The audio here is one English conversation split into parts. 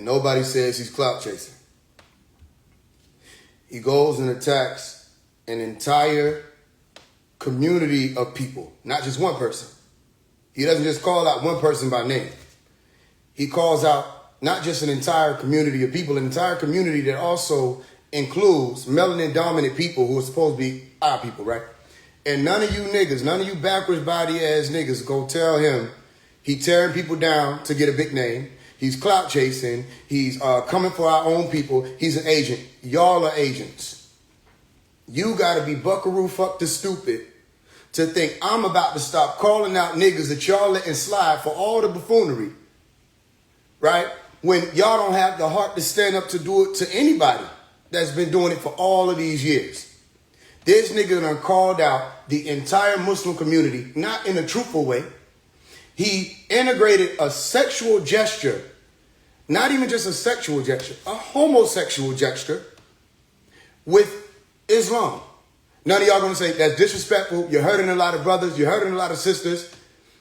and nobody says he's clout chasing. He goes and attacks an entire community of people, not just one person. He doesn't just call out one person by name. He calls out not just an entire community of people, an entire community that also includes melanin dominant people who are supposed to be our people, right? And none of you niggas, none of you backwards body ass niggas go tell him he tearing people down to get a big name. He's clout chasing. He's coming for our own people. He's an agent. Y'all are agents. You got to be buckaroo fuck the stupid to think I'm about to stop calling out niggas that y'all letting slide for all the buffoonery, right? When y'all don't have the heart to stand up to do it to anybody that's been doing it for all of these years. This nigga done called out the entire Muslim community, not in a truthful way. He integrated a sexual gesture, not even just a sexual gesture, a homosexual gesture with Islam. None of y'all gonna say that's disrespectful. You're hurting a lot of brothers. You're hurting a lot of sisters.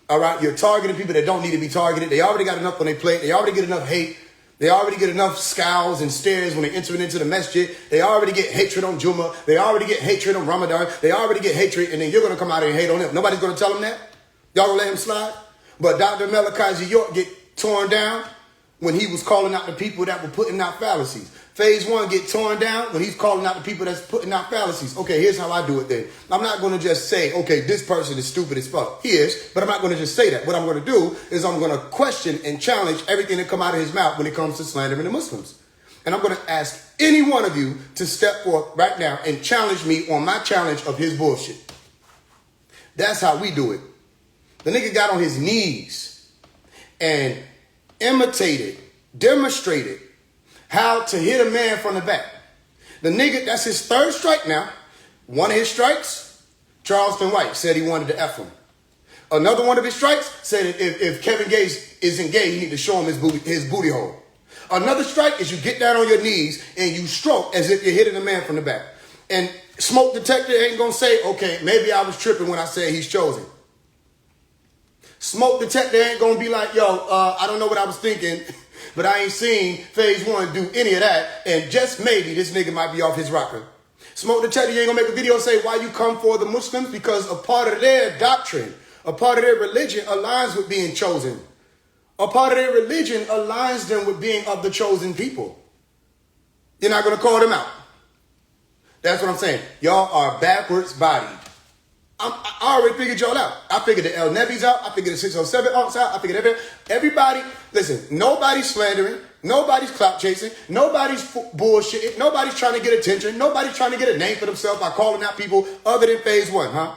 All right, you're targeting people that don't need to be targeted. They already got enough on their plate. They already get enough hate. They already get enough scowls and stares when they enter into the masjid. They already get hatred on Jummah. They already get hatred on Ramadan. They already get hatred, and then you're gonna come out and hate on them. Nobody's gonna tell them that. Y'all gonna let him slide? But Dr. Malachi York get torn down when he was calling out the people that were putting out fallacies. Phase one get torn down when he's calling out the people that's putting out fallacies. Okay, here's how I do it then. I'm not going to just say, okay, this person is stupid as fuck. He is, but I'm not going to just say that. What I'm going to do is I'm going to question and challenge everything that come out of his mouth when it comes to slandering the Muslims. And I'm going to ask any one of you to step forth right now and challenge me on my challenge of his bullshit. That's how we do it. The nigga got on his knees and demonstrated how to hit a man from the back. The nigga, that's his third strike now. One of his strikes, Charleston White said he wanted to F him. Another one of his strikes said if Kevin Gates isn't gay, you need to show him his booty hole. Another strike is you get down on your knees and you stroke as if you're hitting a man from the back. And smoke detector ain't gonna say, okay, maybe I was tripping when I said he's chosen. Smoke detector ain't gonna be like, yo, I don't know what I was thinking, but I ain't seen Phase One do any of that, and just maybe this nigga might be off his rocker. Smoke detector ain't gonna make a video and say why you come for the Muslims, because a part of their doctrine, a part of their religion aligns with being chosen. A part of their religion aligns them with being of the chosen people. You're not gonna call them out. That's what I'm saying. Y'all are backwards bodied. I already figured y'all out. I figured the El Nebi's out. I figured the 607 Unks out. I figured everybody, listen, nobody's slandering. Nobody's clout chasing. Nobody's bullshitting. Nobody's trying to get attention. Nobody's trying to get a name for themselves by calling out people other than Phase One, huh?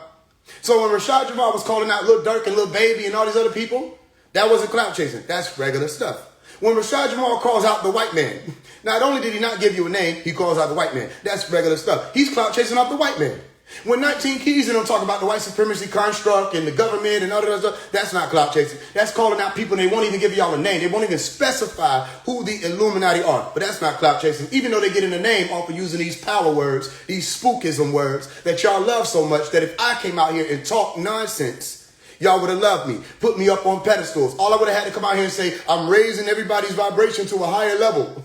So when Rashad Jamal was calling out Lil Durk and Lil Baby and all these other people, that wasn't clout chasing. That's regular stuff. When Rashad Jamal calls out the white man, not only did he not give you a name, he calls out the white man. That's regular stuff. He's clout chasing off the white man. When 19 Keys and them talk about the white supremacy construct and the government and all that stuff, that's not clout chasing. That's calling out people and they won't even give y'all a name. They won't even specify who the Illuminati are. But that's not clout chasing, even though they get in the name off of using these power words, these spookism words that y'all love so much that if I came out here and talked nonsense, y'all would have loved me, put me up on pedestals. All I would have had to come out here and say, I'm raising everybody's vibration to a higher level.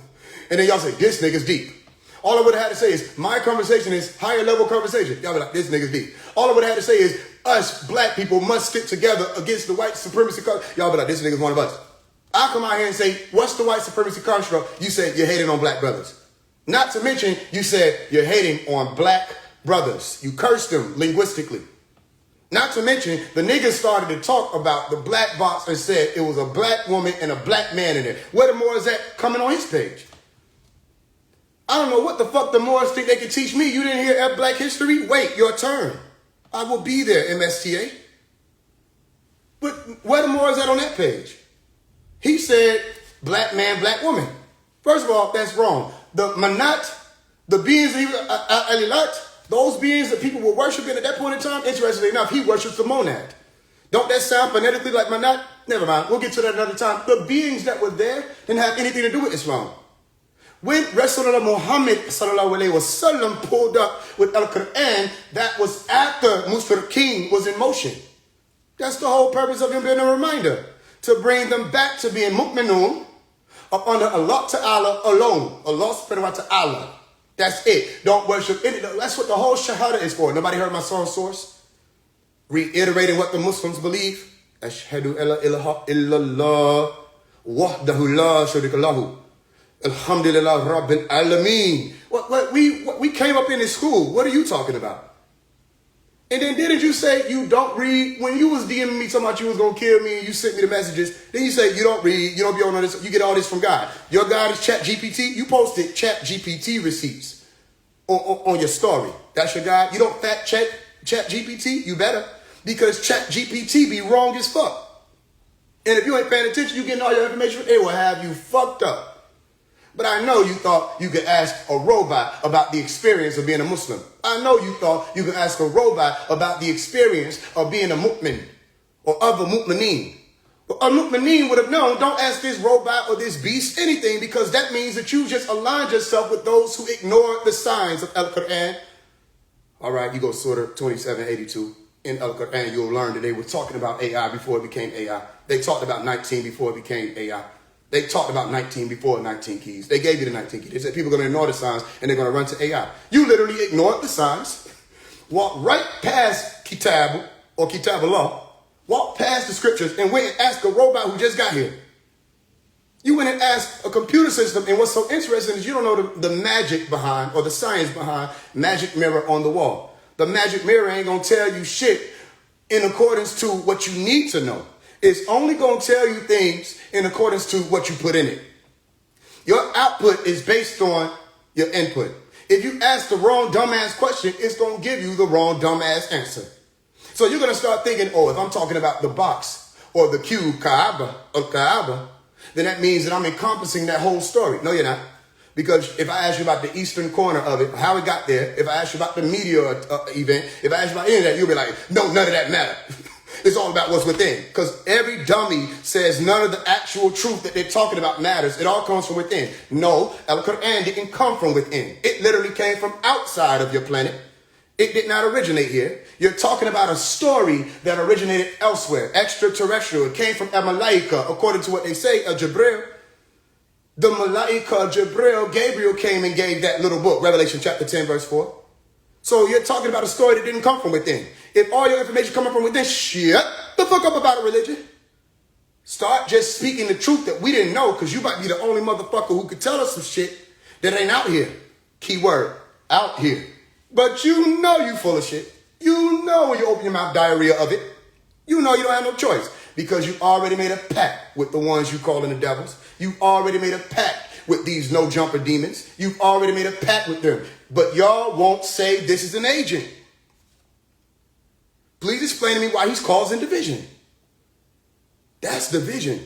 And then y'all say, this nigga's deep. All I would have had to say is, my conversation is higher level conversation. Y'all be like, this nigga's deep. All I would have had to say is, us black people must stick together against the white supremacy. Y'all be like, this nigga's one of us. I come out here and say, what's the white supremacy construct? You said you're hating on black brothers. Not to mention, you said you're hating on black brothers. You cursed them linguistically. Not to mention, the niggas started to talk about the black box and said it was a black woman and a black man in there. Where the more is that coming on his page? I don't know what the fuck the Moors think they can teach me. You didn't hear Black History? Wait, your turn. I will be there, MSTA. But where the Moors at on that page? He said, black man, black woman. First of all, that's wrong. The Manat, the beings, Alilat, those beings that people were worshiping at that point in time, interestingly enough, he worships the monad. Don't that sound phonetically like Manat? Never mind. We'll get to that another time. The beings that were there didn't have anything to do with Islam. When Rasulullah Muhammad sallallahu alaihi wasallam pulled up with Al-Quran, that was after Mushrikeen was in motion. That's the whole purpose of him being a reminder, to bring them back to being mu'minun, up under Allah Ta'ala alone. Allah subhanahu wa ta'ala. That's it. Don't worship any. That's what the whole Shahada is for. Nobody heard my song Source? Reiterating what the Muslims believe. Ashhadu alla ilaha illallah wahdahu la sharika lahu. Alhamdulillah Rabbil Alameen. We came up in this school. What are you talking about? And then didn't you say you don't read? When you was DMing me talking about you was going to kill me and you sent me the messages, then you say you don't read, you don't be on this, you get all this from God. Your God is Chat GPT. You posted Chat GPT receipts on your story. That's your God. You don't fact check Chat GPT? You better. Because Chat GPT be wrong as fuck. And if you ain't paying attention, you getting all your information, it will have you fucked up. But I know you thought you could ask a robot about the experience of being a Muslim. I know you thought you could ask a robot about the experience of being a mu'min or other mu'mineen. Well, a mu'mineen would have known, don't ask this robot or this beast anything, because that means that you just aligned yourself with those who ignored the signs of Al-Quran. All right, you go Surah 2782. In Al-Quran, you'll learn that they were talking about AI before it became AI. They talked about 19 before it became AI. They talked about 19 before 19 keys. They gave you the 19 keys. They said people are going to ignore the signs and they're going to run to AI. You literally ignored the signs, walked right past Kitab or Kitab Allah, walked past the scriptures and went and asked a robot who just got here. You went and asked a computer system, and what's so interesting is you don't know the magic behind or the science behind magic mirror on the wall. The magic mirror ain't going to tell you shit in accordance to what you need to know. It's only going to tell you things in accordance to what you put in it. Your output is based on your input. If you ask the wrong dumbass question, it's going to give you the wrong dumbass answer. So you're going to start thinking, oh, if I'm talking about the box or the cube, Kaaba, or Kaaba, then that means that I'm encompassing that whole story. No, you're not. Because if I ask you about the eastern corner of it, how it got there, if I ask you about the meteor event, if I ask you about any of that, you'll be like, no, none of that matter. It's all about what's within. Because every dummy says none of the actual truth that they're talking about matters. It all comes from within. No, Al-Quran didn't come from within. It literally came from outside of your planet. It did not originate here. You're talking about a story that originated elsewhere, extraterrestrial. It came from a Malaika, according to what they say, a Jibril. The Malaika, Jibril, Gabriel came and gave that little book, Revelation chapter 10, verse 4. So you're talking about a story that didn't come from within. If all your information coming from within, shut the fuck up about a religion. Start just speaking the truth that we didn't know, because you might be the only motherfucker who could tell us some shit that ain't out here. Keyword, out here. But you know you full of shit. You know when you open your mouth, diarrhea of it. You know you don't have no choice, because you already made a pact with the ones you calling the devils. You already made a pact with these no-jumper demons. You've already made a pact with them. But y'all won't say this is an agent. Please explain to me why he's causing division. That's division.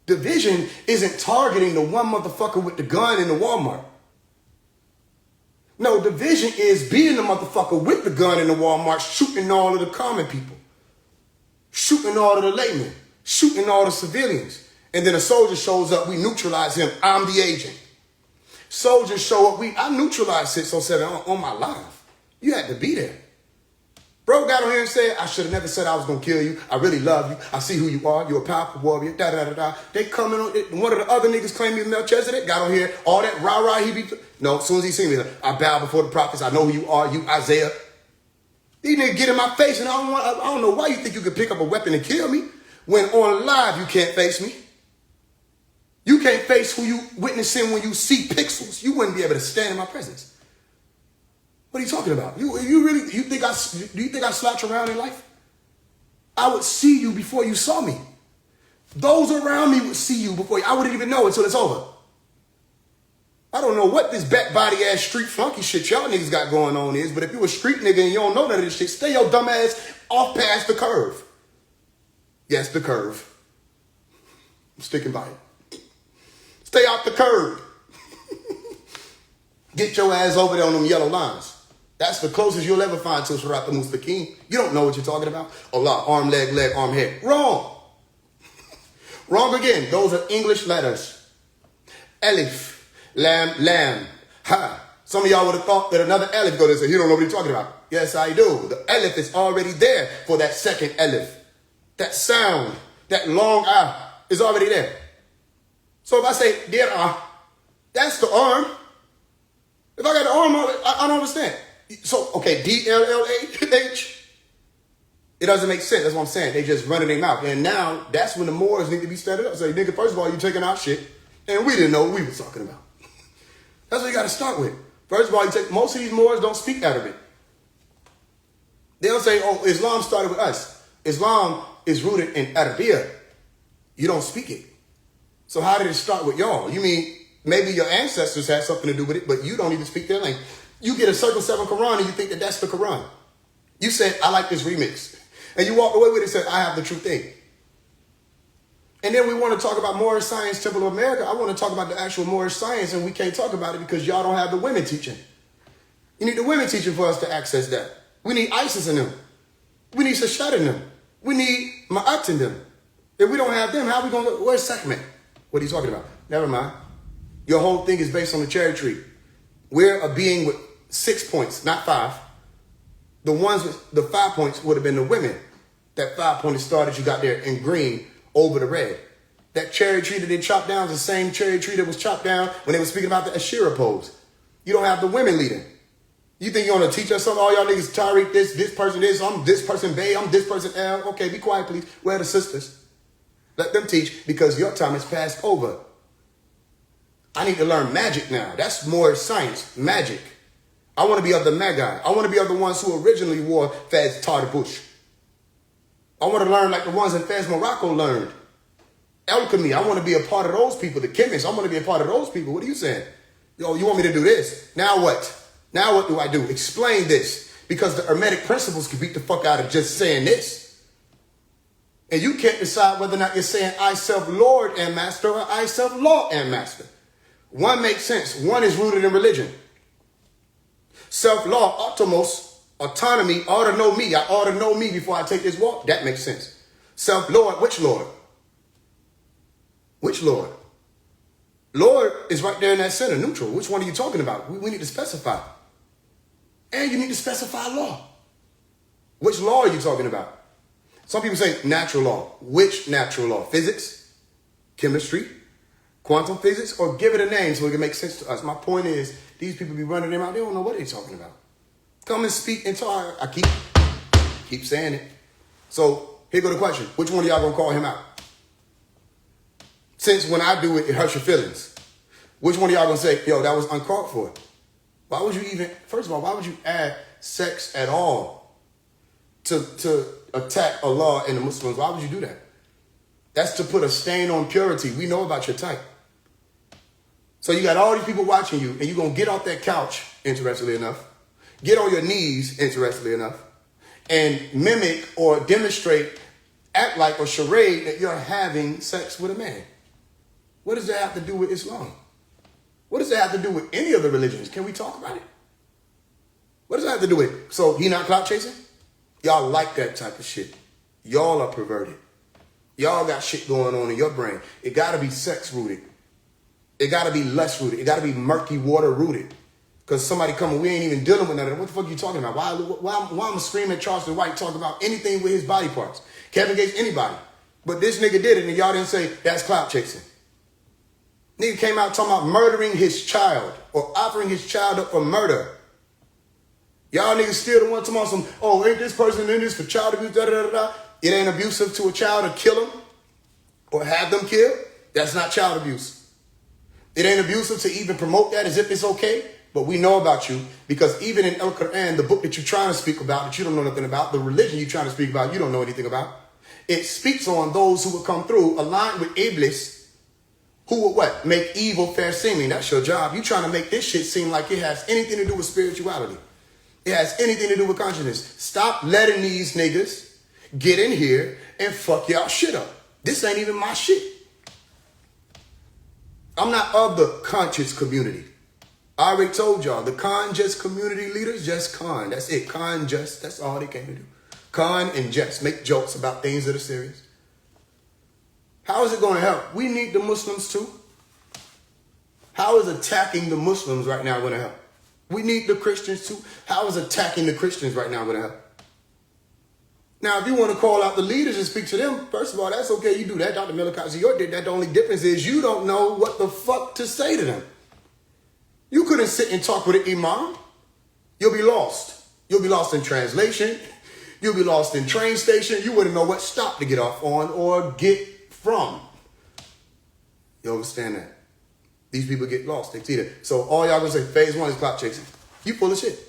Division isn't targeting the one motherfucker with the gun in the Walmart. No, division is being the motherfucker with the gun in the Walmart, shooting all of the common people, shooting all of the laymen, shooting all the civilians. And then a soldier shows up, we neutralize him. I'm the agent. Soldiers show up, I neutralized 607 on my life. You had to be there. Bro got on here and said, I should have never said I was going to kill you. I really love you. I see who you are. You're a powerful warrior. Da-da-da-da. They coming on. One of the other niggas claiming he's Melchizedek. Got on here. All that rah-rah he be. No, as soon as he seen me, I bow before the prophets. I know who you are. You Isaiah. These niggas get in my face, and I don't know why you think you could pick up a weapon and kill me when on live you can't face me. You can't face who you witnessing when you see pixels. You wouldn't be able to stand in my presence. What are you talking about? Do you think I slouch around in life? I would see you before you saw me. Those around me would see you before I wouldn't even know until it's over. I don't know what this back body ass street flunky shit y'all niggas got going on is, but if you a street nigga and you don't know none of this shit, stay your dumb ass off past the curve. Yes, the curve. I'm sticking by it. Stay off the curb. Get your ass over there on them yellow lines. That's the closest you'll ever find to Surat al-Mustaqim. You don't know what you're talking about. Allah, arm, leg, arm, head. Wrong. Wrong again. Those are English letters. Alif, lam, lam, ha. Some of y'all would have thought that another alif go there and say, you don't know what you're talking about. Yes, I do. The alif is already there for that second alif. That sound, that long ah is already there. So if I say, there are, that's the arm. If I got the arm on it, I don't understand. So, okay, DLLAH, it doesn't make sense. That's what I'm saying. They just running their mouth. And now, that's when the Moors need to be studied up. Say, nigga, first of all, you taking out shit, and we didn't know what we was talking about. That's what you got to start with. First of all, most of these Moors don't speak Arabic. They'll say, oh, Islam started with us. Islam is rooted in Arabia. You don't speak it. So how did it start with y'all? You mean maybe your ancestors had something to do with it, but you don't even speak their language. You get a Circle 7 Quran and you think that that's the Quran. You said, I like this remix. And you walked away with it and said, I have the true thing. And then we want to talk about Moorish Science, Temple of America. I want to talk about the actual Moorish Science, and we can't talk about it because y'all don't have the women teaching. You need the women teaching for us to access that. We need ISIS in them. We need Sashat in them. We need Ma'at in them. If we don't have them, how are we going to, where's Sekhmet? What are you talking about? Never mind. Your whole thing is based on the cherry tree. We're a being with 6 points, not 5. The ones with the 5 points would have been the women. That 5-pointed star that you got there in green over the red. That cherry tree that they chopped down is the same cherry tree that was chopped down when they were speaking about the Asherah pose. You don't have the women leading. You think you're going to teach us something? All y'all niggas, Tariq, this person is, I'm this person, Bay, I'm this person, L. Okay, be quiet, please. Where are the sisters? Let them teach because your time is passed over. I need to learn magic now. That's more science, magic. I want to be of the Magi. I want to be of the ones who originally wore Fez Tarbush. I want to learn like the ones in Fez Morocco learned. Alchemy, I want to be a part of those people. The chemists, I want to be a part of those people. What are you saying? Yo, you want me to do this? Now what? Now what do I do? Explain this. Because the Hermetic principles can beat the fuck out of just saying this. And you can't decide whether or not you're saying I self-lord and master or I self-law and master. One makes sense. One is rooted in religion. Self-law, automos, autonomy, ought to know me. I ought to know me before I take this walk. That makes sense. Self-lord, which Lord? Which Lord? Lord is right there in that center, neutral. Which one are you talking about? We need to specify. And you need to specify law. Which law are you talking about? Some people say natural law. Which natural law? Physics? Chemistry? Quantum physics? Or give it a name so it can make sense to us. My point is, these people be running them out. They don't know what they're talking about. Come and speak and talk. I keep saying it. So here go the question. Which one of y'all gonna call him out? Since when I do it, it hurts your feelings. Which one of y'all gonna say, yo, that was uncalled for? Why would you even, first of all, why would you add sex at all to attack Allah and the Muslims? Why would you do that? That's to put a stain on purity. We know about your type. So you got all these people watching you, and you're going to get off that couch, interestingly enough, get on your knees, interestingly enough, and mimic or demonstrate, act like, or charade that you're having sex with a man. What does that have to do with Islam? What does that have to do with any of the religions? Can we talk about it? What does that have to do with? So he not clout chasing? Y'all like that type of shit. Y'all are perverted. Y'all got shit going on in your brain. It got to be sex rooted. It got to be lust rooted. It got to be murky water rooted. Because somebody coming, we ain't even dealing with none of that. What the fuck are you talking about? Why I'm screaming at Charleston White talking about anything with his body parts? Kevin Gates, anybody. But this nigga did it and y'all didn't say that's clout chasing. Nigga came out talking about murdering his child or offering his child up for murder. Y'all niggas still the one talking about some, oh, ain't this person in this for child abuse, da-da-da-da-da. It ain't abusive to a child to kill them or have them killed. That's not child abuse. It ain't abusive to even promote that as if it's okay. But we know about you because even in El Quran, the book that you're trying to speak about that you don't know nothing about, the religion you're trying to speak about you don't know anything about, it speaks on those who will come through aligned with Iblis, who would what? Make evil fair seeming. That's your job. You trying to make this shit seem like it has anything to do with spirituality. It has anything to do with consciousness. Stop letting these niggas get in here and fuck y'all shit up. This ain't even my shit. I'm not of the conscious community. I already told y'all, the con-just community leaders just con. That's it, con-just. That's all they came to do. Con and just. Make jokes about things that are serious. How is it going to help? We need the Muslims too. How is attacking the Muslims right now going to help? We need the Christians too. How is attacking the Christians right now going to help? Now, if you want to call out the leaders and speak to them, first of all, that's okay. You do that. Dr. Malachi York did that. The only difference is you don't know what the fuck to say to them. You couldn't sit and talk with an imam. You'll be lost. You'll be lost in translation. You'll be lost in train station. You wouldn't know what stop to get off on or get from. You understand that? These people get lost. They see that. So all y'all gonna say, Faise One is clout chasing. You full of shit.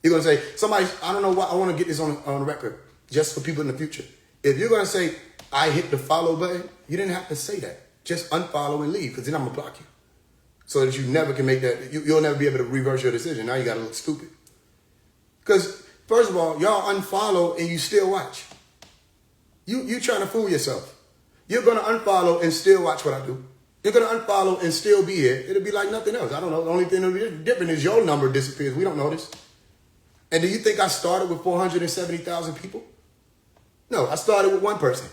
You're going to say, somebody, I don't know why, I want to get this on record, just for people in the future. If you're going to say, I hit the follow button, you didn't have to say that. Just unfollow and leave, because then I'm going to block you. So that you never can make that, you'll never be able to reverse your decision. Now you got to look stupid. Because, first of all, y'all unfollow and you still watch. You trying to fool yourself. You're going to unfollow and still watch what I do. You're going to unfollow and still be here. It'll be like nothing else. I don't know. The only thing that'll be different is your number disappears. We don't notice. And do you think I started with 470,000 people? No, I started with one person.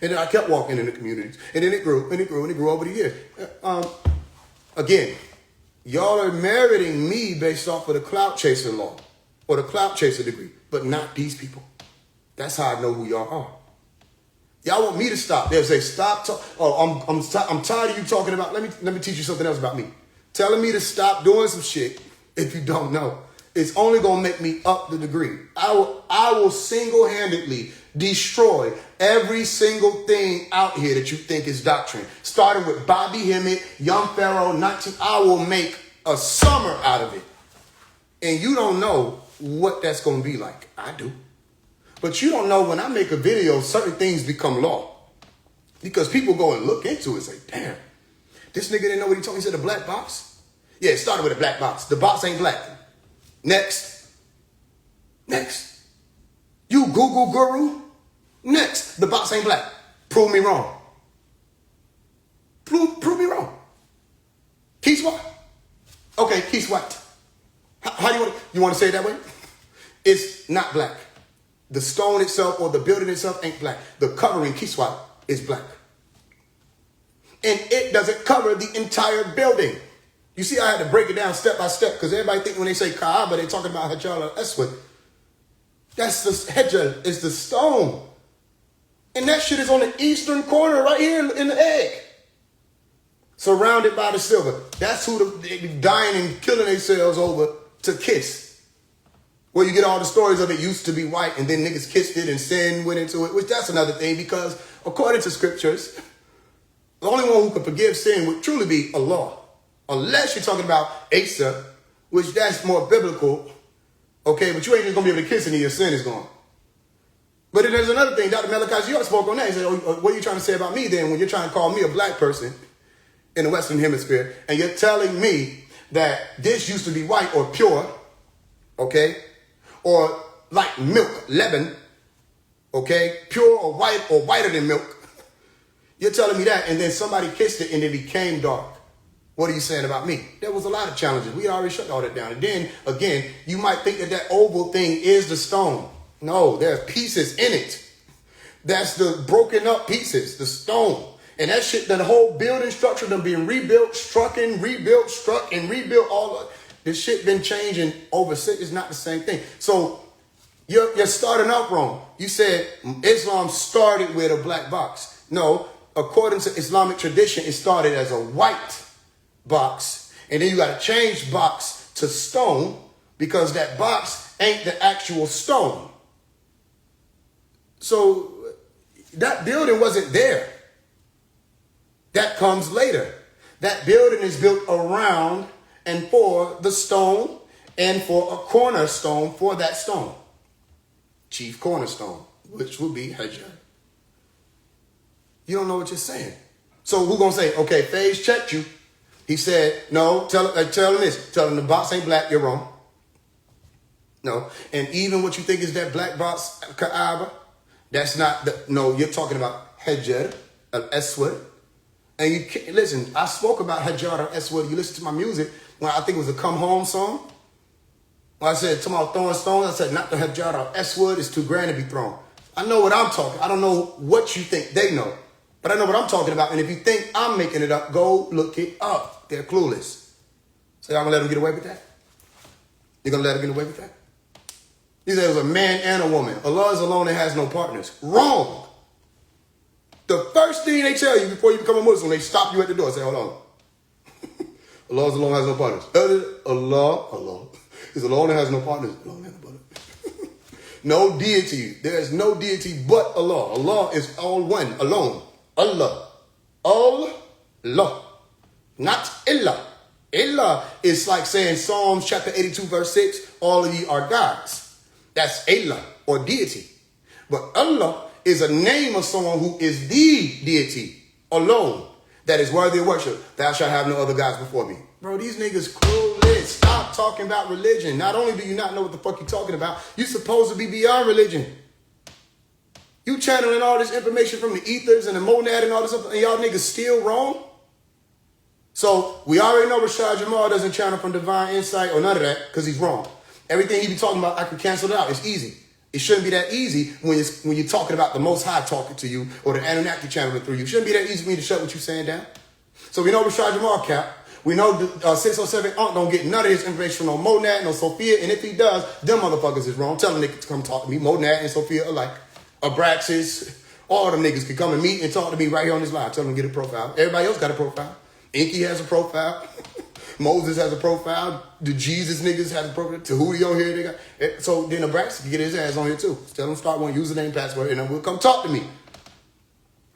And then I kept walking in the communities. And then it grew, and it grew, and it grew over the years. Again, y'all are meriting me based off of the clout chaser law or the clout chaser degree, but not these people. That's how I know who y'all are. Y'all want me to stop. They'll say, stop. I'm tired of you talking about, let me teach you something else about me. Telling me to stop doing some shit if you don't know. It's only going to make me up the degree. I will single-handedly destroy every single thing out here that you think is doctrine. Starting with Bobby Hemmett, Young Pharaoh, 19. I will make a summer out of it. And you don't know what that's going to be like. I do. But you don't know when I make a video, certain things become law. Because people go and look into it and say, damn, this nigga didn't know what he told me. He said a black box? Yeah, it started with a black box. The box ain't black. Next. You Google guru? Next. The box ain't black. Prove me wrong. Prove me wrong. Keith's white. Okay, Keith's white. How do you want to say it that way? It's not black. The stone itself or the building itself ain't black. The covering, Keith's white, is black. And it doesn't cover the entire building. You see, I had to break it down step by step because everybody think when they say Kaaba, they're talking about Hajar al-Aswad. That's the Hajar, is the stone. And that shit is on the eastern corner right here in the egg. Surrounded by the silver. That's who they be dying and killing themselves over to kiss. Where you get all the stories of it used to be white and then niggas kissed it and sin went into it, which that's another thing because according to scriptures, the only one who could forgive sin would truly be Allah. Unless you're talking about Asa, which that's more biblical, okay, but you ain't just going to be able to kiss and your sin is gone. But then there's another thing, Dr. Malachi York spoke on that. He said, what are you trying to say about me then when you're trying to call me a black person in the Western Hemisphere and you're telling me that this used to be white or pure, okay, or like milk, leaven, okay, pure or whiter than milk. You're telling me that and then somebody kissed it and it became dark. What are you saying about me? There was a lot of challenges. We already shut all that down. And then, again, you might think that oval thing is the stone. No, there are pieces in it. That's the broken up pieces, the stone. And that shit, the whole building structure, them being rebuilt, struck and rebuilt, all of this shit been changing over since. It's not the same thing. So you're starting off wrong. You said Islam started with a black box. No, according to Islamic tradition, it started as a white box, and then you got to change box to stone because that box ain't the actual stone. So that building wasn't there. That comes later. That building is built around and for the stone and for a cornerstone for that stone. Chief cornerstone, which will be Hajar. You don't know what you're saying. So who gonna say, okay, Faise checked you. He said, no, tell him this. Tell him the box ain't black, you're wrong. No. And even what you think is that black box, Kaaba, that's not, no, you're talking about Hajar al-Aswad. And you can't, listen, I spoke about Hajar al-Aswad. You listen to my music, when I think it was a Come Home song. When I said, tomorrow throwing stones, I said, not the Hajar al-Aswad, it's too grand to be thrown. I know what I'm talking. I don't know what you think they know. But I know what I'm talking about. And if you think I'm making it up, go look it up. They're clueless. So y'all gonna let them get away with that? You're gonna let them get away with that? He said it was a man and a woman. Allah is alone and has no partners. Wrong. The first thing they tell you before you become a Muslim, they stop you at the door and say, hold on. Allah is alone and has no partners. Allah is alone and has no partners. No deity. There is no deity but Allah. Allah is all one, alone. Allah. Allah. Not Illah. Illah is like saying Psalms chapter 82 verse 6, all of ye are gods. That's Allah or deity. But Allah is a name of someone who is the deity alone that is worthy of worship. Thou shalt have no other gods before me. Bro, these niggas clueless. Stop talking about religion. Not only do you not know what the fuck you're talking about, you're supposed to be beyond religion. You channeling all this information from the ethers and the monad and all this stuff, and y'all niggas still wrong? So we already know Rashad Jamal doesn't channel from divine insight or none of that because he's wrong. Everything he be talking about, I can cancel it out. It's easy. It shouldn't be that easy when you're talking about the Most High talking to you or the Anunnaki channeling through you. It shouldn't be that easy for me to shut what you're saying down. So we know Rashad Jamal cap. We know 607 don't get none of his information from no Monad, no Sophia. And if he does, them motherfuckers is wrong. Tell them they can come talk to me. Monad and Sophia alike. Abraxas. All them niggas can come and meet and talk to me right here on this live. Tell them to get a profile. Everybody else got a profile. Inky has a profile. Moses has a profile. The Jesus niggas has a profile. Tahuti on here, they got. So then Abraxas can get his ass on here too. Tell them start one username, password, and then we'll come talk to me.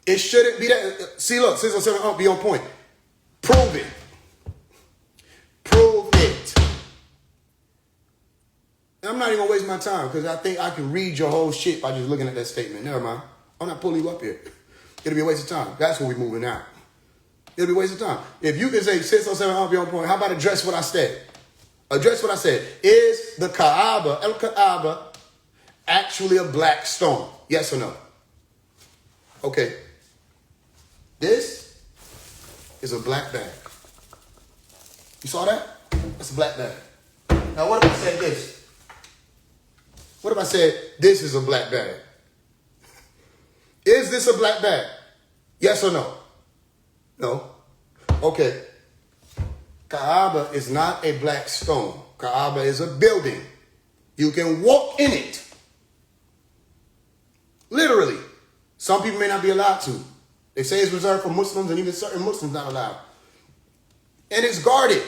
It shouldn't be that. See, look, 607 be on point. Prove it. Prove it. I'm not even gonna waste my time because I think I can read your whole shit by just looking at that statement. Never mind. I'm not pulling you up here. It'll be a waste of time. That's where we're moving now. It'll be a waste of time. If you can say 607 be on point, how about address what I said? Address what I said. Is the Kaaba, El Kaaba, actually a black stone? Yes or no? Okay. This is a black bag. You saw that? That's a black bag. Now what if I said this? What if I said this is a black bag? Is this a black bag? Yes or no? No. Okay. Kaaba is not a black stone. Kaaba is a building. You can walk in it. Literally. Some people may not be allowed to. They say it's reserved for Muslims and even certain Muslims not allowed. And it's guarded.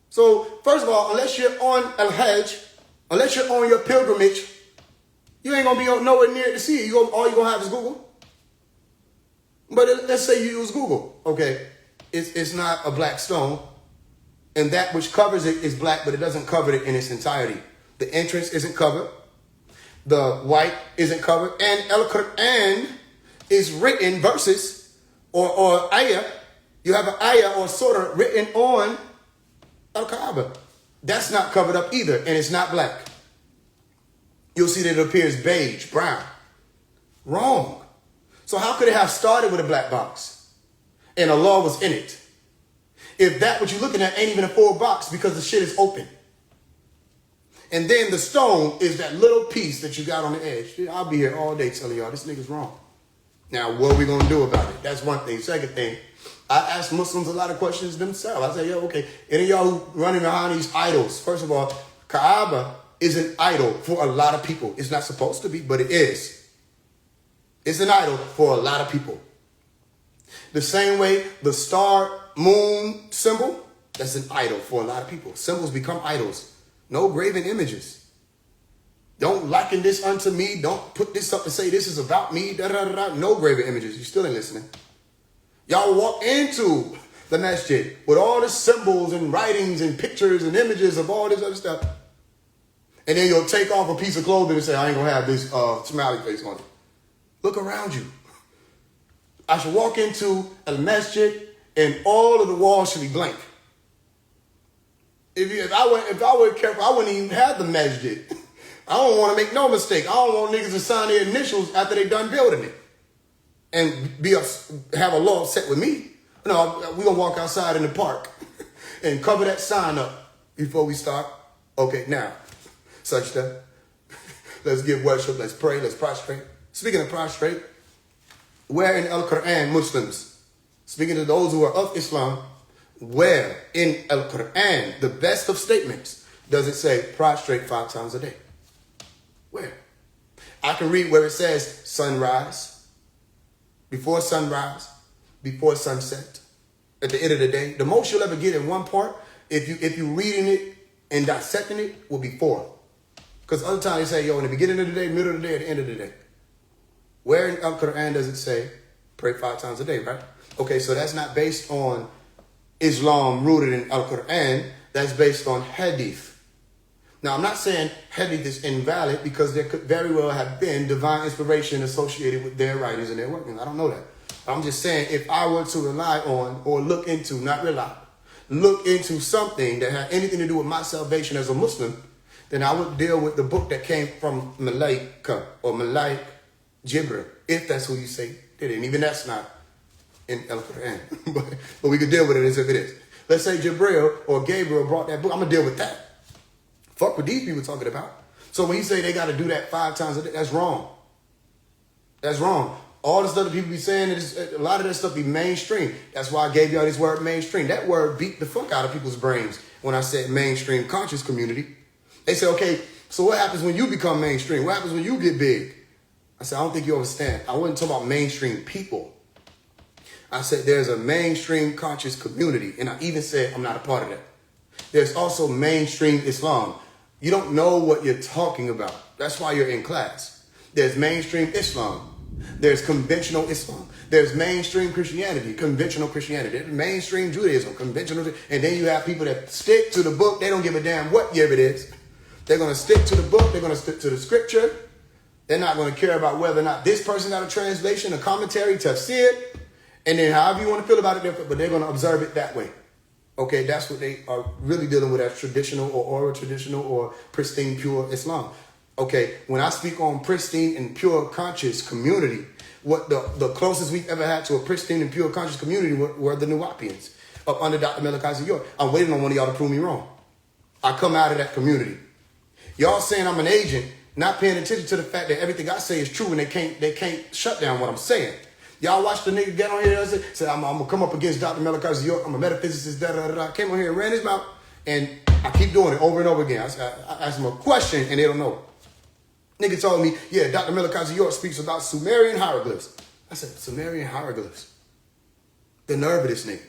So, first of all, unless you're on Al-Hajj, unless you're on your pilgrimage, you ain't going to be nowhere near to see it. All you're going to have is Google. But let's say you use Google. Okay, it's not a black stone. And that which covers it is black, but it doesn't cover it in its entirety. The entrance isn't covered. The white isn't covered. And Al-Quran is written verses or ayah. You have an ayah or surah written on Al-Kaaba. That's not covered up either, and it's not black. You'll see that it appears beige, brown. Wrong. So how could it have started with a black box and Allah was in it? If that what you're looking at ain't even a full box because the shit is open. And then the stone is that little piece that you got on the edge. I'll be here all day telling y'all this nigga's wrong. Now, what are we going to do about it? That's one thing. Second thing, I ask Muslims a lot of questions themselves. I say, yo, okay, any of y'all who running behind these idols, first of all, Kaaba is an idol for a lot of people. It's not supposed to be, but it is. It's an idol for a lot of people. The same way the star moon symbol, that's an idol for a lot of people. Symbols become idols. No graven images. Don't liken this unto me. Don't put this up and say this is about me. Da, da, da, da. No graven images. You still ain't listening. Y'all walk into the masjid with all the symbols and writings and pictures and images of all this other stuff. And then you'll take off a piece of clothing and say, I ain't going to have this smiley face on it. Look around you. I should walk into a masjid and all of the walls should be blank. If I were careful, I wouldn't even have the masjid. I don't want to make no mistake. I don't want niggas to sign their initials after they done building it. And have a law set with me. No, we're going to walk outside in the park and cover that sign up before we start. Okay, now, such that. Let's give worship, let's pray, let's prostrate. Speaking of prostrate, where in Al-Quran, Muslims, speaking to those who are of Islam, where in Al-Quran, the best of statements, does it say prostrate 5 times a day? Where? I can read where it says sunrise, before sunrise, before sunset, at the end of the day. The most you'll ever get in one part, if you reading it and dissecting it, will be 4. Because other times they say, yo, in the beginning of the day, middle of the day, at the end of the day. Where in Al-Quran does it say, pray 5 times a day, right? Okay, so that's not based on Islam rooted in Al-Quran. That's based on hadith. Now, I'm not saying hadith is invalid because there could very well have been divine inspiration associated with their writings and their workings. I don't know that. I'm just saying if I were to rely on or look into, not rely, look into something that had anything to do with my salvation as a Muslim, then I would deal with the book that came from Malaika or Malaik Jibril, if that's who you say did it. And even that's not in Al-Quran. but we could deal with it as if it is. Let's say Jibril or Gabriel brought that book. I'm going to deal with that. Fuck what these people talking about. So when you say they got to do that 5 times a day, that's wrong. That's wrong. All the stuff that people be saying, a lot of that stuff be mainstream. That's why I gave y'all this word mainstream. That word beat the fuck out of people's brains when I said mainstream conscious community. They say, okay, so what happens when you become mainstream? What happens when you get big? I said, I don't think you understand. I wasn't talking about mainstream people. I said there's a mainstream conscious community. And I even said I'm not a part of that. There's also mainstream Islam. You don't know what you're talking about. That's why you're in class. There's mainstream Islam. There's conventional Islam. There's mainstream Christianity, conventional Christianity. There's mainstream Judaism, conventional. And then you have people that stick to the book. They don't give a damn what year it is. They're going to stick to the book. They're going to stick to the scripture. They're not going to care about whether or not this person got a translation, a commentary, tafsir, and then however you want to feel about it, but they're going to observe it that way. Okay, that's what they are really dealing with as traditional or oral traditional or pristine, pure Islam. Okay, when I speak on pristine and pure conscious community, what the closest we've ever had to a pristine and pure conscious community were the Nuwapians up under Dr. Malachi York. I'm waiting on one of y'all to prove me wrong. I come out of that community. Y'all saying I'm an agent, not paying attention to the fact that everything I say is true and they can't shut down what I'm saying. Y'all watch the nigga get on here and say, I'm going to come up against Dr. Malachi York. I'm a metaphysicist, da-da-da-da. Came on here and ran his mouth, and I keep doing it over and over again. I ask them a question, and they don't know. Nigga told me, yeah, Dr. Malachi York speaks about Sumerian hieroglyphs. I said, Sumerian hieroglyphs? The nerve of this nigga.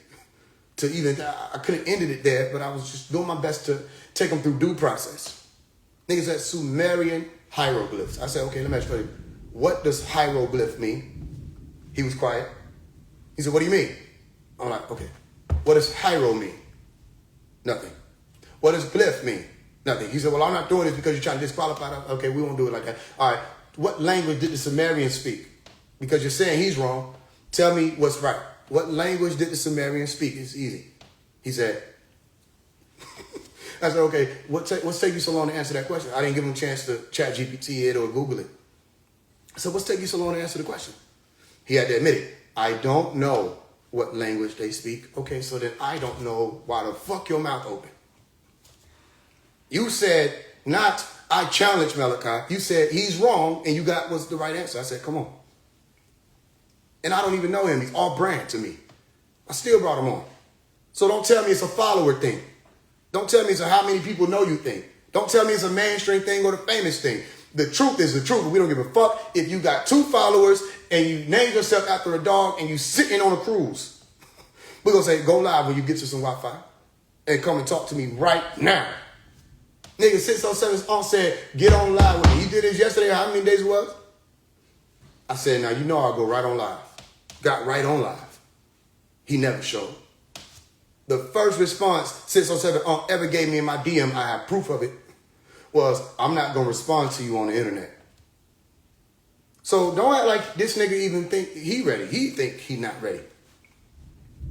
To even, I could have ended it there, but I was just doing my best to take them through due process. Nigga said Sumerian hieroglyphs. I said, okay, let me ask you, what does hieroglyph mean? He was quiet. He said, what do you mean? I'm like, okay. What does hiero mean? Nothing. What does glyph mean? Nothing. He said, well, I'm not doing this because you're trying to disqualify them. Okay, we won't do it like that. All right. What language did the Sumerians speak? Because you're saying he's wrong. Tell me what's right. What language did the Sumerians speak? It's easy. He said, I said, okay, what's taking you so long to answer that question? I didn't give him a chance to chat GPT it or Google it. I said, what's taking you so long to answer the question? He had to admit it. I don't know what language they speak. Okay, so then I don't know why the fuck your mouth open. You said not, I challenge Malachi. You said he's wrong and you got what's the right answer. I said, come on. And I don't even know him. He's all brand to me. I still brought him on. So don't tell me it's a follower thing. Don't tell me it's a how many people know you thing. Don't tell me it's a mainstream thing or the famous thing. The truth is the truth. We don't give a fuck if you got 2 followers and you named yourself after a dog and you sitting on a cruise. We're going to say, go live when you get to some Wi-Fi and come and talk to me right now. Nigga 607 on said, get on live with me. He did this yesterday. How many days it was? I said, now you know I'll go right on live. Got right on live. He never showed. The first response 607 ever gave me in my DM, I have proof of it, was I'm not going to respond to you on the internet. So don't act like this nigga even think he ready. He think he not ready.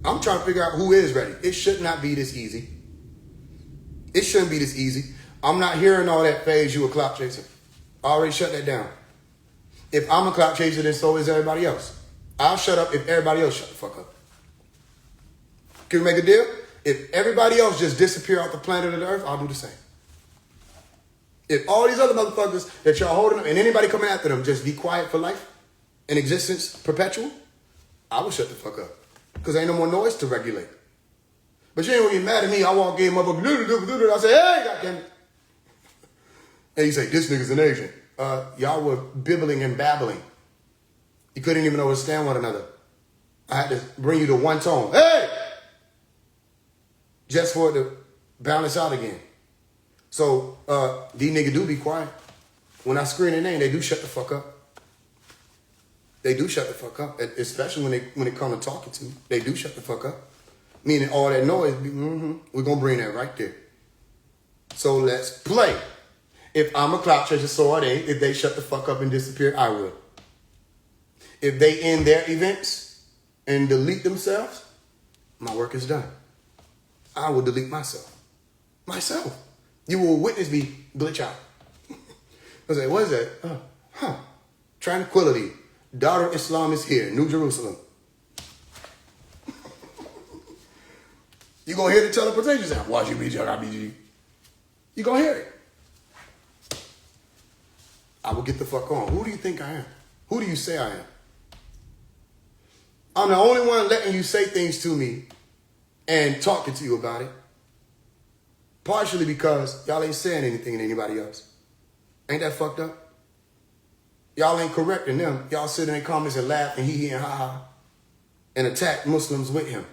I'm trying to figure out who is ready. It should not be this easy. It shouldn't be this easy. I'm not hearing all that Faise, you a clout chaser. I already shut that down. If I'm a clout chaser, then so is everybody else. I'll shut up if everybody else shut the fuck up. Can we make a deal? If everybody else just disappear off the planet of the earth, I'll do the same. If all these other motherfuckers that y'all holding up and anybody coming after them just be quiet for life and existence perpetual, I will shut the fuck up. Because ain't no more noise to regulate. But you ain't gonna get mad at me. I walk in, motherfucker, I say, hey, goddamn it. And you say, this nigga's an Asian. y'all were bibbling and babbling. You couldn't even understand one another. I had to bring you to one tone. Hey! Just for it to balance out again. So, these niggas do be quiet. When I screen their name, they do shut the fuck up. They do shut the fuck up. Especially when it comes to talking to me. They do shut the fuck up. Meaning all that noise, we're going to bring that right there. So let's play. If I'm a clout chaser, so are they. If they shut the fuck up and disappear, I will. If they end their events and delete themselves, my work is done. I will delete myself. Myself. You will witness me glitch out. I say, what is that? Tranquility. Daughter of Islam is here. New Jerusalem. You gonna hear the teleportation sound? Watch you BG. You gonna hear it. I will get the fuck on. Who do you think I am? Who do you say I am? I'm the only one letting you say things to me and talking to you about it. Partially because y'all ain't saying anything to anybody else. Ain't that fucked up? Y'all ain't correcting them. Y'all sit in their comments and laugh and hee and ha ha and attack Muslims with him.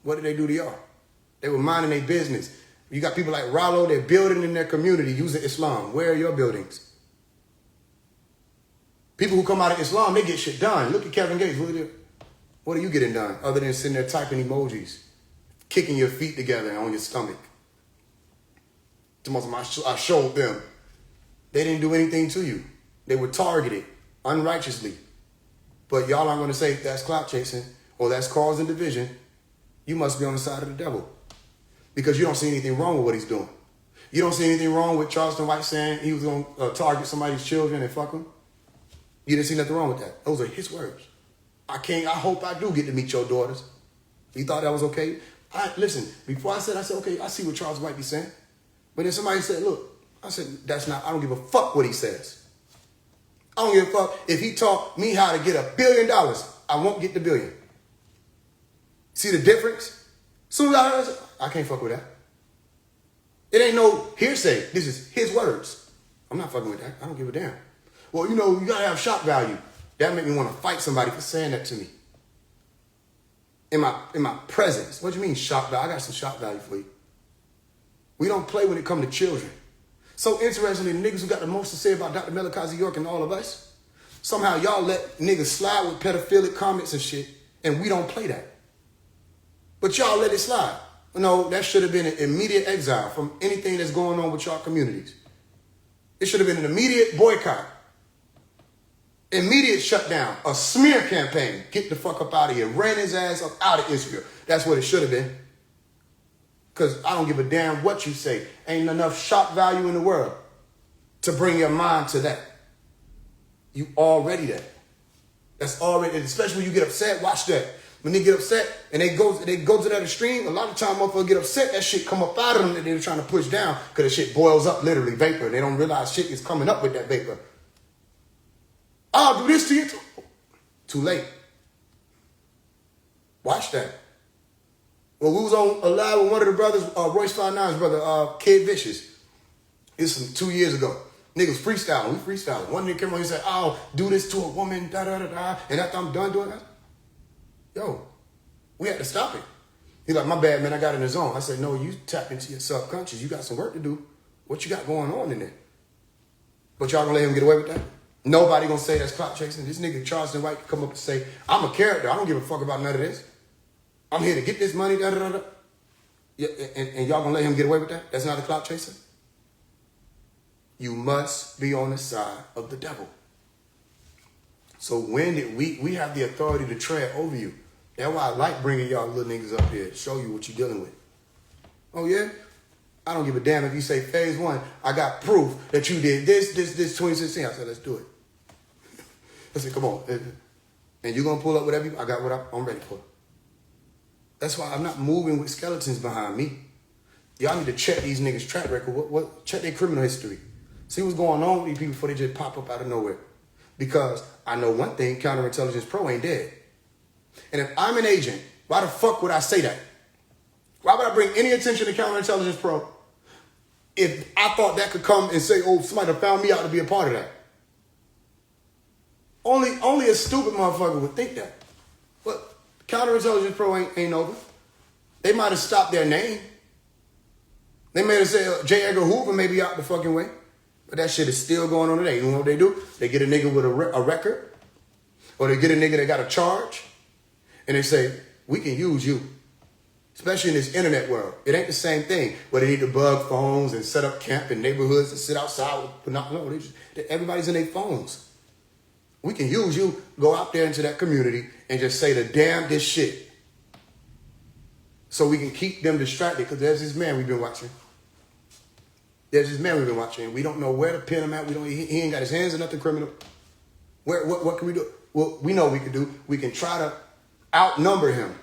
What did they do to y'all? They were minding their business. You got people like Rollo, they're building in their community using Islam. Where are your buildings? People who come out of Islam, they get shit done. Look at Kevin Gates. What are you getting done other than sitting there typing emojis, kicking your feet together on your stomach? I showed them. They didn't do anything to you. They were targeted unrighteously. But y'all aren't going to say that's clout chasing or that's causing division. You must be on the side of the devil because you don't see anything wrong with what he's doing. You don't see anything wrong with Charleston White saying he was going to target somebody's children and fuck them. You didn't see nothing wrong with that. Those are his words. I hope I do get to meet your daughters. You thought that was okay? Listen, before I said, okay, I see what Charles White be saying. But then somebody said, look, I said, I don't give a fuck what he says. I don't give a fuck if he taught me how to get $1 billion. I won't get the billion. See the difference? Soon as I can't fuck with that. It ain't no hearsay. This is his words. I'm not fucking with that. I don't give a damn. Well, you gotta have shock value. That made me want to fight somebody for saying that to me. In my presence. What do you mean shock value? I got some shock value for you. We don't play when it comes to children. So interestingly, the niggas who got the most to say about Dr. Melikazi York and all of us, somehow y'all let niggas slide with pedophilic comments and shit, and we don't play that. But y'all let it slide. No, that should have been an immediate exile from anything that's going on with y'all communities. It should have been an immediate boycott. Immediate shutdown. A smear campaign. Get the fuck up out of here. Ran his ass up out of Israel. That's what it should have been. Because I don't give a damn what you say. Ain't enough shock value in the world to bring your mind to that. You already there. That's already, especially when you get upset, watch that. When they get upset and they go to that extreme, a lot of time motherfuckers get upset, that shit come up out of them that they're trying to push down because the shit boils up, literally, vapor. They don't realize shit is coming up with that vapor. I'll do this to you. Too late. Watch that. Well, we was on live with one of the brothers, Royce 59's brother, Kid Vicious. This was 2 years ago. Niggas freestyling. We freestyling. One nigga came on and said, I'll do this to a woman, da-da-da-da. And after I'm done doing that, yo, we had to stop it. He's like, my bad, man, I got in the zone. I said, no, you tap into your subconscious. You got some work to do. What you got going on in there? But y'all gonna let him get away with that? Nobody gonna say that's clout chasing. This nigga Charleston White come up and say, I'm a character. I don't give a fuck about none of this. I'm here to get this money, da-da-da-da. Yeah, and y'all gonna let him get away with that? That's not a clout chaser? You must be on the side of the devil. So when did we have the authority to tread over you? That's why I like bringing y'all little niggas up here, show you what you're dealing with. Oh yeah? I don't give a damn if you say Faise One, I got proof that you did this 2016. I said, let's do it. I said, come on. And you're gonna pull up whatever I got what I'm ready for. That's why I'm not moving with skeletons behind me. Y'all need to check these niggas' track record. Check their criminal history. See what's going on with these people before they just pop up out of nowhere. Because I know one thing, Counterintelligence Pro ain't dead. And if I'm an agent, why the fuck would I say that? Why would I bring any attention to Counterintelligence Pro if I thought that could come and say, oh, somebody found me out to be a part of that. Only a stupid motherfucker would think that. But counterintelligence pro ain't over. They might have stopped their name. They may have said J. Edgar Hoover may be out the fucking way. But that shit is still going on today. You know what they do? They get a nigga with a record. Or they get a nigga that got a charge. And they say, we can use you. Especially in this internet world. It ain't the same thing where they need to bug phones and set up camp in neighborhoods and sit outside. No, everybody's in their phones. We can use you. Go out there into that community and just say the damnedest shit. So we can keep them distracted. Because there's this man we've been watching. We don't know where to pin him at. He ain't got his hands in nothing criminal. What can we do? Well, we know what we can do. We can try to outnumber him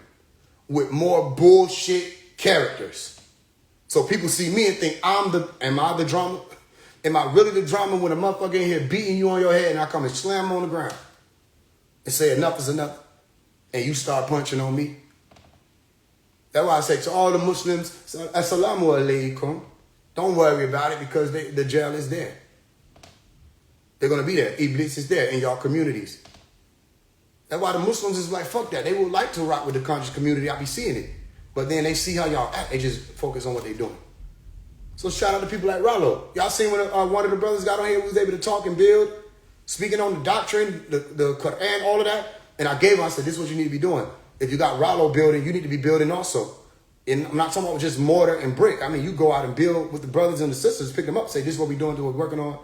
with more bullshit characters. So people see me and think, am I the drama? Am I really the drama when a motherfucker in here beating you on your head and I come and slam him on the ground and say enough is enough and you start punching on me? That's why I say to all the Muslims, Assalamu alaikum. Don't worry about it because the jail is there. They're going to be there. Iblis is there in y'all communities. That's why the Muslims is like, fuck that. They would like to rock with the conscious community. I be seeing it. But then they see how y'all act. They just focus on what they're doing. So shout out to people like Rollo. Y'all seen when one of the brothers got on here who was able to talk and build, speaking on the doctrine, the Quran, all of that. And I gave him, I said, this is what you need to be doing. If you got Rollo building, you need to be building also. And I'm not talking about just mortar and brick. I mean, you go out and build with the brothers and the sisters, pick them up, say, this is what we're doing, this is what we're working on.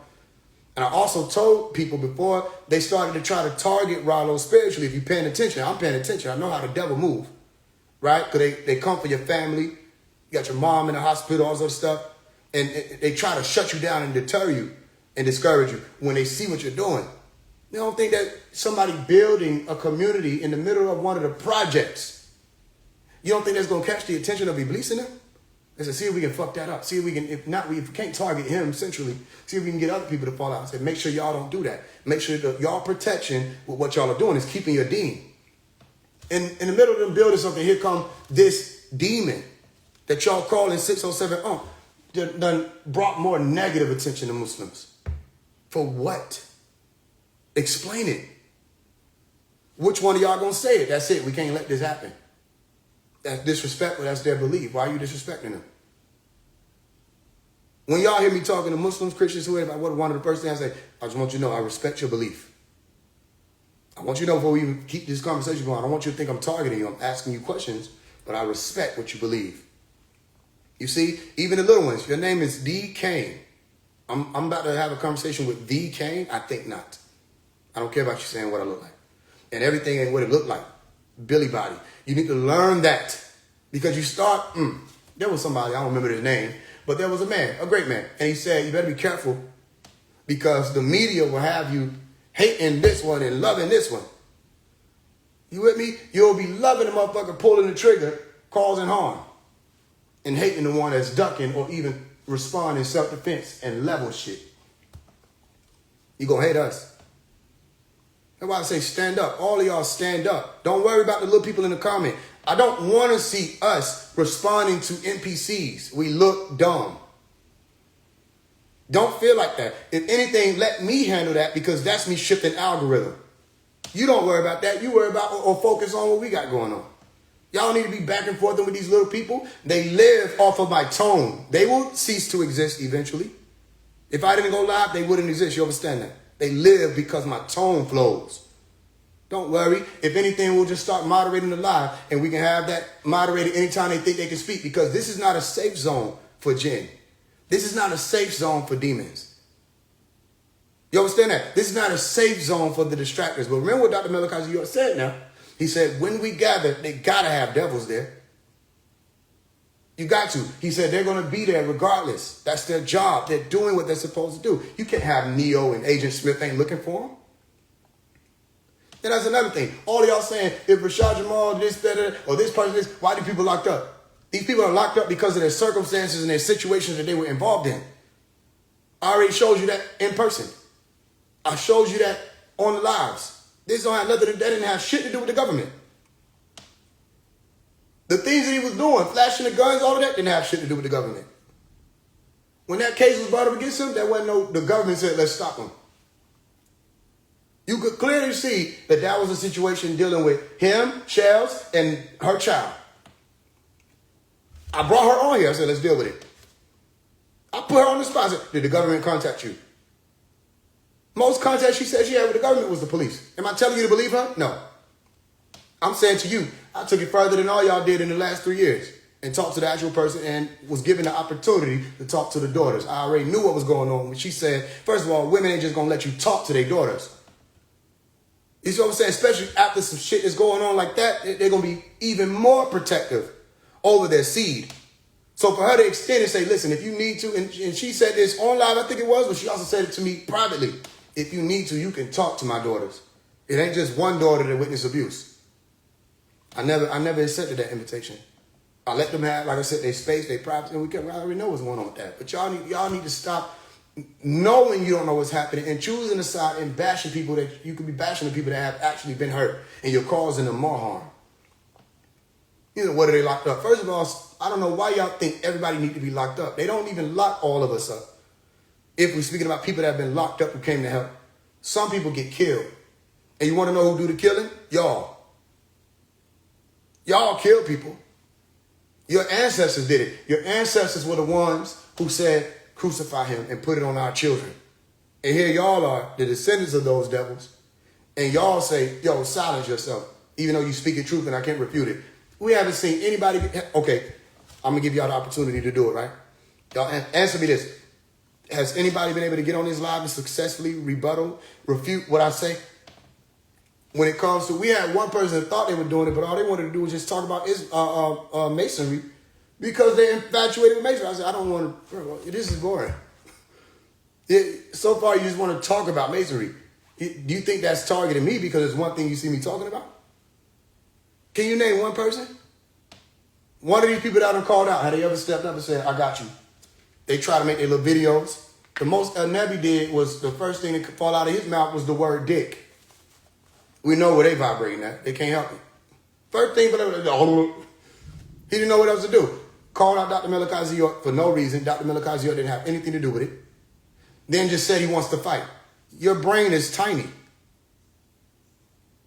And I also told people before they started to try to target Rollo spiritually, if you're paying attention, I'm paying attention. I know how the devil move, right? Because they come for your family. You got your mom in the hospital, all this other stuff. And they try to shut you down and deter you and discourage you when they see what you're doing. They don't think that somebody building a community in the middle of one of the projects, you don't think that's going to catch the attention of Iblis in them? They said, see if we can fuck that up. See if we can, if we can't target him centrally, see if we can get other people to fall out. I said, make sure y'all don't do that. Make sure that y'all protection with what y'all are doing is keeping your deen. In the middle of them building something, here come this demon that y'all calling 607 done brought more negative attention to Muslims. For what? Explain it. Which one of y'all gonna say it? That's it. We can't let this happen. That's disrespectful. That's their belief. Why are you disrespecting them? When y'all hear me talking to Muslims, Christians, whoever, one of the first things I say, I just want you to know I respect your belief. I want you to know before we even keep this conversation going, I don't want you to think I'm targeting you. I'm asking you questions, but I respect what you believe. You see, even the little ones, your name is D. Kane. I'm about to have a conversation with D. Kane. I think not. I don't care about you saying what I look like. And everything ain't what it looked like. Billy body. You need to learn that. Because you start, there was somebody, I don't remember his name, but there was a man, a great man. And he said, you better be careful because the media will have you hating this one and loving this one. You with me? You'll be loving the motherfucker pulling the trigger, causing harm. And hating the one that's ducking or even responding in self-defense and level shit. You gonna hate us. That's why I say stand up. All of y'all stand up. Don't worry about the little people in the comment. I don't want to see us responding to NPCs. We look dumb. Don't feel like that. If anything, let me handle that because that's me shifting algorithm. You don't worry about that. You worry about or focus on what we got going on. Y'all need to be back and forth with these little people. They live off of my tone. They will cease to exist eventually. If I didn't go live, they wouldn't exist. You understand that? They live because my tone flows. Don't worry. If anything, we'll just start moderating the live and we can have that moderated anytime they think they can speak because this is not a safe zone for jinn. This is not a safe zone for demons. You understand that? This is not a safe zone for the distractors. But remember what Dr. Malachi said now. He said, when we gather, they got to have devils there. You got to. He said, they're going to be there regardless. That's their job. They're doing what they're supposed to do. You can't have Neo and Agent Smith ain't looking for them. And that's another thing. All of y'all saying, if Rashad Jamal, this, that, or this person, this, why do people locked up? These people are locked up because of their circumstances and their situations that they were involved in. I already showed you that in person. I showed you that on the lives. This don't have nothing, that didn't have shit to do with the government. The things that he was doing, flashing the guns, all of that didn't have shit to do with the government. When that case was brought up against him, there wasn't the government said, let's stop him. You could clearly see that that was a situation dealing with him, Shells, and her child. I brought her on here. I said, let's deal with it. I put her on the spot. I said, did the government contact you? Most contact she said she had with the government was the police. Am I telling you to believe her? No. I'm saying to you, I took it further than all y'all did in the last 3 years and talked to the actual person and was given the opportunity to talk to the daughters. I already knew what was going on when she said, first of all, women ain't just going to let you talk to their daughters. You see what I'm saying? Especially after some shit is going on like that, they're going to be even more protective over their seed. So for her to extend and say, listen, if you need to, and she said this on live, I think it was, but she also said it to me privately. If you need to, you can talk to my daughters. It ain't just one daughter that witnessed abuse. I never accepted that invitation. I let them have, like I said, their space, their privacy, and I already know what's going on with that. But y'all need to stop knowing you don't know what's happening and choosing a side and bashing people that you could be bashing the people that have actually been hurt and you're causing them more harm. You know, what are they locked up? First of all, I don't know why y'all think everybody need to be locked up. They don't even lock all of us up. If we're speaking about people that have been locked up who came to help, some people get killed. And you want to know who do the killing? Y'all. Y'all kill people. Your ancestors did it. Your ancestors were the ones who said, crucify him and put it on our children. And here y'all are, the descendants of those devils. And y'all say, yo, silence yourself, even though you speak the truth and I can't refute it. We haven't seen anybody. Okay, I'm going to give y'all the opportunity to do it, right? Y'all answer me this. Has anybody been able to get on this live and successfully refute what I say? When it comes to, we had one person that thought they were doing it, but all they wanted to do was just talk about masonry because they're infatuated with masonry. I said, I don't want to, this is boring. So far, you just want to talk about masonry. Do you think that's targeting me because it's one thing you see me talking about? Can you name one person? One of these people that I've called out, have they ever stepped up and said, I got you? They try to make their little videos. The most El Nebi did was, the first thing that could fall out of his mouth was the word dick. We know where they vibrating at. They can't help it. First thing, he didn't know what else to do. Called out Dr. Malachi York for no reason. Dr. Malachi York didn't have anything to do with it. Then just said he wants to fight. Your brain is tiny.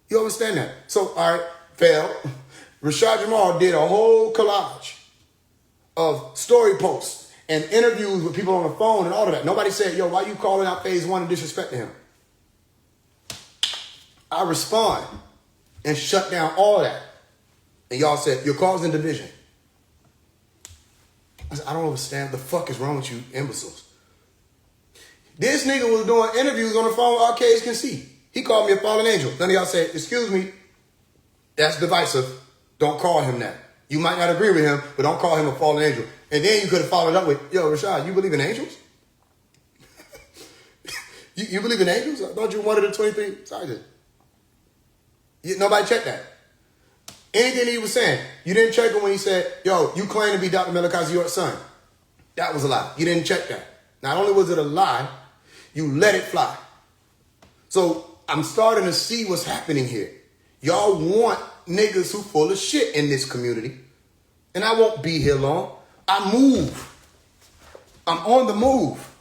You understand that? So, all right, fail. Rashad Jamal did a whole collage of story posts and interviews with people on the phone and all of that. Nobody said, yo, why you calling out Faise One and disrespecting him? I respond and shut down all that. And y'all said, you're causing division. I said, I don't understand what the fuck is wrong with you imbeciles. This nigga was doing interviews on the phone with Arcades Can See. He called me a fallen angel. None of y'all said, excuse me, that's divisive. Don't call him that. You might not agree with him, but don't call him a fallen angel. And then you could have followed up with, yo, Rashad, you believe in angels? you believe in angels? I thought you were one of the 23 sergeants. Nobody checked that. Anything he was saying, you didn't check it when he said, yo, you claim to be Dr. Malachi York's son. That was a lie. You didn't check that. Not only was it a lie, you let it fly. So I'm starting to see what's happening here. Y'all want niggas who full of shit in this community. And I won't be here long. I move. I'm on the move.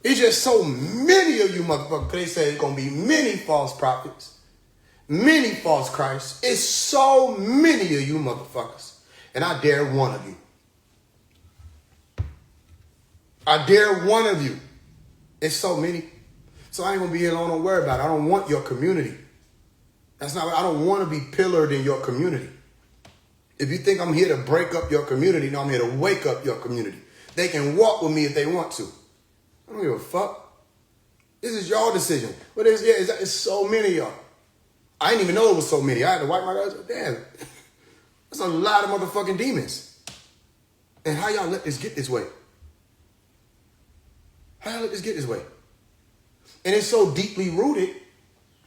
It's just so many of you motherfuckers. They say it's going to be many false prophets. Many false Christs. It's so many of you motherfuckers. And I dare one of you. I dare one of you. It's so many. So I ain't going to be here long. Don't worry about it. I don't want your community. That's not, I don't want to be pillared in your community. If you think I'm here to break up your community, no, I'm here to wake up your community. They can walk with me if they want to. I don't give a fuck. This is your decision. But it's so many of y'all. I didn't even know it was so many. I had to wipe my eyes. Damn, that's a lot of motherfucking demons. And how y'all let this get this way? How y'all let this get this way? And it's so deeply rooted.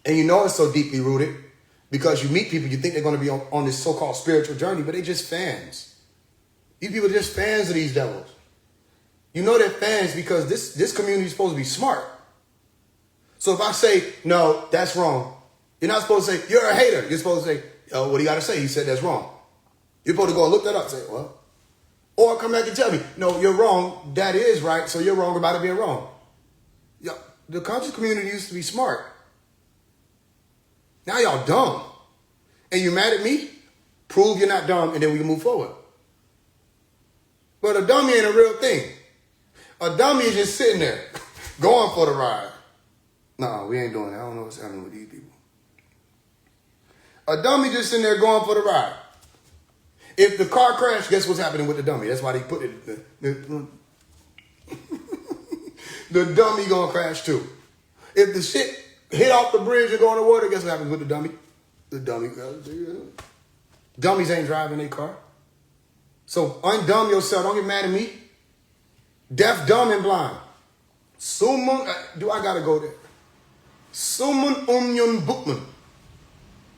And you know it's so deeply rooted because you meet people, you think they're going to be on this so-called spiritual journey, but they just fans. These people are just fans of these devils. You know they're fans because this community is supposed to be smart. So if I say, no, that's wrong, you're not supposed to say, you're a hater. You're supposed to say, oh, what do you got to say? He said that's wrong. You're supposed to go and look that up and say, well, Or come back and tell me, no, you're wrong. That is right, so you're wrong about it being wrong. Yo, the conscious community used to be smart. Now y'all dumb. And you mad at me? Prove you're not dumb, and then we can move forward. But a dummy ain't a real thing. A dummy is just sitting there, going for the ride. No, we ain't doing that. I don't know what's happening with these people. A dummy just sitting there going for the ride. If the car crashed, guess what's happening with the dummy? That's why they put it. The dummy gonna crash too. If the shit hit off the bridge and go in the water, guess what happens with the dummy? The dummy. Dummies ain't driving their car. So undumb yourself. Don't get mad at me. Deaf, dumb, and blind. Sumun. Do I gotta go there? Sumun Umyun Bookman.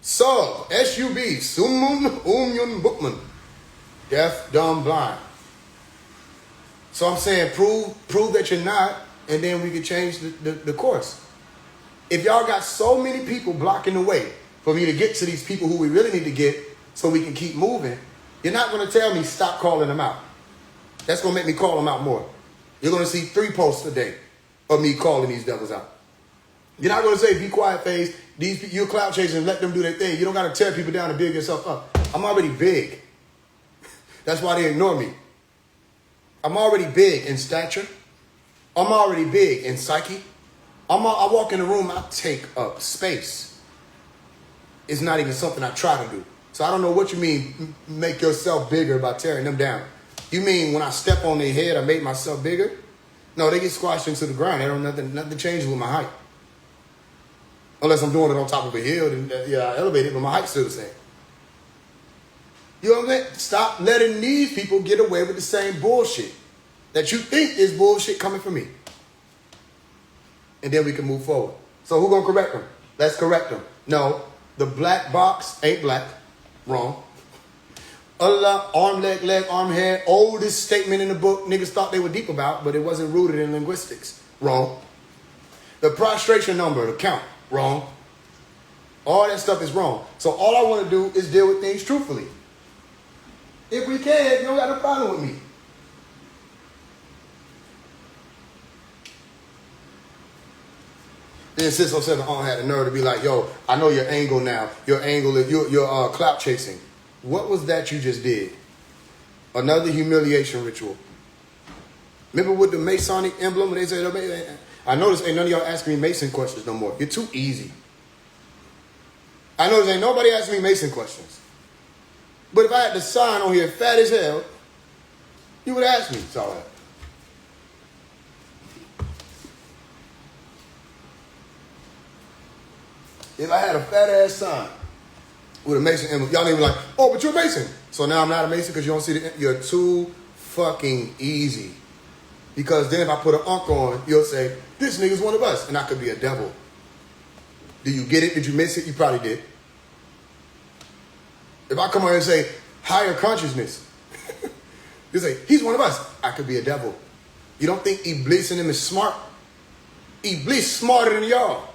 Sub. S-U-B. Sumun Umyun Bookman. Deaf, dumb, blind. So I'm saying prove that you're not, and then we can change the course. If y'all got so many people blocking the way for me to get to these people who we really need to get so we can keep moving, you're not going to tell me stop calling them out. That's going to make me call them out more. You're going to see 3 posts a day of me calling these devils out. You're not going to say, be quiet, Faise. You're cloud chasing and let them do their thing. You don't got to tear people down and build yourself up. I'm already big. That's why they ignore me. I'm already big in stature. I'm already big in psyche. I walk in the room, I take up space. It's not even something I try to do. So I don't know what you mean, make yourself bigger by tearing them down. You mean when I step on their head, I made myself bigger? No, they get squashed into the ground. They don't nothing changes with my height. Unless I'm doing it on top of a hill, then I elevate it, but my height's still the same. You know what I'm saying? Stop letting these people get away with the same bullshit that you think is bullshit coming from me. And then we can move forward. So who gonna correct them? Let's correct them. No, the black box ain't black. Wrong. Allah, arm, leg, arm, head. Oldest statement in the book niggas thought they were deep about, but it wasn't rooted in linguistics. Wrong. The prostration number, the count. Wrong. All that stuff is wrong. So all I want to do is deal with things truthfully. If we can, you don't got a problem with me. Then Sis 07 had the nerve to be like, yo, I know your angle now. Your angle is you're clout chasing. What was that you just did? Another humiliation ritual. Remember with the Masonic emblem when they said, I notice ain't none of y'all asking me Mason questions no more. You're too easy. I notice ain't nobody asking me Mason questions. But if I had the sign on here fat as hell, you would ask me. It's all right. If I had a fat ass sign with a Mason emblem, y'all ain't be like, oh, but you're a Mason. So now I'm not a Mason because you don't see the, you're too fucking easy. Because then if I put an unk on, you'll say, this nigga's one of us. And I could be a devil. Do you get it? Did you miss it? You probably did. If I come on here and say, higher consciousness, you say, he's one of us. I could be a devil. You don't think Iblis in him is smart? Iblis smarter than y'all.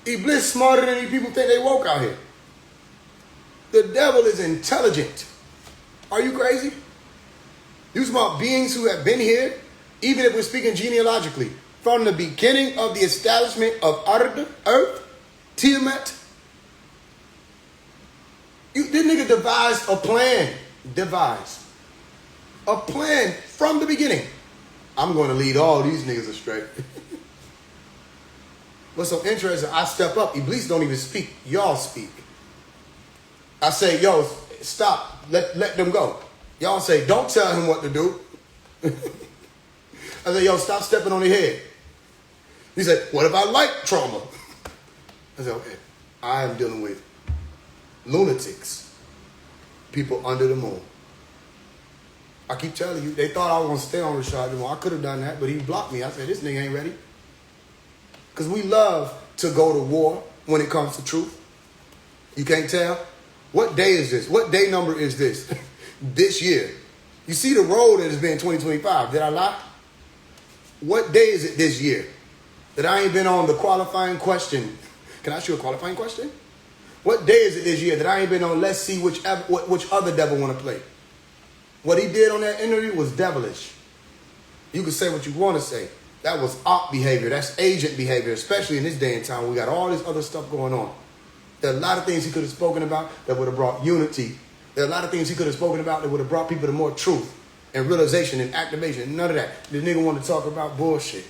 Iblis smarter than these people think they woke out here. The devil is intelligent. Are you crazy? You smart beings who have been here, even if we're speaking genealogically, from the beginning of the establishment of Earth, Tiamat. This nigga devised a plan. Devised a plan from the beginning. I'm going to lead all these niggas astray. What's so interesting, I step up. Iblis don't even speak. Y'all speak. I say, yo, stop. Let them go. Y'all say, don't tell him what to do. I say, yo, stop stepping on their head. He said, what if I like trauma? I said, okay, I am dealing with lunatics, people under the moon. I keep telling you, they thought I was going to stay on Rashad. I could have done that, but he blocked me. I said, this nigga ain't ready. Because we love to go to war when it comes to truth. You can't tell? What day is this? What day number is this? This year. You see the road that has been 2025. Did I lie? What day is it this year that I ain't been on the qualifying question? Can I ask you a qualifying question? What day is it this year that I ain't been on let's see which other devil want to play? What he did on that interview was devilish. You can say what you want to say. That was op behavior. That's agent behavior, especially in this day and time when we got all this other stuff going on. There are a lot of things he could have spoken about that would have brought unity. There are a lot of things he could have spoken about that would have brought people to more truth and realization and activation. None of that. The nigga want to talk about bullshit.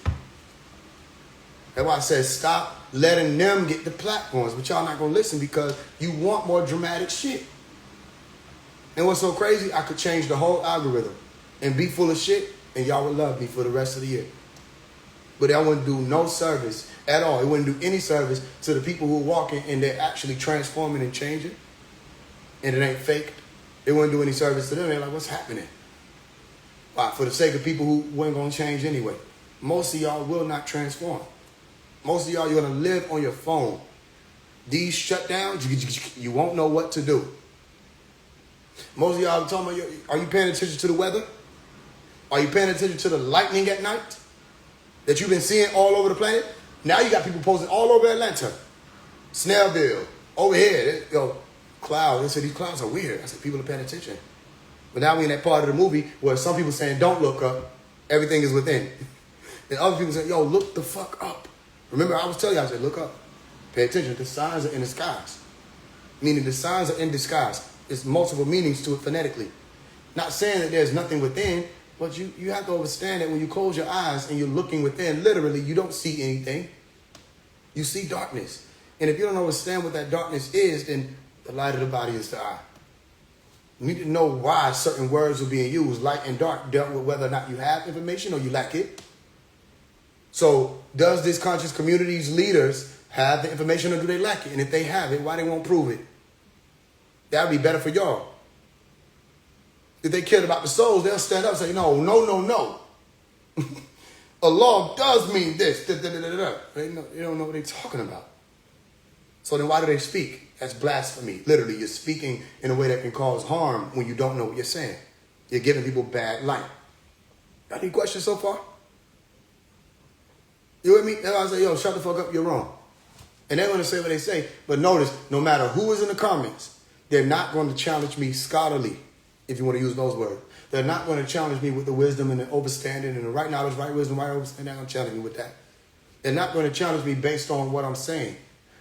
That's why I said stop letting them get the platforms, but y'all not going to listen because you want more dramatic shit. And what's so crazy, I could change the whole algorithm and be full of shit, and y'all would love me for the rest of the year. But that wouldn't do no service at all. It wouldn't do any service to the people who are walking and they're actually transforming and changing, and it ain't faked. It wouldn't do any service to them. They're like, what's happening? Why? For the sake of people who weren't going to change anyway. Most of y'all will not transform. Most of y'all, you're going to live on your phone. These shutdowns, you won't know what to do. Most of y'all are talking about, are you paying attention to the weather? Are you paying attention to the lightning at night that you've been seeing all over the planet? Now you got people posting all over Atlanta. Snellville, over here. Yo, clouds. They said these clouds are weird. I said people are paying attention. But now we're in that part of the movie where some people saying, don't look up. Everything is within. And other people saying, yo, look the fuck up. Remember, I was telling you, I said, look up. Pay attention. The signs are in the skies. Meaning the signs are in disguise. There's multiple meanings to it phonetically. Not saying that there's nothing within, but you have to understand that when you close your eyes and you're looking within, literally, you don't see anything. You see darkness. And if you don't understand what that darkness is, then the light of the body is the eye. You need to know why certain words are being used. Light and dark dealt with whether or not you have information or you lack it. So does this conscious community's leaders have the information or do they lack it? And if they have it, why they won't prove it? That would be better for y'all. If they cared about the souls, they'll stand up and say, no. Allah does mean this. They don't know what they're talking about. So then why do they speak? That's blasphemy. Literally, you're speaking in a way that can cause harm when you don't know what you're saying. You're giving people bad light. Got any questions so far? You with me? That's why I say, yo, shut the fuck up, you're wrong. And they're going to say what they say. But notice, no matter who is in the comments, they're not going to challenge me scholarly, if you want to use those words. They're not going to challenge me with the wisdom and the overstanding and the right knowledge, right wisdom, right overstanding. They're not going to challenge me with that. They're not going to challenge me based on what I'm saying.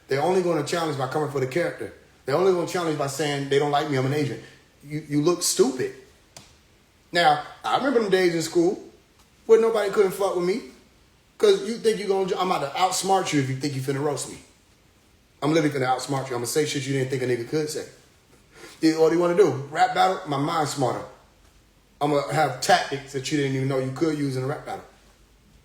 They're only going to challenge by coming for the character. They're only going to challenge by saying they don't like me, I'm an agent. You look stupid. Now, I remember them days in school where nobody couldn't fuck with me because you think I'm about to outsmart you if you think you finna roast me. I'm literally finna outsmart you. I'm going to say shit you didn't think a nigga could say. What do you want to do? Rap battle? My mind's smarter. I'm going to have tactics that you didn't even know you could use in a rap battle.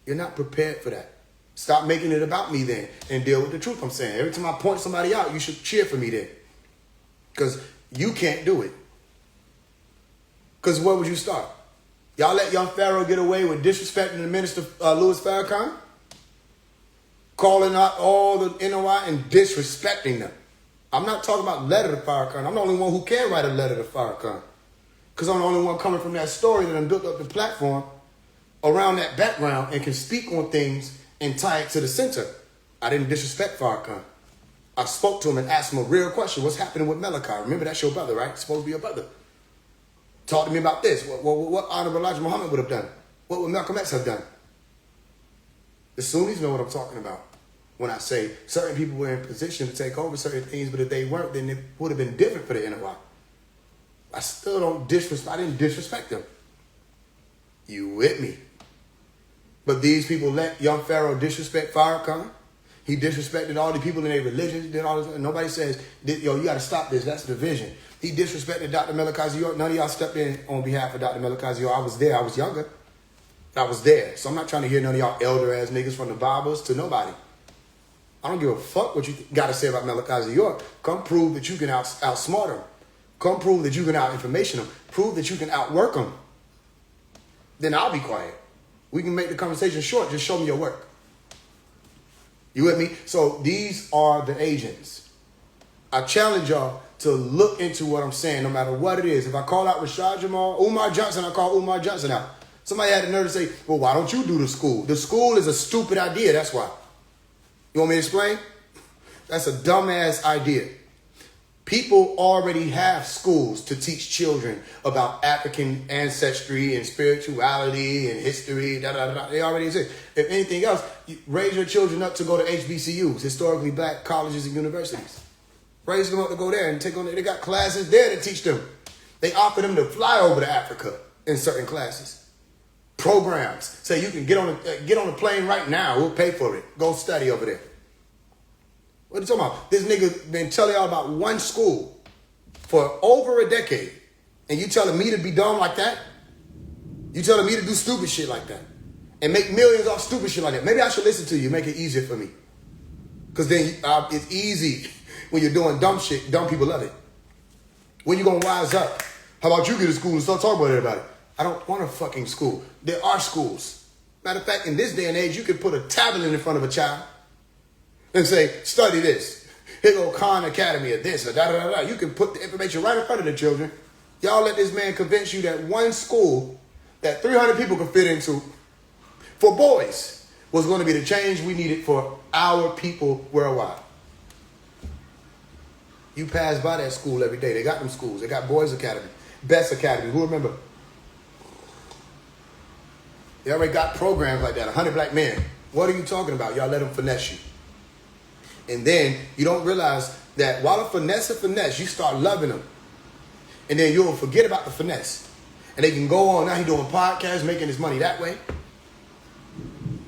You're not prepared for that. Stop making it about me then and deal with the truth I'm saying. Every time I point somebody out, you should cheer for me then. Because you can't do it. Because where would you start? Y'all let young Pharaoh get away with disrespecting the minister Louis Farrakhan? Calling out all the NOI and disrespecting them. I'm not talking about letter to Farrakhan. I'm the only one who can write a letter to Farrakhan. Because I'm the only one coming from that story that done built up the platform around that background and can speak on things and tie it to the center. I didn't disrespect Farrakhan. I spoke to him and asked him a real question. What's happening with Malachi? Remember, that's your brother, right? It's supposed to be your brother. Talk to me about this. What Honorable Elijah Muhammad would have done? What would Malcolm X have done? The Sunnis know what I'm talking about. When I say certain people were in position to take over certain things, but if they weren't, then it would have been different for the NOI. I still don't disrespect. I didn't disrespect them. You with me? But these people let young Pharaoh disrespect Farrakhan. He disrespected all the people in their religions. Did all this. Nobody says, yo, you got to stop this. That's division. He disrespected Dr. Malachi York. None of y'all stepped in on behalf of Dr. Malachi York. I was there. I was younger. I was there. So I'm not trying to hear none of y'all elder-ass niggas from the Bibles to nobody. I don't give a fuck what you got to say about Malachi York. Come prove that you can outsmart him. Come prove that you can out-information him. Prove that you can outwork him. Then I'll be quiet. We can make the conversation short. Just show me your work. You with me? So these are the agents. I challenge y'all to look into what I'm saying, no matter what it is. If I call out Rashad Jamal, Umar Johnson, I call Umar Johnson out. Somebody had the nerve to say, well, why don't you do the school? The school is a stupid idea. That's why. You want me to explain? That's a dumbass idea. People already have schools to teach children about African ancestry and spirituality and history. They already exist. If anything else, you raise your children up to go to HBCUs, historically black colleges and universities. Raise them up to go there and take on. They got classes there to teach them. They offer them to fly over to Africa in certain classes. Programs say you can get on a plane right now. We'll pay for it. Go study over there. What are you talking about? This nigga been telling y'all about one school for over a decade. And you telling me to be dumb like that? You telling me to do stupid shit like that? And make millions off stupid shit like that? Maybe I should listen to you, make it easier for me. Because then it's easy when you're doing dumb shit. Dumb people love it. When you gonna wise up? How about you get to school and start talking about it about it? I don't want a fucking school. There are schools. Matter of fact, in this day and age, you could put a tablet in front of a child and say, study this. Here go Khan Academy or this or da-da-da-da. You can put the information right in front of the children. Y'all let this man convince you that one school that 300 people could fit into for boys was going to be the change we needed for our people worldwide. You pass by that school every day. They got them schools. They got Boys Academy, Best Academy. Who remember? They already got programs like that. 100 black men. What are you talking about? Y'all let them finesse you. And then you don't realize that while a finesse, you start loving them. And then you'll forget about the finesse. And they can go on. Now he's doing podcasts, making his money that way.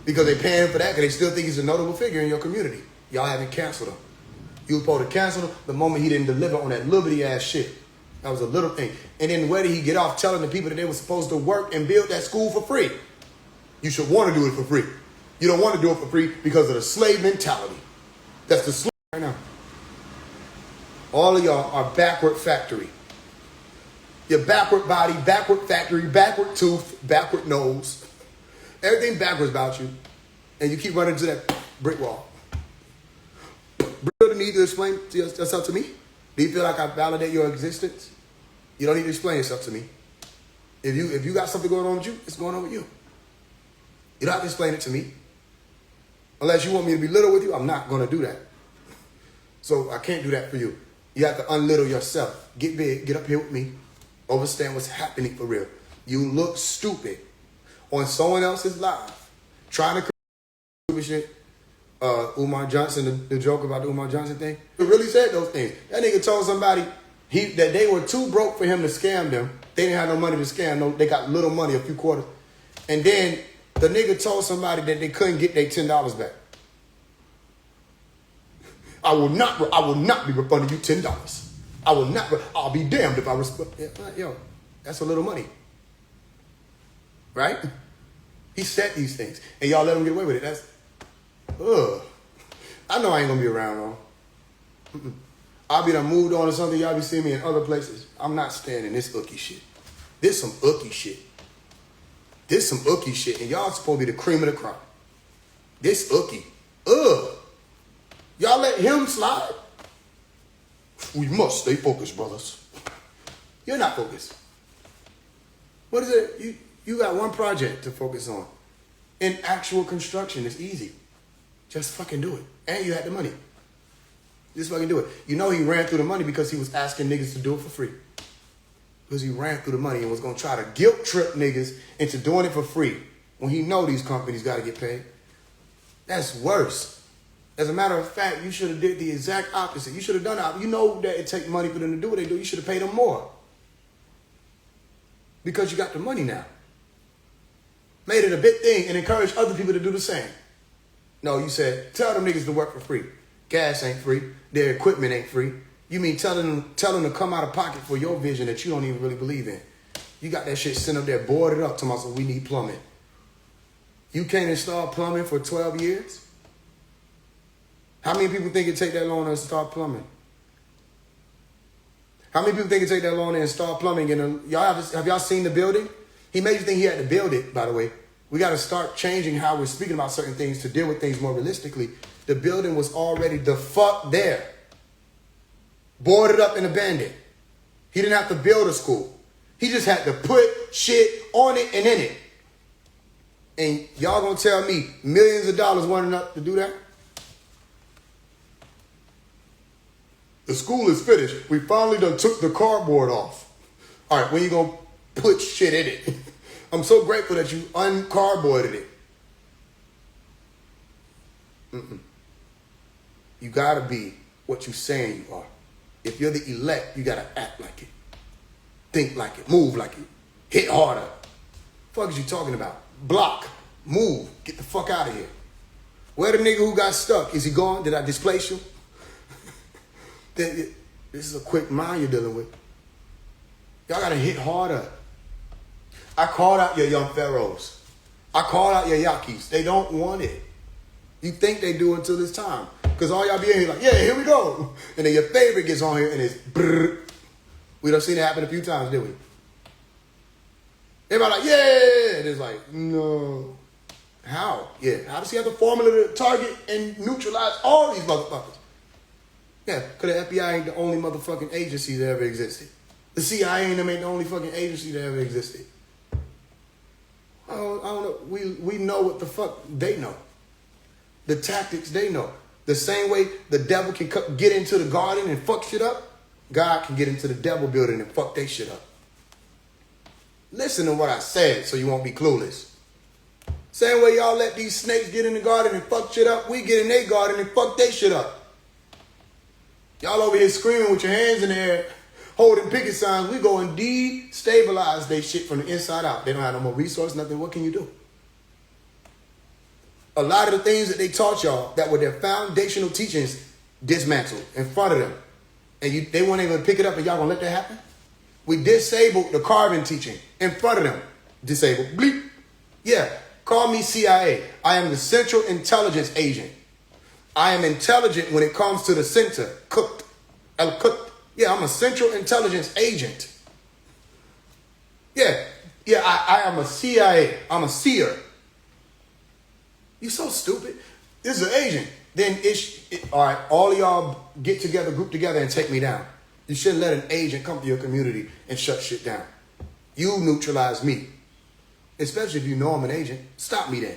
Because they're paying for that because they still think he's a notable figure in your community. Y'all haven't canceled him. You were supposed to cancel him the moment he didn't deliver on that liberty ass shit. That was a little thing. And then where did he get off telling the people that they were supposed to work and build that school for free? You should want to do it for free. You don't want to do it for free because of the slave mentality. That's the slave right now. All of y'all are backward factory. Your backward body, backward factory, backward tooth, backward nose. Everything backwards about you. And you keep running into that brick wall. You don't need to explain yourself to me. Do you feel like I validate your existence? You don't need to explain yourself to me. If you got something going on with you, it's going on with you. You don't have to explain it to me. Unless you want me to be little with you, I'm not going to do that. So I can't do that for you. You have to unlittle yourself. Get big. Get up here with me. Understand what's happening for real. You look stupid on someone else's live trying to stupid shit. Umar Johnson, the joke about the Umar Johnson thing. He really said those things. That nigga told somebody that they were too broke for him to scam them. They didn't have no money to scam. No, they got little money, a few quarters. And then the nigga told somebody that they couldn't get their $10 back. I will not be refunding you $10. I'll be damned if I respond. Yo, that's a little money. Right? He said these things. And y'all let him get away with it. I know I ain't gonna be around long. I'll be done moved on or something. Y'all be seeing me in other places. I'm not standing this ookie shit. This some ookie shit. This some ookie shit. And y'all supposed to be the cream of the crop. This ookie. Y'all let him slide? We must stay focused, brothers. You're not focused. What is it? You got one project to focus on. In actual construction, it's easy. Just fucking do it. And you had the money. Just fucking do it. You know he ran through the money because he was asking niggas to do it for free. Because he ran through the money and was going to try to guilt trip niggas into doing it for free when he know these companies got to get paid. That's worse. As a matter of fact, you should have did the exact opposite. You should have done that. You know that it takes money for them to do what they do. You should have paid them more. Because you got the money now. Made it a big thing and encouraged other people to do the same. No, you said, tell them niggas to work for free. Gas ain't free. Their equipment ain't free. You mean tell them to come out of pocket for your vision that you don't even really believe in. You got that shit sitting up there boarded up to myself, we need plumbing. You can't install plumbing for 12 years? How many people think it take that long to install plumbing? How many people think it take that long to install plumbing? And have y'all seen the building? He made you think he had to build it, by the way. We got to start changing how we're speaking about certain things to deal with things more realistically. The building was already the fuck there. Boarded up and abandoned. He didn't have to build a school. He just had to put shit on it and in it. And y'all gonna tell me millions of dollars weren't enough to do that? The school is finished. We finally done took the cardboard off. All right, when you gonna put shit in it? I'm so grateful that you uncardboarded it. You gotta be what you saying you are. If you're the elect, you gotta act like it. Think like it. Move like it. Hit harder. Fuck is you talking about? Block. Move. Get the fuck out of here. Where the nigga who got stuck? Is he gone? Did I displace you? This is a quick mind you're dealing with. Y'all gotta hit harder. I called out your young pharaohs. I called out your yakis. They don't want it. You think they do until it's time. Because all y'all be in here like, yeah, here we go. And then your favorite gets on here and it's brrr. We done seen it happen a few times, didn't we? Everybody like, yeah. And it's like, no. How? Yeah. How does he have the formula to target and neutralize all these motherfuckers? Yeah, because the FBI ain't the only motherfucking agency that ever existed. The CIA ain't the only fucking agency that ever existed. I don't know. We know what the fuck they know. The tactics they know. The same way the devil can get into the garden and fuck shit up, God can get into the devil building and fuck they shit up. Listen to what I said so you won't be clueless. Same way y'all let these snakes get in the garden and fuck shit up, we get in their garden and fuck they shit up. Y'all over here screaming with your hands in the air, holding picket signs. We go and destabilize they shit from the inside out. They don't have no more resource, nothing. What can you do? A lot of the things that they taught y'all that were their foundational teachings dismantled in front of them. And they weren't able to pick it up and y'all gonna let that happen? We disabled the carbon teaching in front of them. Disabled. Bleep. Yeah. Call me CIA. I am the Central Intelligence Agent. I am intelligent when it comes to the center. Cooked. Yeah, I'm a Central Intelligence Agent. Yeah. Yeah, I am a CIA. I'm a seer. You so stupid. This is an agent. Then all right, all of y'all get together, group together, and take me down. You shouldn't let an agent come to your community and shut shit down. You neutralize me. Especially if you know I'm an agent. Stop me then.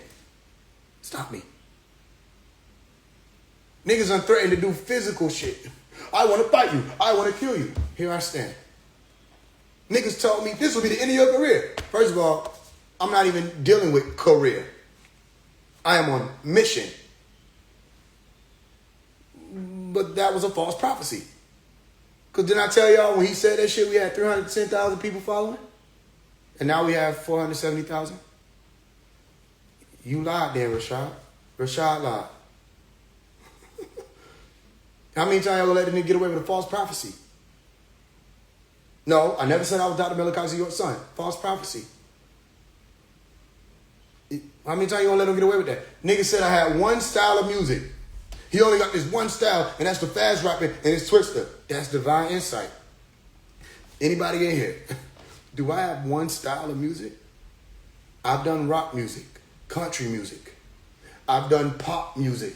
Stop me. Niggas unthreatened to do physical shit. I want to fight you. I want to kill you. Here I stand. Niggas told me this will be the end of your career. First of all, I'm not even dealing with career. I am on mission. But that was a false prophecy. Because didn't I tell y'all when he said that shit, we had 310,000 people following? And now we have 470,000? You lied then, Rashad. Rashad lied. How many times y'all gonna let the nigga get away with a false prophecy? No, I never said I was Dr. Malachi York's son. False prophecy. How many times you gonna let him get away with that? Nigga said I had one style of music. He only got this one style, and that's the fast rapping and it's twister. That's divine insight. Anybody in here? Do I have one style of music? I've done rock music, country music. I've done pop music.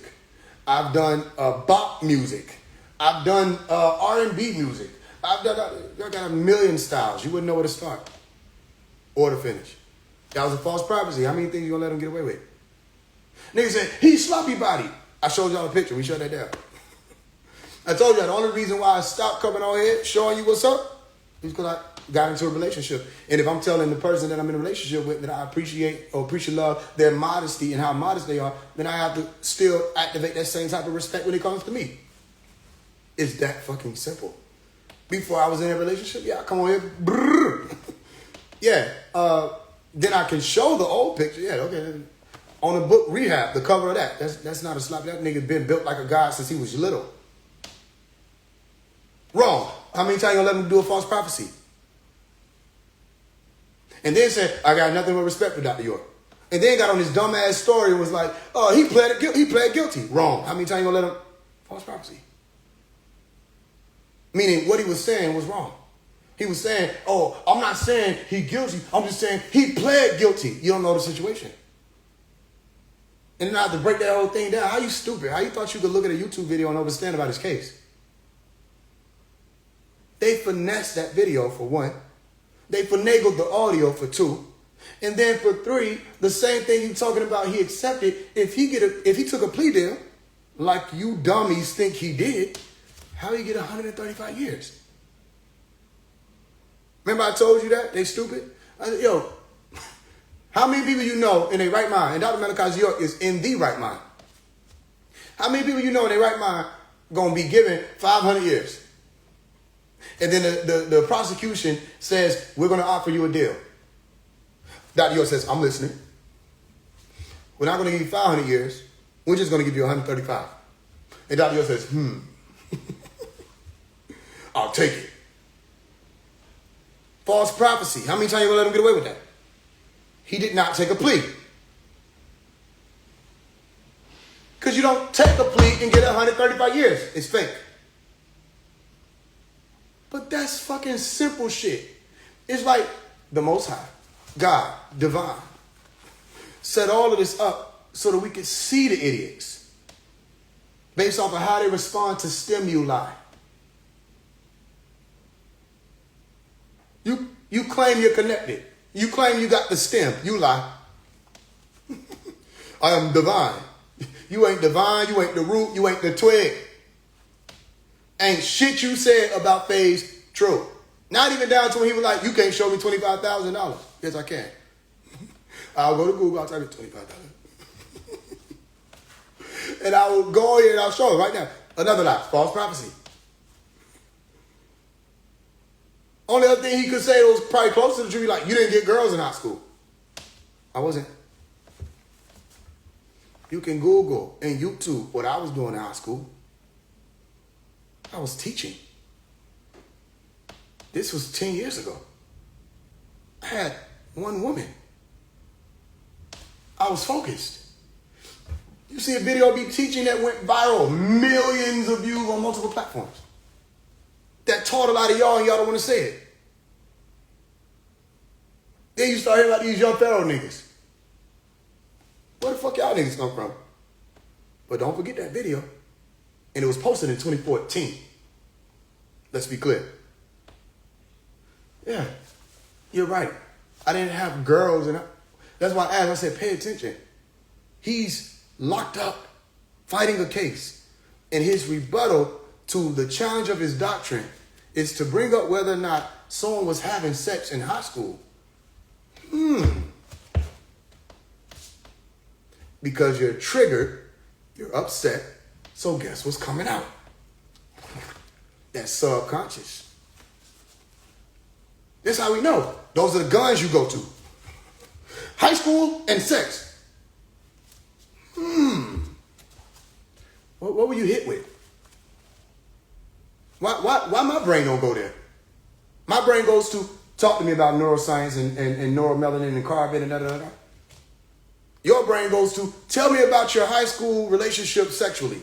I've done bop music. I've done R&B music. I got a million styles. You wouldn't know where to start or to finish. That was a false prophecy. How many things you gonna let him get away with? Nigga said, he's sloppy body. I showed y'all a picture. We shut that down. I told y'all the only reason why I stopped coming on here showing you what's up is because I got into a relationship. And if I'm telling the person that I'm in a relationship with that I appreciate or appreciate love, their modesty and how modest they are, then I have to still activate that same type of respect when it comes to me. It's that fucking simple. Before I was in a relationship, yeah, I come on here. Brrr. Yeah. Then I can show the old picture. Yeah, okay. On the book Rehab, the cover of that. That's not a sloppy. That nigga been built like a god since he was little. Wrong. How many times you gonna let him do a false prophecy? And then said, I got nothing but respect for Dr. York. And then got on this dumbass story and was like, oh, he pled guilty. Wrong. How many times you gonna let him? False prophecy. Meaning what he was saying was wrong. He was saying, oh, I'm not saying he guilty. I'm just saying he pled guilty. You don't know the situation. And then I have to break that whole thing down. How you stupid? How you thought you could look at a YouTube video and understand about his case? They finessed that video for one. They finagled the audio for two. And then for three, the same thing you talking about he accepted. If he took a plea deal, like you dummies think he did, How do you get 135 years? Remember I told you that? They stupid? I said, yo, how many people you know in their right mind? And Dr. Malachi York is in the right mind. How many people you know in their right mind going to be given 500 years? And then the prosecution says, we're going to offer you a deal. Dr. York says, I'm listening. We're not going to give you 500 years. We're just going to give you 135. And Dr. York says, I'll take it. False prophecy. How many times are you going to let him get away with that? He did not take a plea. Because you don't take a plea and get 135 years. It's fake. But that's fucking simple shit. It's like the Most High, God, divine, set all of this up so that we could see the idiots based off of how they respond to stimuli. You claim you're connected. You claim you got the stem. You lie. I am divine. You ain't divine. You ain't the root. You ain't the twig. Ain't shit you said about Faise true. Not even down to when he was like, you can't show me $25,000. Yes, I can. I'll go to Google. I'll type in $25,000. And I will go here and I'll show it right now. Another lie. False prophecy. Only other thing he could say that was probably close to the truth, like, you didn't get girls in high school. I wasn't. You can Google and YouTube what I was doing in high school. I was teaching. This was 10 years ago. I had one woman. I was focused. You see a video of me teaching that went viral, millions of views on multiple platforms. That taught a lot of y'all and y'all don't want to say it. Then you start hearing about these young Pharaoh niggas. Where the fuck y'all niggas come from? But don't forget that video. And it was posted in 2014. Let's be clear. Yeah, you're right. I didn't have girls. And that's why I asked, I said, pay attention. He's locked up, fighting a case. And his rebuttal to the challenge of his doctrine is to bring up whether or not someone was having sex in high school. Because you're triggered, you're upset, so guess what's coming out? That's subconscious. That's how we know. Those are the guns you go to. High school and sex. What were you hit with? Why my brain don't go there? My brain goes to talk to me about neuroscience and neuromelanin and carbon and da-da-da-da. Your brain goes to tell me about your high school relationship sexually.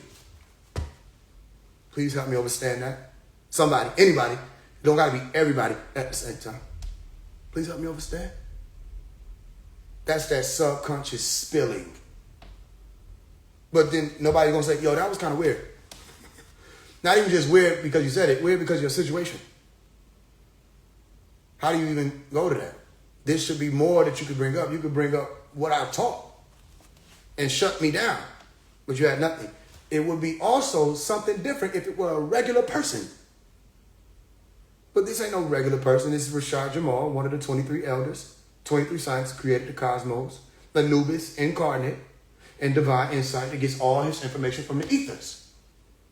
Please help me understand that. Somebody, anybody. It don't got to be everybody at the same time. Please help me understand. That's that subconscious spilling. But then nobody's going to say, yo, that was kind of weird. Not even just weird because you said it. Weird because of your situation. How do you even go to that? This should be more that you could bring up. You could bring up what I taught and shut me down. But you had nothing. It would be also something different if it were a regular person. But this ain't no regular person. This is Rashad Jamal, one of the 23 elders. 23 scientists created the cosmos. Anubis incarnate and divine insight that gets all his information from the ethers.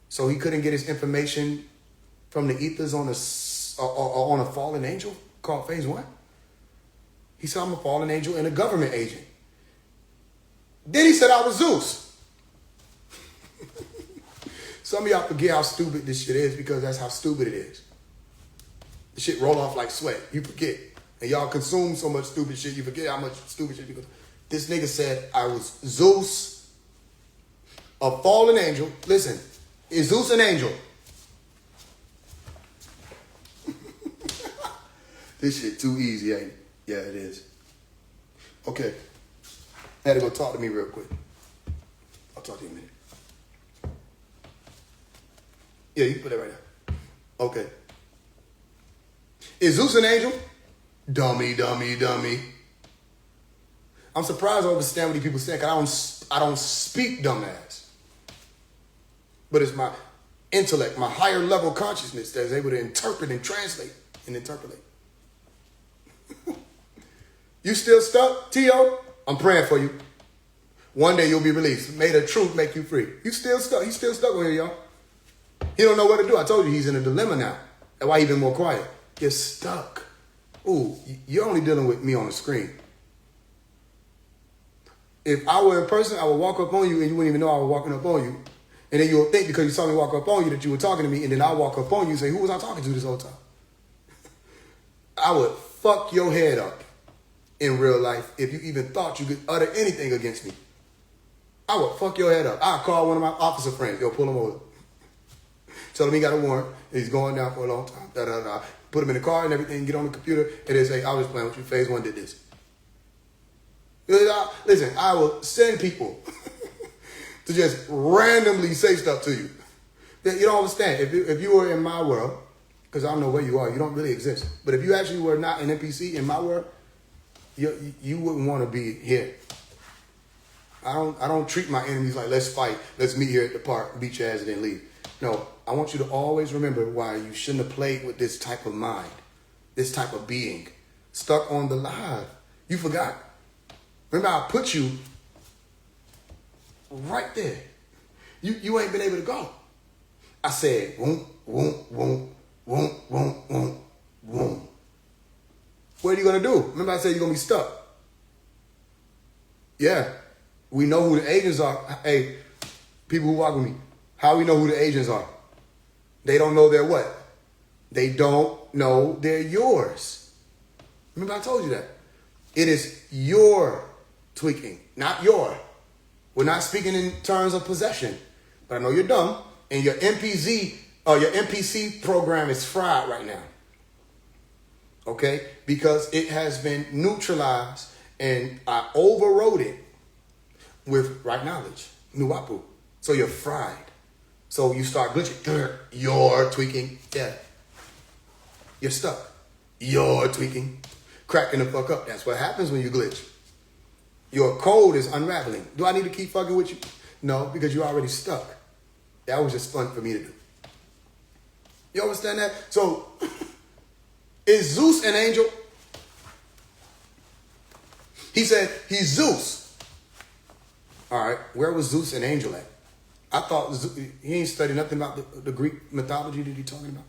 So he couldn't get his information from the ethers on a fallen angel called Faise One. He said, I'm a fallen angel and a government agent. Then he said I was Zeus. Some of y'all forget how stupid this shit is because that's how stupid it is. The shit roll off like sweat. You forget. And y'all consume so much stupid shit, you forget how much stupid shit you go. This nigga said I was Zeus, a fallen angel. Listen, is Zeus an angel? This shit too easy, ain't it? Yeah, it is. Okay. I had to go talk to me real quick. I'll talk to you in a minute. Yeah, you can put that right there. Okay. Is Zeus an angel? Dummy, dummy, dummy. I'm surprised I understand what these people say, because I don't speak dumbass. But it's intellect, my higher level consciousness that is able to interpret and translate and interpolate. You still stuck, T.O.? I'm praying for you. One day you'll be released. May the truth make you free. You still stuck. He's still stuck over here, y'all. He don't know what to do. I told you he's in a dilemma now. That's why he's been more quiet. You're stuck. Ooh, you're only dealing with me on the screen. If I were in person, I would walk up on you and you wouldn't even know I was walking up on you. And then you'll think because you saw me walk up on you that you were talking to me, and then I'll walk up on you and say, who was I talking to this whole time? I would fuck your head up in real life if you even thought you could utter anything against me. I would fuck your head up. I'd call one of my officer friends. Yo, pull him over. Tell him he got a warrant. He's going down for a long time. Da, da, da. Put him in the car and everything. Get on the computer. And they say, I was playing with you. Faise One did this. Listen, I will send people to just randomly say stuff to you. You don't understand. If you were in my world, because I don't know where you are, you don't really exist. But if you actually were not an NPC in my world, you wouldn't want to be here. I don't treat my enemies like, let's fight, let's meet here at the park, beat your ass and then leave. No, I want you to always remember why you shouldn't have played with this type of mind, this type of being, stuck on the live. You forgot. Remember, I put you right there. You ain't been able to go. I said, won't, won't, won't, won't, won't, won't, won't. What are you going to do? Remember I said you're going to be stuck. Yeah. We know who the agents are. Hey, people who walk with me, how we know who the agents are? They don't know they're what? They don't know they're yours. Remember I told you that. It is your tweaking, not your. We're not speaking in terms of possession. But I know you're dumb, and your NPC program is fried right now. Okay? Because it has been neutralized, and I overrode it with right knowledge, nuwapu. So you're fried. So you start glitching. You're tweaking. Yeah. You're stuck. You're tweaking. Cracking the fuck up. That's what happens when you glitch. Your code is unraveling. Do I need to keep fucking with you? No, because you're already stuck. That was just fun for me to do. You understand that? So, is Zeus an angel? He said he's Zeus. All right, where was Zeus an angel at? I thought he ain't studied nothing about the Greek mythology that he talking about.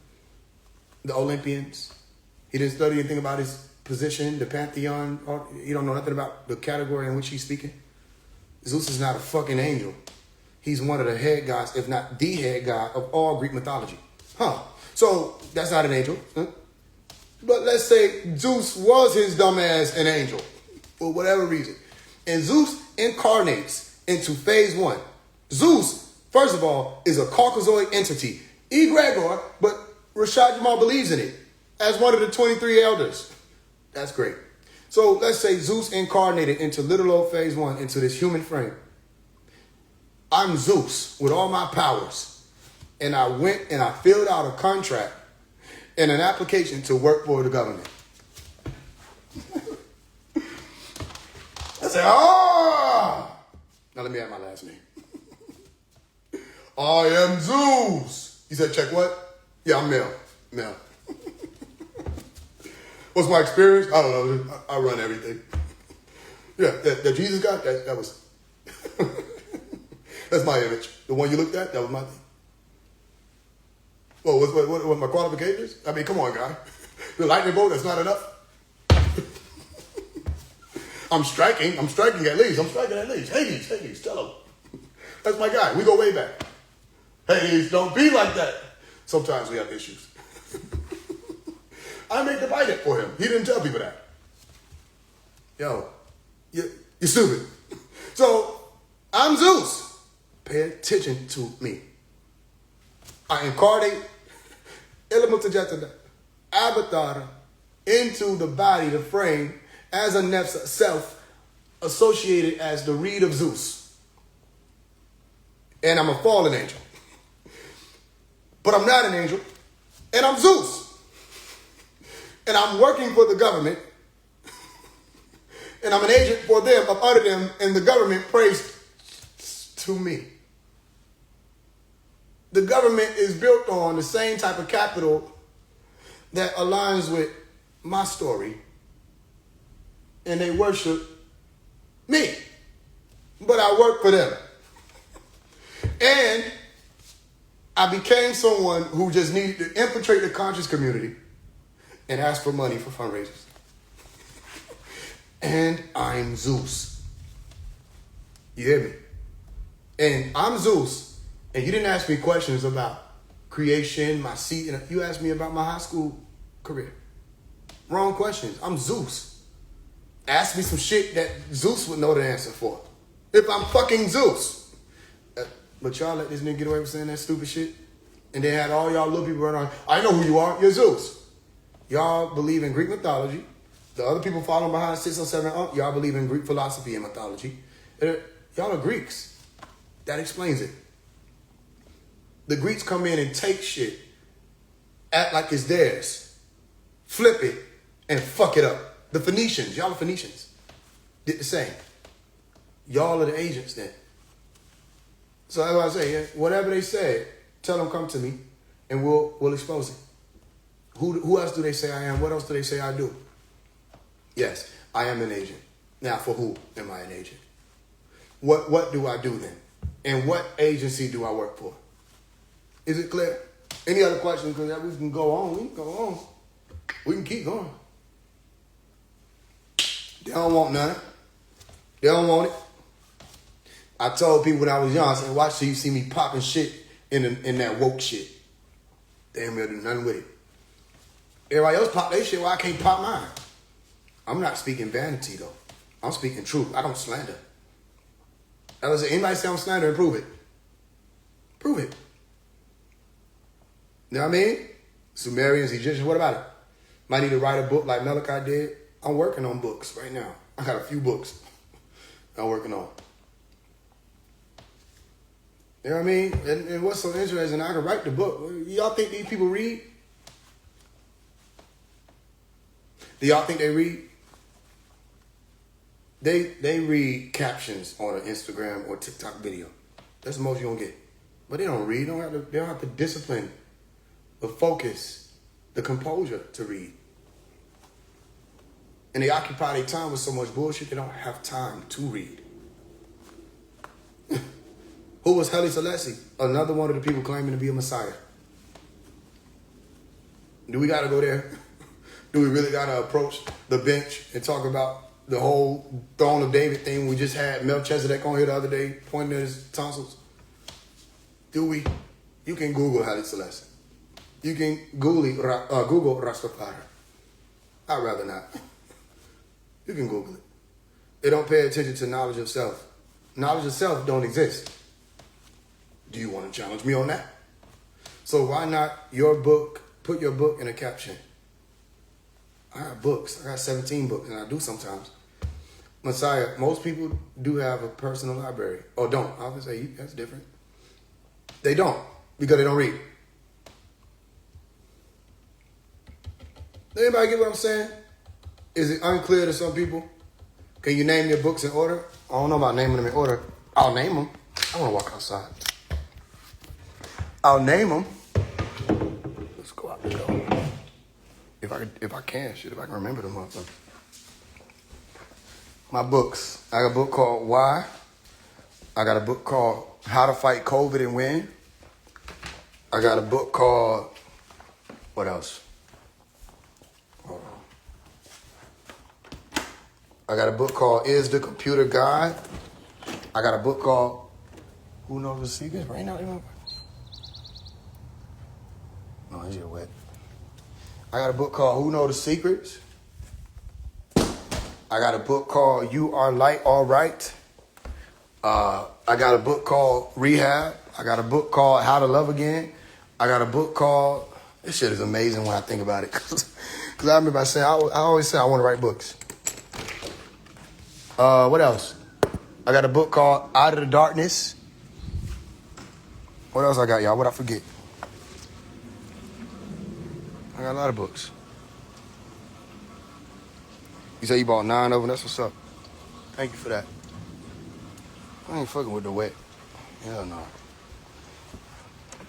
The Olympians. He didn't study anything about his position, the pantheon. Or he don't know nothing about the category in which he's speaking. Zeus is not a fucking angel. He's one of the head gods, if not the head god of all Greek mythology. Huh. So that's not an angel. Huh? But let's say Zeus was his dumb ass an angel for whatever reason. And Zeus incarnates into Faise One. Zeus, first of all, is a Caucasoid entity. Egregor, but Rashad Jamal believes in it as one of the 23 elders. That's great. So let's say Zeus incarnated into little old Faise One, into this human frame. I'm Zeus with all my powers. And I went and I filled out a contract and an application to work for the government. I said, ah! Now let me add my last name. I am Zeus. He said, check what? Yeah, I'm Mel. Mel. What's my experience? I don't know. I run everything. Yeah, that Jesus guy, that was... That's my image. The one you looked at, that was my thing. Well, what my qualifications? I mean, come on, guy. The lightning bolt, that's not enough. I'm striking at least. Hades, tell him. That's my guy. We go way back. Hades, don't be like that. Sometimes we have issues. I made the bite it for him. He didn't tell people that. Yo, you're stupid. So, I'm Zeus. Pay attention to me. I incarnate Ilamutajata avatar into the body, the frame, as a nefs self associated as the reed of Zeus. And I'm a fallen angel. But I'm not an angel. And I'm Zeus. And I'm working for the government. And I'm an agent for them, of under them, and the government prays to me. The government is built on the same type of capital that aligns with my story, and they worship me. But I work for them. And I became someone who just needed to infiltrate the conscious community and ask for money for fundraisers. And I'm Zeus. You hear me? And I'm Zeus, and you didn't ask me questions about creation, my seat, and you asked me about my high school career. Wrong questions. I'm Zeus. Ask me some shit that Zeus would know the answer for. If I'm fucking Zeus. But y'all let this nigga get away with saying that stupid shit. And they had all y'all little people running on. I know who you are. You're Zeus. Y'all believe in Greek mythology. The other people following behind 607 y'all believe in Greek philosophy and mythology. Y'all are Greeks. That explains it. The Greeks come in and take shit, act like it's theirs, flip it, and fuck it up. The Phoenicians, y'all are Phoenicians, did the same. Y'all are the agents then. So that's what I say, yeah, whatever they said, tell them come to me, and we'll expose it. Who else do they say I am? What else do they say I do? Yes, I am an agent. Now, for who am I an agent? What do I do then? And what agency do I work for? Is it clear? Any other questions? Because we can go on. We can go on. We can keep going. They don't want none. They don't want it. I told people when I was young, I said, watch till you see me popping shit in that woke shit. They ain't gonna do nothing with it. Everybody else pop their shit, well, I can't pop mine. I'm not speaking vanity, though. I'm speaking truth. I don't slander. I was saying, anybody say I'm slander and prove it. Prove it. You know what I mean? Sumerians, Egyptians, what about it? Might need to write a book like Malachi did. I'm working on books right now. I got a few books I'm working on. You know what I mean? And what's so interesting, I can write the book. Y'all think these people read? Do y'all think they read? They read captions on an Instagram or TikTok video. That's the most you're gonna get. But they don't read. They don't have the discipline, the focus, the composure to read. And they occupy their time with so much bullshit, they don't have time to read. Who was Haile Selassie? Another one of the people claiming to be a Messiah. Do we gotta go there? Do we really gotta approach the bench and talk about the whole Throne of David thing we just had Melchizedek on here the other day pointing at his tonsils? Do we? You can Google Haile Selassie. You can Google Rastafari. I'd rather not. You can Google it. They don't pay attention to knowledge of self. Knowledge of self don't exist. Do you want to challenge me on that? So why not your book, put your book in a caption? I got books. I got 17 books, and I do sometimes. Messiah, most people do have a personal library. Or don't. I would say that's different. They don't, because they don't read. Does anybody get what I'm saying? Is it unclear to some people? Can you name your books in order? I don't know about naming them in order. I'll name them. I want to walk outside. I'll name them. Let's go out the door. If I can remember them motherfuckers. My books. I got a book called Why. I got a book called How to Fight COVID and Win. I got a book called, what else? Hold on. I got a book called Is the Computer God? I got a book called Who Knows the Secrets? Right now, no, it's wet. I got a book called Who Know the Secrets? I got a book called You Are Light All Right. I got a book called Rehab. I got a book called How to Love Again. I got a book called, this shit is amazing when I think about it. Because I remember I always say I want to write books. What else? I got a book called Out of the Darkness. What else I got, y'all? What I forget? I got a lot of books. You say you bought 9 of them? That's what's up. Thank you for that. I ain't fucking with the wet. Hell no.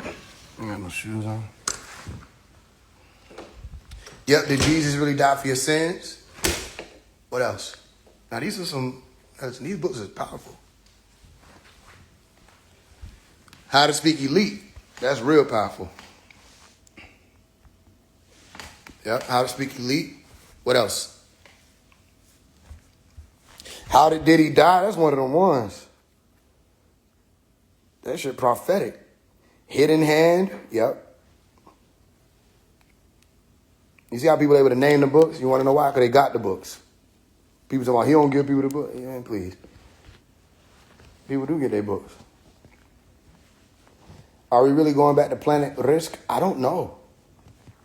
I got no shoes on. Yep, did Jesus really die for your sins? What else? Now these books are powerful. How to Speak Elite. That's real powerful. Yep, How to Speak Elite. What else? How Did He Die? That's one of them ones. That shit prophetic. Hidden Hand. Yep. You see how people are able to name the books? You want to know why? Because they got the books. People talk about he don't give people the book. Yeah, please. People do get their books. Are we really going back to Planet Risk? I don't know.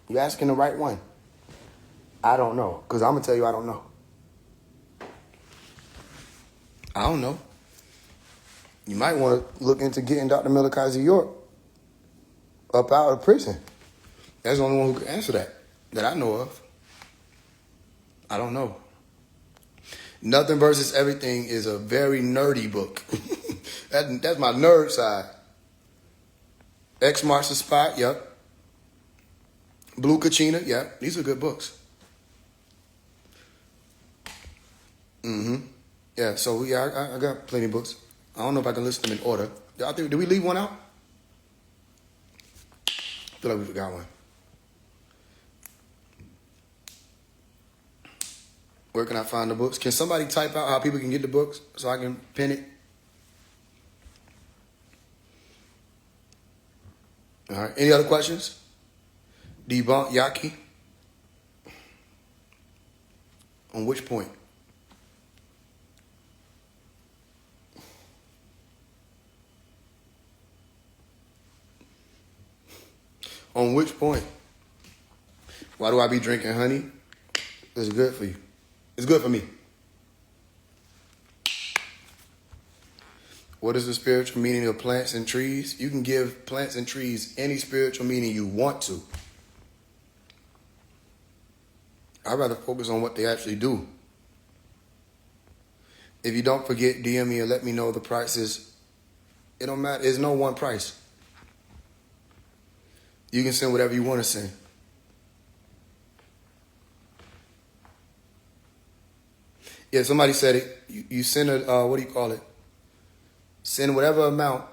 You're asking the right one. I don't know. Because I'm going to tell you I don't know. I don't know. You might want to look into getting Dr. Malachi York up out of prison. That's the only one who can answer that I know of. I don't know. Nothing Versus Everything is a very nerdy book. That's my nerd side. X Marks the Spot, yep. Blue Kachina, yep. These are good books. Yeah, so yeah, I got plenty of books. I don't know if I can list them in order. Did we leave one out? I feel like we forgot one. Where can I find the books? Can somebody type out how people can get the books so I can pin it? All right. Any other questions? Debunk Yaki. On which point? On which point? Why do I be drinking honey? It's good for you. It's good for me. What is the spiritual meaning of plants and trees? You can give plants and trees any spiritual meaning you want to. I'd rather focus on what they actually do. If you don't forget, DM me and let me know the prices. It don't matter. There's no one price. You can send whatever you want to send. Yeah, somebody said it. You send a, what do you call it? Send whatever amount.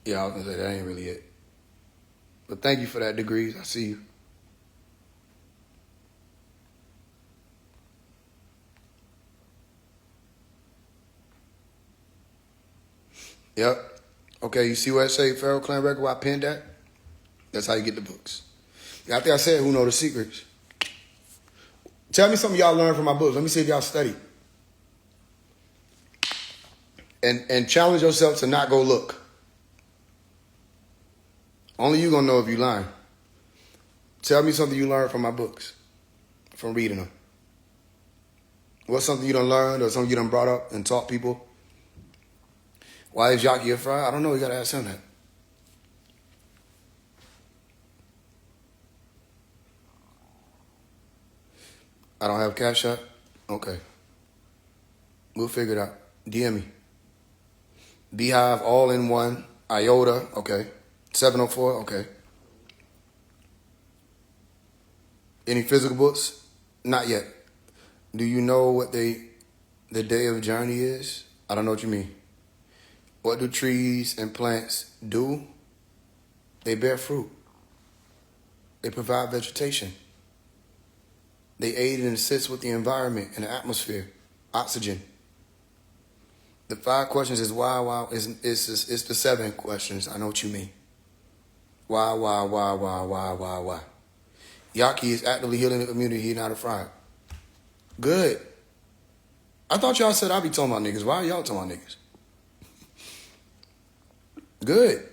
Yeah, I was going to say that ain't really it. But thank you for that, Degrees. I see you. Yep. Okay, you see where I say Pharaoh Clan Record, where I pinned that? That's how you get the books. Yeah, I think I said who know the secrets. Tell me something y'all learned from my books. Let me see if y'all studied. And challenge yourself to not go look. Only you gonna know if you lying. Tell me something you learned from my books, from reading them. What's something you done learned or something you done brought up and taught people? Why is Yaki a fry? I don't know. You gotta ask him that. I don't have Cash App? Okay. We'll figure it out. DM me. Beehive all in one. IOTA. Okay. 704. Okay. Any physical books? Not yet. Do you know what the day of journey is? I don't know what you mean. What do trees and plants do? They bear fruit. They provide vegetation. They aid and assist with the environment and the atmosphere, oxygen. The 5 questions is why, it's the 7 questions. I know what you mean. Why. Yaki is actively healing the community, he not a fraud. Good. I thought y'all said I'd be talking about niggas. Why are y'all talking about niggas? Good.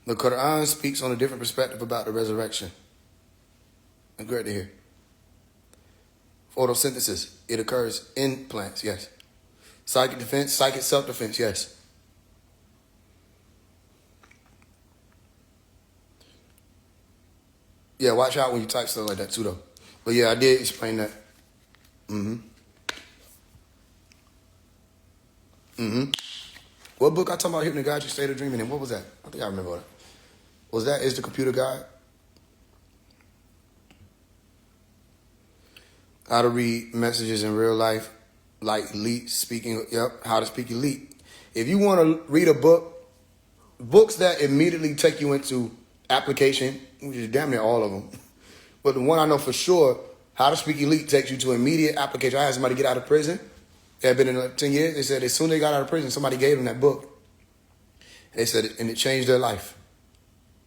The Quran speaks on a different perspective about the resurrection. It's great to hear. Photosynthesis, it occurs in plants, yes. Psychic defense, psychic self-defense, yes. Yeah, watch out when you type stuff like that too, though. But yeah, I did explain that. What book I talking about? Hypnagogic State of Dreaming. And what was that? I think I remember that. Was that Is the Computer God? How to read messages in real life, like elite speaking. Yep, How to Speak Elite. If you want to read a book, books that immediately take you into application, which is damn near all of them. But the one I know for sure, How to Speak Elite, takes you to immediate application. I had somebody get out of prison. They had been in like 10 years. They said as soon as they got out of prison, somebody gave them that book. They said, and it changed their life.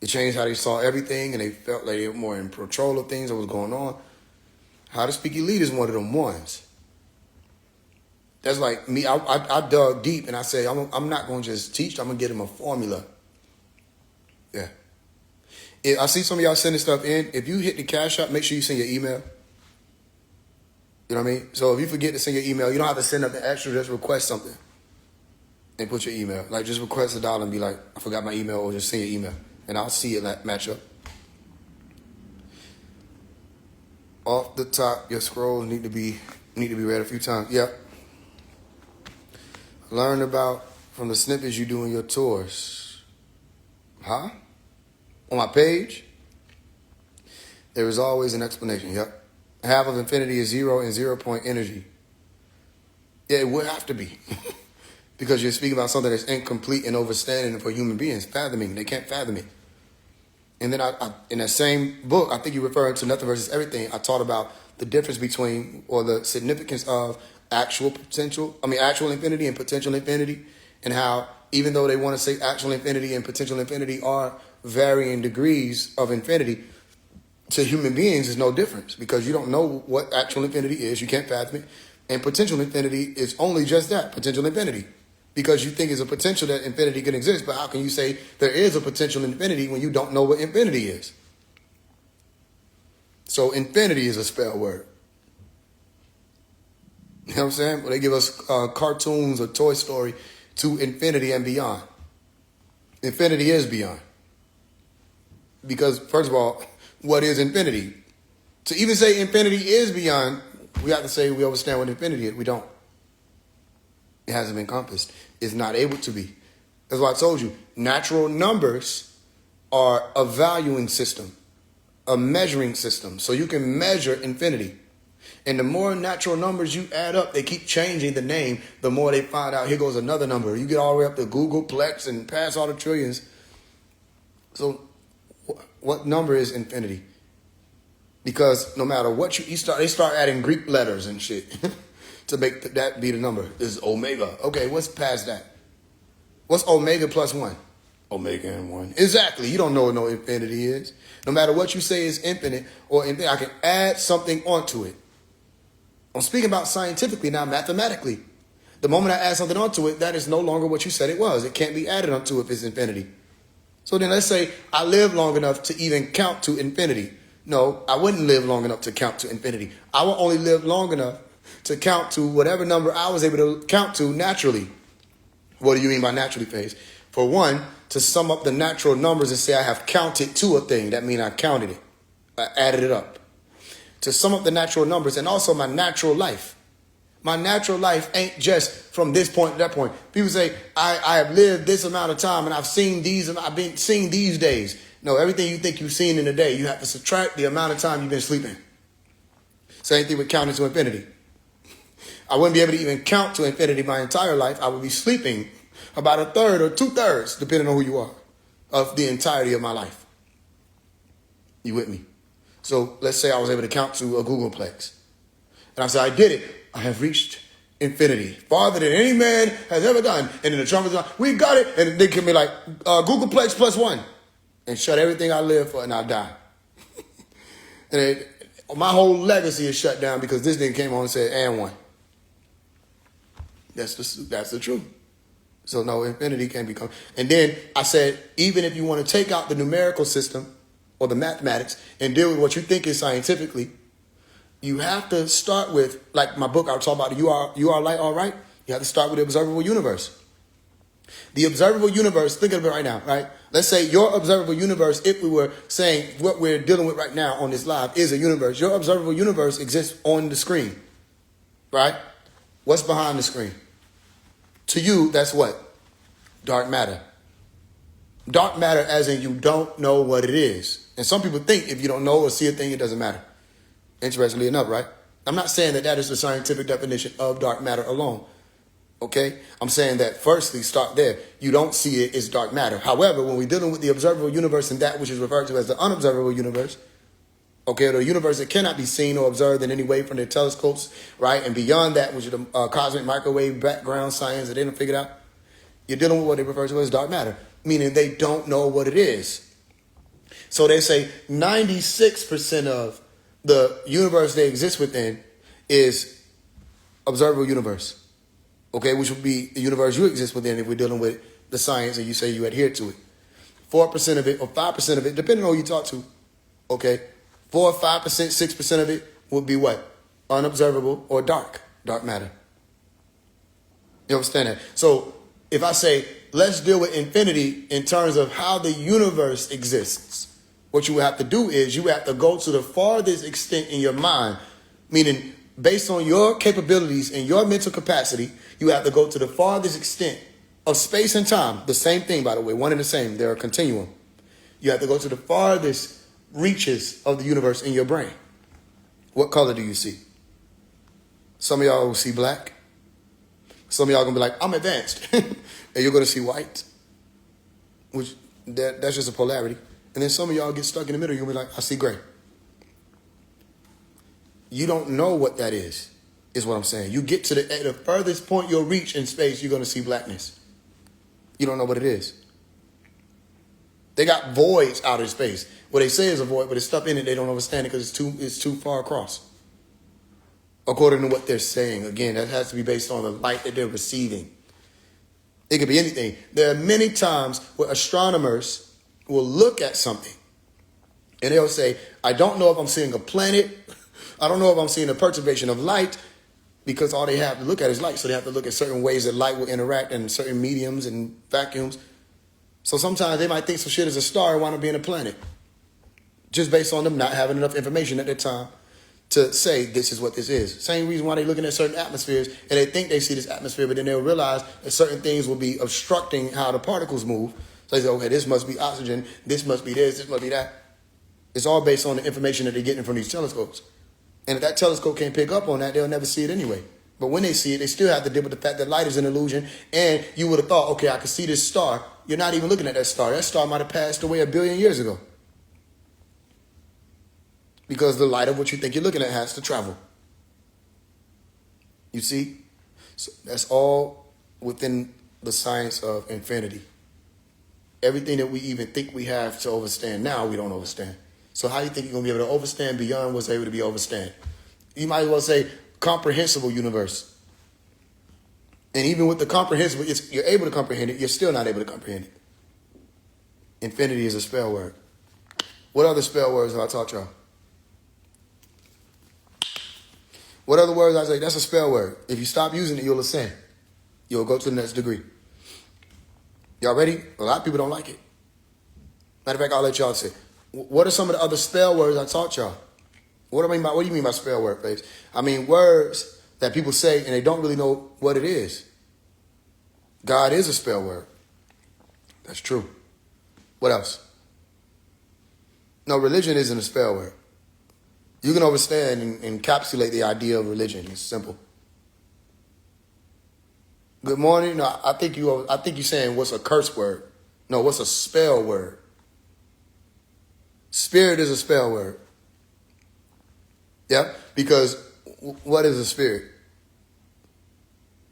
It changed how they saw everything, and they felt like they were more in control of things that was going on. How to Speak Elite is one of them ones. That's like me. I dug deep, and I said, I'm not going to just teach. I'm going to get them a formula. Yeah. I see some of y'all sending stuff in. If you hit the Cash App, make sure you send your email. You know what I mean? So if you forget to send your email, you don't have to send up the extra. Just request something and put your email. Like, just request $1 and be like, I forgot my email, or just send your email. And I'll see it match up. Off the top, your scrolls need to be read a few times. Yep. Learn about from the snippets you do in your tours. Huh? On my page, there is always an explanation. Yep. Half of infinity is 0 and 0 point energy. Yeah, it would have to be. Because you're speaking about something that's incomplete and overstanding for human beings. Fathoming. They can't fathom it. And then I in that same book, I think you referred to Nothing versus Everything. I taught about the difference between, or the significance of actual infinity and potential infinity, and how even though they want to say actual infinity and potential infinity are varying degrees of infinity, to human beings is no difference, because you don't know what actual infinity is. You can't fathom it. And potential infinity is only just that, potential infinity. Because you think it's a potential that infinity can exist, but how can you say there is a potential infinity when you don't know what infinity is? So infinity is a spell word. You know what I'm saying? Well, they give us cartoons or Toy Story to infinity and beyond. Infinity is beyond. Because, first of all, what is infinity? To even say infinity is beyond, we have to say we understand what infinity is. We don't. It hasn't been encompassed. It's not able to be. That's why I told you, natural numbers are a valuing system, a measuring system. So you can measure infinity. And the more natural numbers you add up, they keep changing the name, the more they find out, here goes another number. You get all the way up to Googleplex and pass all the trillions. So what number is infinity? Because no matter what they start adding Greek letters and shit to make that be the number. This is omega. Okay, what's past that? What's omega plus 1? Omega and 1. Exactly. You don't know what no infinity is. No matter what you say is infinite or infinite, I can add something onto it. I'm speaking about scientifically now, mathematically. The moment I add something onto it, that is no longer what you said it was. It can't be added onto if it's infinity. So then let's say I live long enough to even count to infinity. No, I wouldn't live long enough to count to infinity. I will only live long enough to count to whatever number I was able to count to naturally. What do you mean by naturally, Faise? For one, to sum up the natural numbers and say I have counted to a thing, that means I counted it. I added it up. To sum up the natural numbers and also my natural life. My natural life ain't just from this point to that point. People say, I have lived this amount of time and I've been seeing these days. No, everything you think you've seen in a day, you have to subtract the amount of time you've been sleeping. Same thing with counting to infinity. I wouldn't be able to even count to infinity my entire life. I would be sleeping about a third or 2/3, depending on who you are, of the entirety of my life. You with me? So let's say I was able to count to a Googleplex. And I said, I did it. I have reached infinity, farther than any man has ever done. And then the trumpet's like, we got it. And they can be like, Googleplex plus 1. And shut everything I live for and I'll die. And my whole legacy is shut down because this thing came on and said, and 1. That's the truth. So no, infinity can become. And then I said, even if you want to take out the numerical system or the mathematics and deal with what you think is scientifically, you have to start with, like my book I was talking about, you are light, all right? You have to start with the observable universe. The observable universe, think of it right now, right? Let's say your observable universe, if we were saying what we're dealing with right now on this live is a universe. Your observable universe exists on the screen, right? What's behind the screen? To you, that's what? Dark matter. Dark matter as in you don't know what it is. And some people think if you don't know or see a thing, it doesn't matter. Interestingly enough, right? I'm not saying that that is the scientific definition of dark matter alone. Okay? I'm saying that firstly, start there. You don't see it as dark matter. However, when we're dealing with the observable universe and that which is referred to as the unobservable universe, okay, or the universe that cannot be seen or observed in any way from their telescopes, right? And beyond that, which is the cosmic microwave background science that they didn't figure out, you're dealing with what they refer to as dark matter, meaning they don't know what it is. So they say 96% of the universe they exist within is observable universe. Okay, which would be the universe you exist within if we're dealing with the science and you say you adhere to it. 4% of it or 5% of it, depending on who you talk to, okay, 4 or 5%, 6% of it would be what? Unobservable or dark matter. You understand that? So if I say, let's deal with infinity in terms of how the universe exists, what you would have to do is you would have to go to the farthest extent in your mind, meaning based on your capabilities and your mental capacity, you have to go to the farthest extent of space and time. The same thing, by the way, one and the same. They're a continuum. You have to go to the farthest reaches of the universe in your brain. What color do you see? Some of y'all will see black. Some of y'all going to be like, I'm advanced. And you're going to see white, which that's just a polarity. And then some of y'all get stuck in the middle. You'll be like, I see gray. You don't know what that is what I'm saying. You get to the furthest point you'll reach in space, you're going to see blackness. You don't know what it is. They got voids out of space. What they say is a void, but there's stuff in it they don't understand it because it's too far across. According to what they're saying. Again, that has to be based on the light that they're receiving. It could be anything. There are many times where astronomers will look at something and they'll say, I don't know if I'm seeing a planet. I don't know if I'm seeing a perturbation of light, because all they have to look at is light. So they have to look at certain ways that light will interact in certain mediums and vacuums. So sometimes they might think some shit is a star and wind up being a planet, just based on them not having enough information at that time to say this is what this is. Same reason why they're looking at certain atmospheres and they think they see this atmosphere, but then they'll realize that certain things will be obstructing how the particles move. So they say, okay, this must be oxygen, this must be this must be that. It's all based on the information that they're getting from these telescopes. And if that telescope can't pick up on that, they'll never see it anyway. But when they see it, they still have to deal with the fact that light is an illusion. And you would have thought, okay, I can see this star. You're not even looking at that star. That star might have passed away 1 billion years ago. Because the light of what you think you're looking at has to travel. You see? So that's all within the science of infinity. Everything that we even think we have to overstand now, we don't overstand. So how do you think you're going to be able to overstand beyond what's able to be overstand? You might as well say comprehensible universe. And even with the comprehensible, you're able to comprehend it, you're still not able to comprehend it. Infinity is a spell word. What other spell words have I taught y'all? What other words I say? That's a spell word. If you stop using it, you'll ascend. You'll go to the next degree. Y'all ready? A lot of people don't like it. Matter of fact, I'll let y'all say. What are some of the other spell words I taught y'all? What do you mean by spell word, Faise? I mean words that people say and they don't really know what it is. God is a spell word. That's true. What else? No, religion isn't a spell word. You can understand and encapsulate the idea of religion. It's simple. Good morning. No, I think you're saying what's a curse word. No, what's a spell word? Spirit is a spell word. Yeah, because what is a spirit?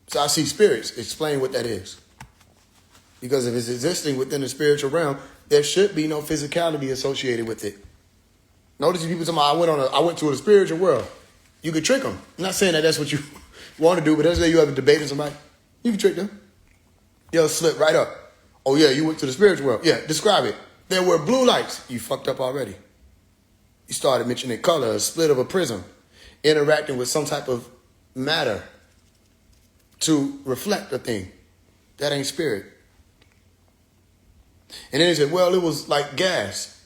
So I see spirits. Explain what that is. Because if it's existing within the spiritual realm, there should be no physicality associated with it. Notice people talking about, I went to a spiritual world. You could trick them. I'm not saying that that's what you want to do, but let's say you have a debate with somebody. You can trick them. You'll slip right up. Oh yeah, you went to the spiritual world. Yeah, describe it. There were blue lights. You fucked up already. You started mentioning color, a split of a prism, interacting with some type of matter to reflect a thing. That ain't spirit. And then he said, well, it was like gas.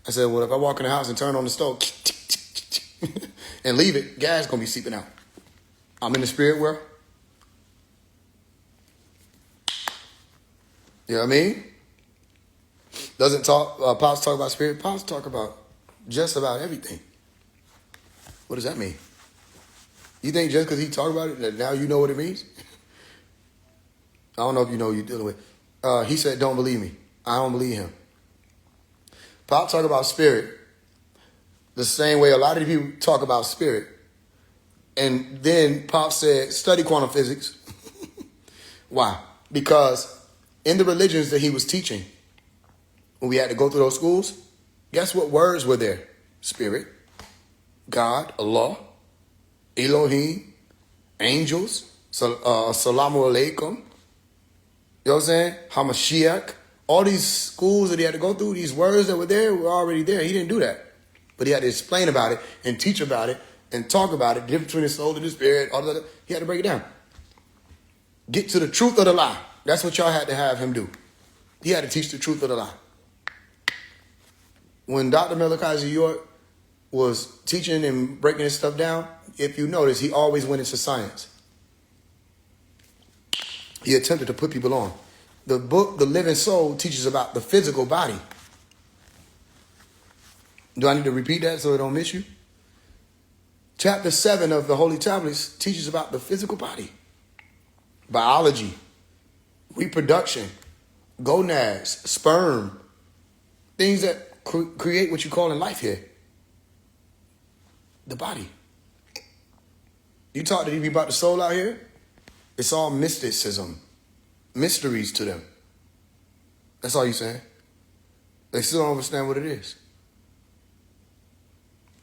I said, well, if I walk in the house and turn on the stove and leave it, gas going to be seeping out. I'm in the spirit world. You know what I mean? Doesn't Pops talk about spirit? Pops talk about just about everything. What does that mean? You think just because he talk about it that now you know what it means? I don't know if you know what you're dealing with. He said, don't believe me. I don't believe him. Pop talk about spirit the same way a lot of people talk about spirit. And then Pop said, study quantum physics. Why? Because in the religions that he was teaching, when we had to go through those schools, guess what words were there? Spirit, God, Allah, Elohim, angels, Salamu Alaikum. You know what I'm saying? Hamashiach. All these schools that he had to go through, these words that were there were already there. He didn't do that. But he had to explain about it and teach about it and talk about it, the difference between the soul and the spirit, all that. He had to break it down. Get to the truth of the lie. That's what y'all had to have him do. He had to teach the truth of the lie. When Dr. Malachi York was teaching and breaking his stuff down, if you notice, he always went into science. He attempted to put people on. The book, The Living Soul, teaches about the physical body. Do I need to repeat that so it don't miss you? Chapter 7 of the Holy Tablets teaches about the physical body. Biology, reproduction, gonads, sperm, things that create what you call in life here. The body. You talk to people about the soul out here, it's all mysticism, mysteries to them. That's all you're saying. They still don't understand what it is.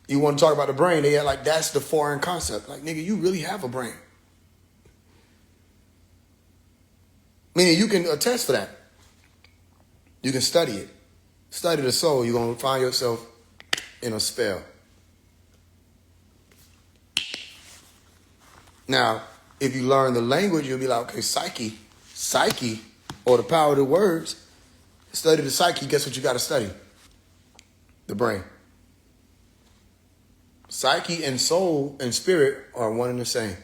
You want to talk about the brain, they act like that's the foreign concept. Like, nigga, you really have a brain. Meaning you can attest for that. You can study it. Study the soul, you're going to find yourself in a spell. Now, if you learn the language, you'll be like, okay, psyche, or the power of the words. Study the psyche, guess what you got to study? The brain. Psyche and soul and spirit are one and the same.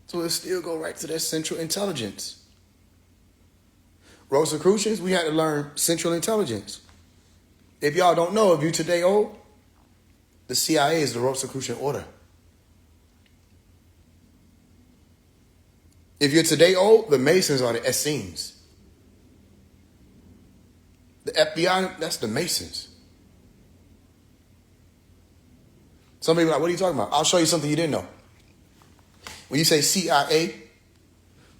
So let's still go right to that central intelligence. Rosicrucians, we had to learn central intelligence. If y'all don't know, if you today old, the CIA is the Rosicrucian order. If you're today old, the Masons are the Essenes. The FBI, that's the Masons. Some people are like, what are you talking about? I'll show you something you didn't know. When you say CIA,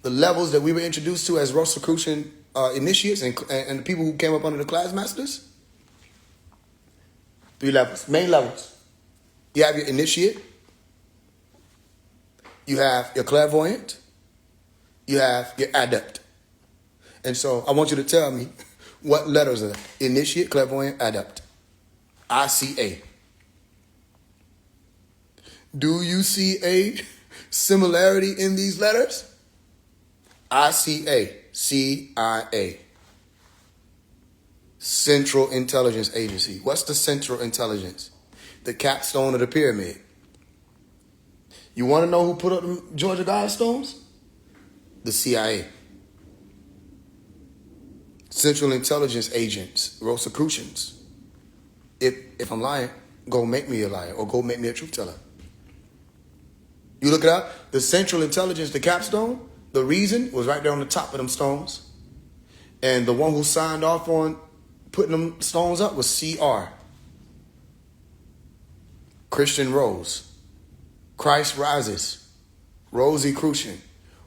the levels that we were introduced to as Rosicrucian initiates and the people who came up under the class masters, 3 levels, main levels. You have your initiate, you have your clairvoyant, you have your adept. And so I want you to tell me what letters are that? Initiate, clairvoyant, adept. ICA. Do you see a similarity in these letters? ICA, CIA. Central Intelligence Agency. What's the Central Intelligence? The capstone of the pyramid. You want to know who put up the Georgia Guidestones? The CIA. Central Intelligence Agents, Rosicrucians. If I'm lying, go make me a liar or go make me a truth teller. You look it up, the Central Intelligence, the capstone, the reason was right there on the top of them stones. And the one who signed off on putting them stones up was CR. Christian Rose. Christ rises. Rosicrucian.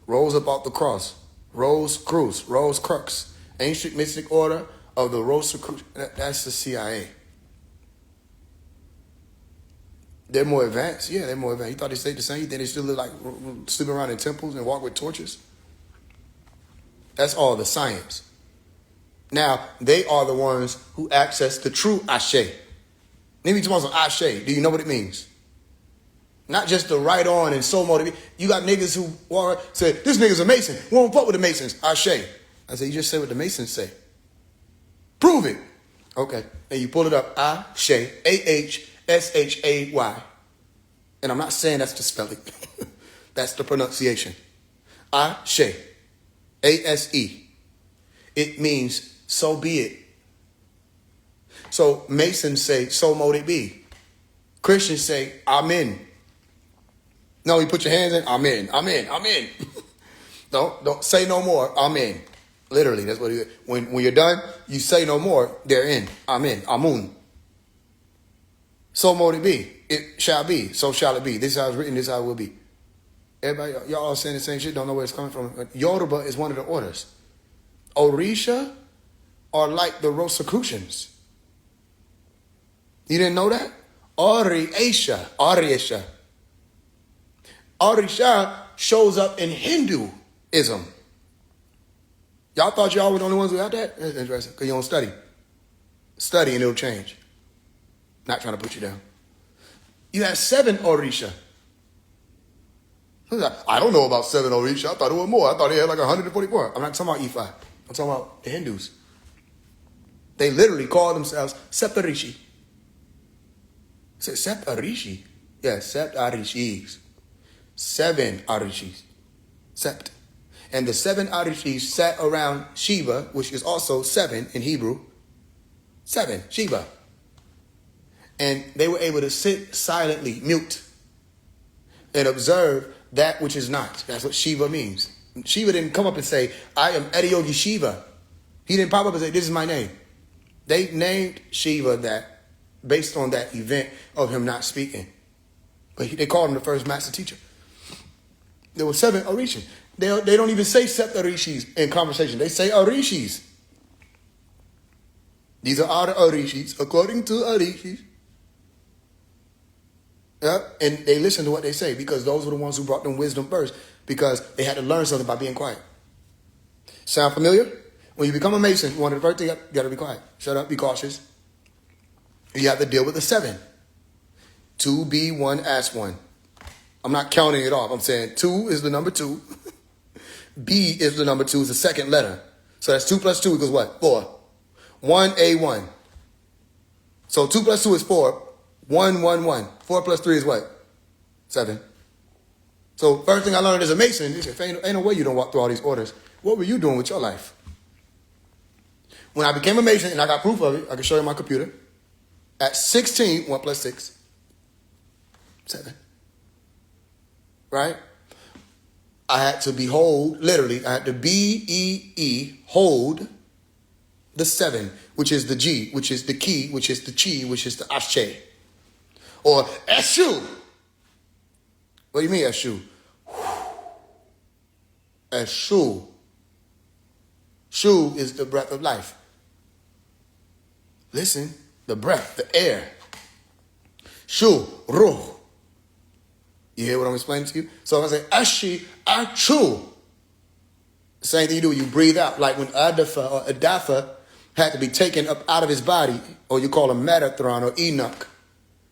Rose up off the cross. Rose Cruz. Rose Crux. Ancient Mystic Order of the Rosicrucian. That's the CIA. They're more advanced. Yeah, they're more advanced. You thought they stayed the same? You think they still live like sleeping around in temples and walk with torches? That's all the science. Now, they are the ones who access the true Ashe. Maybe tomorrow's Ashe. Do you know what it means? Not just the right on and soul motive. You got niggas who said, this nigga's a Mason. We won't fuck with the Masons. Ashe. I said, you just said what the Masons say. Prove it. Okay. And you pull it up. Ashe. AHSHAY. And I'm not saying that's the spelling. That's the pronunciation. Ashe. ASE. It means so be it. So Masons say, so mote it be. Christians say, amen. No, you put your hands in, amen, amen, amen. Don't say no more, amen. Literally, that's what it is. When you're done, you say no more, they're in. Amen, amun. So mote it be. It shall be, so shall it be. This is how it's written, this is how it will be. Everybody, y'all all saying the same shit, don't know where it's coming from. Yoruba is one of the orders. Orisha are like the Rosicrucians. You didn't know that? Orisha. Orisha shows up in Hinduism. Y'all thought y'all were the only ones who had that? That's interesting, because you don't study. Study and it'll change. Not trying to put you down. You have 7 Orisha. I don't know about 7 Orisha. I thought it was more. I thought they had like 144. I'm not talking about Ifa. I'm talking about the Hindus. They literally call themselves Septarishi. Septarishi? Yeah, Septarishis. 7 Arishis. Sept. And the 7 Arishis sat around Shiva, which is also 7 in Hebrew. 7, Shiva. And they were able to sit silently, mute, and observe that which is not. That's what Shiva means. Shiva didn't come up and say, I am Adiyogi Shiva. He didn't pop up and say, this is my name. They named Shiva that based on that event of him not speaking. But they called him the first master teacher. There were 7 Orishas. They don't even say Septarishis in conversation. They say Orishis. These are our Orishis, according to Orishis. Yep. And they listen to what they say because those were the ones who brought them wisdom first, because they had to learn something by being quiet. Sound familiar? When you become a Mason, one of the first things, you got to be quiet. Shut up, be cautious. You have to deal with the 7. 2, be 1, ask 1. I'm not counting it off. I'm saying 2 is the number 2. B is the number 2, is the second letter. So that's 2 plus 2 equals what? 4. 1A1. So 2 plus 2 is 4. 1, 1, 1. 4 plus 3 is what? 7. So first thing I learned as a Mason is, ain't no way you don't walk through all these orders. What were you doing with your life? When I became a Mason, and I got proof of it, I can show you my computer. At 16, 1 plus 6, 7. Right? I had to behold, literally, I had to B-E-E, hold the 7, which is the G, which is the key, which is the chi, which is the ashe. Or Eshu. What do you mean, Eshu? Eshu. Shu is the breath of life. Listen, the breath, the air. Shu, ruh. You hear what I'm explaining to you? So if I say Ashi, Achu. Same thing you do, you breathe out. Like when Adafa or Adafa had to be taken up out of his body, or you call him Metatron or Enoch,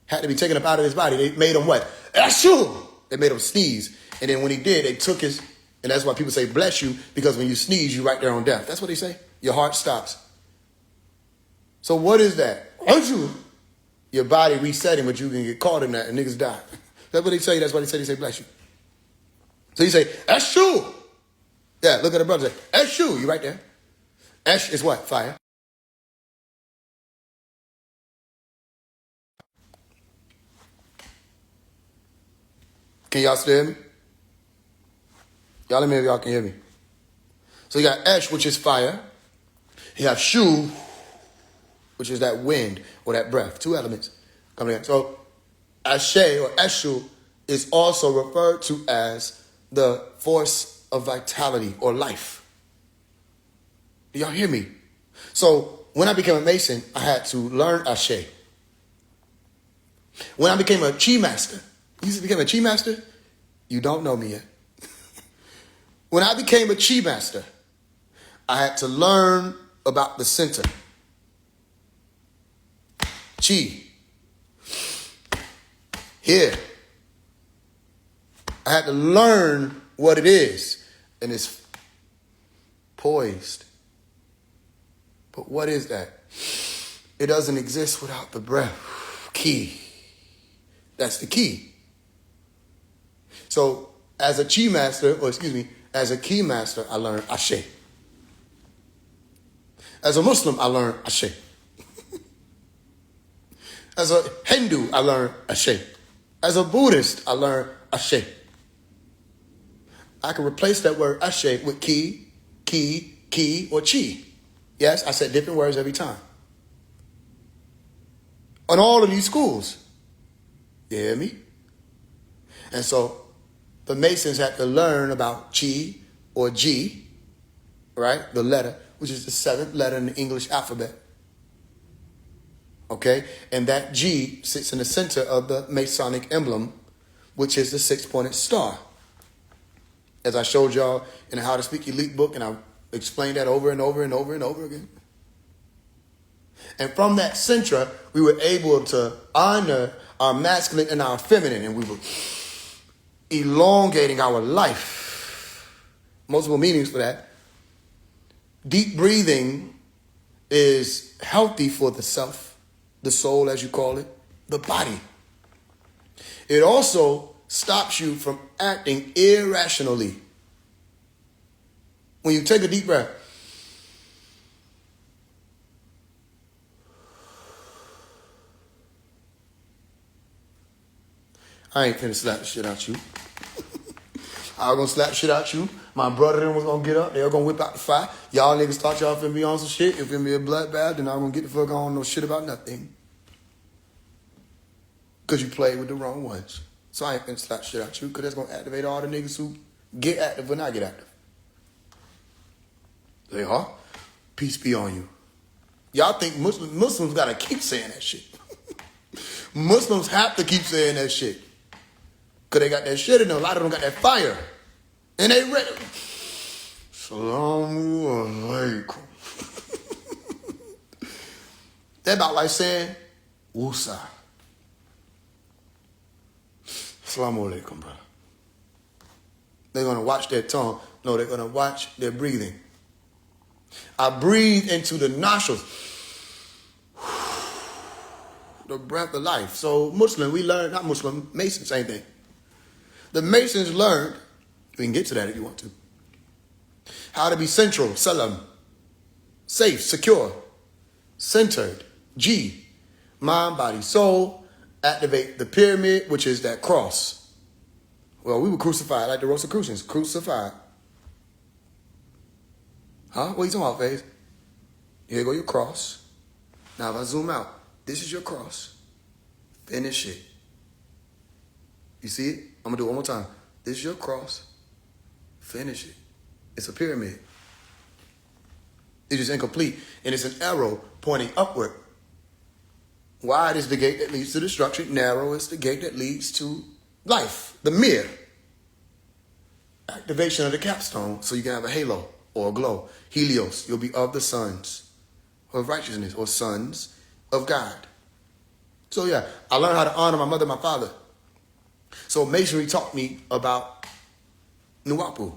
had to be taken up out of his body. They made him what? Ashu! They made him sneeze. And then when he did, they took his, and that's why people say bless you, because when you sneeze, you right there on death. That's what they say. Your heart stops. So what is that? Ashu! Your body resetting, but you can get caught in that and niggas die. That's what they say. That's why they say bless you. So you say, Eshu. Yeah, look at the brother. Say, Eshu. You right there. Esh is what? Fire. Can y'all still hear me? Y'all let me know if y'all can hear me. So you got Esh, which is fire. You have Shu, which is that wind or that breath. 2 elements coming in. So Ashe or Eshu is also referred to as the force of vitality or life. Do y'all hear me? So when I became a Mason, I had to learn Ashe. When I became a Chi Master, you became a Chi Master? You don't know me yet. When I became a Chi Master, I had to learn about the center. Chi. Here. I had to learn what it is. And it's poised. But what is that? It doesn't exist without the breath. Key. That's the key. So as a Chi Master, as a Key Master, I learned Ashe. As a Muslim, I learned Ashe. As a Hindu, I learned Ashe. As a Buddhist, I learned Ashe. I can replace that word Ashe with ki, or chi. Yes, I said different words every time. On all of these schools. You hear me? And so the Masons had to learn about chi or G, right? The letter, which is the 7th letter in the English alphabet. Okay? And that G sits in the center of the Masonic emblem, which is the 6-pointed star. As I showed y'all in the How to Speak Elite book, and I explained that over and over and over and over again. And from that centra, we were able to honor our masculine and our feminine, and we were elongating our life. Multiple meanings for that. Deep breathing is healthy for the self, the soul, as you call it, the body. It also stops you from acting irrationally. When you take a deep breath, I ain't finna slap the shit out you. I was gonna slap the shit out you. My brother then was gonna get up. They were gonna whip out the fire. Y'all niggas thought y'all finna be on some shit. If finna be a bloodbath, then I'm gonna get the fuck on no shit about nothing. Because you played with the wrong ones. So I ain't finna slap shit out you, because that's gonna activate all the niggas who get active or not get active. They are. Peace be on you. Y'all think Muslims gotta keep saying that shit. Muslims have to keep saying that shit. Because they got that shit in them. A lot of them got that fire. And they ready. Assalamu alaikum. They're about like saying, Wusa. Assalamu alaikum, brother. They're going to watch their tongue. No, they're going to watch their breathing. I breathe into the nostrils. The breath of life. So Muslim, we learned, not Muslim, Mason, same thing. The Masons learned, we can get to that if you want to, how to be central, salam, safe, secure, centered, G, mind, body, soul, activate the pyramid, which is that cross. Well, we were crucified like the Rosicrucians, crucified. Huh? What are you talking about, Faise? Here go your cross. Now if I zoom out, this is your cross. Finish it. You see it? I'm going to do it one more time. This is your cross. Finish it. It's a pyramid. It is incomplete. And it's an arrow pointing upward. Wide is the gate that leads to destruction. Narrow is the gate that leads to life. The mirror. Activation of the capstone so you can have a halo or a glow. Helios. You'll be of the sons of righteousness or sons of God. So yeah, I learned how to honor my mother and my father. So Masonry taught me about Nuapu.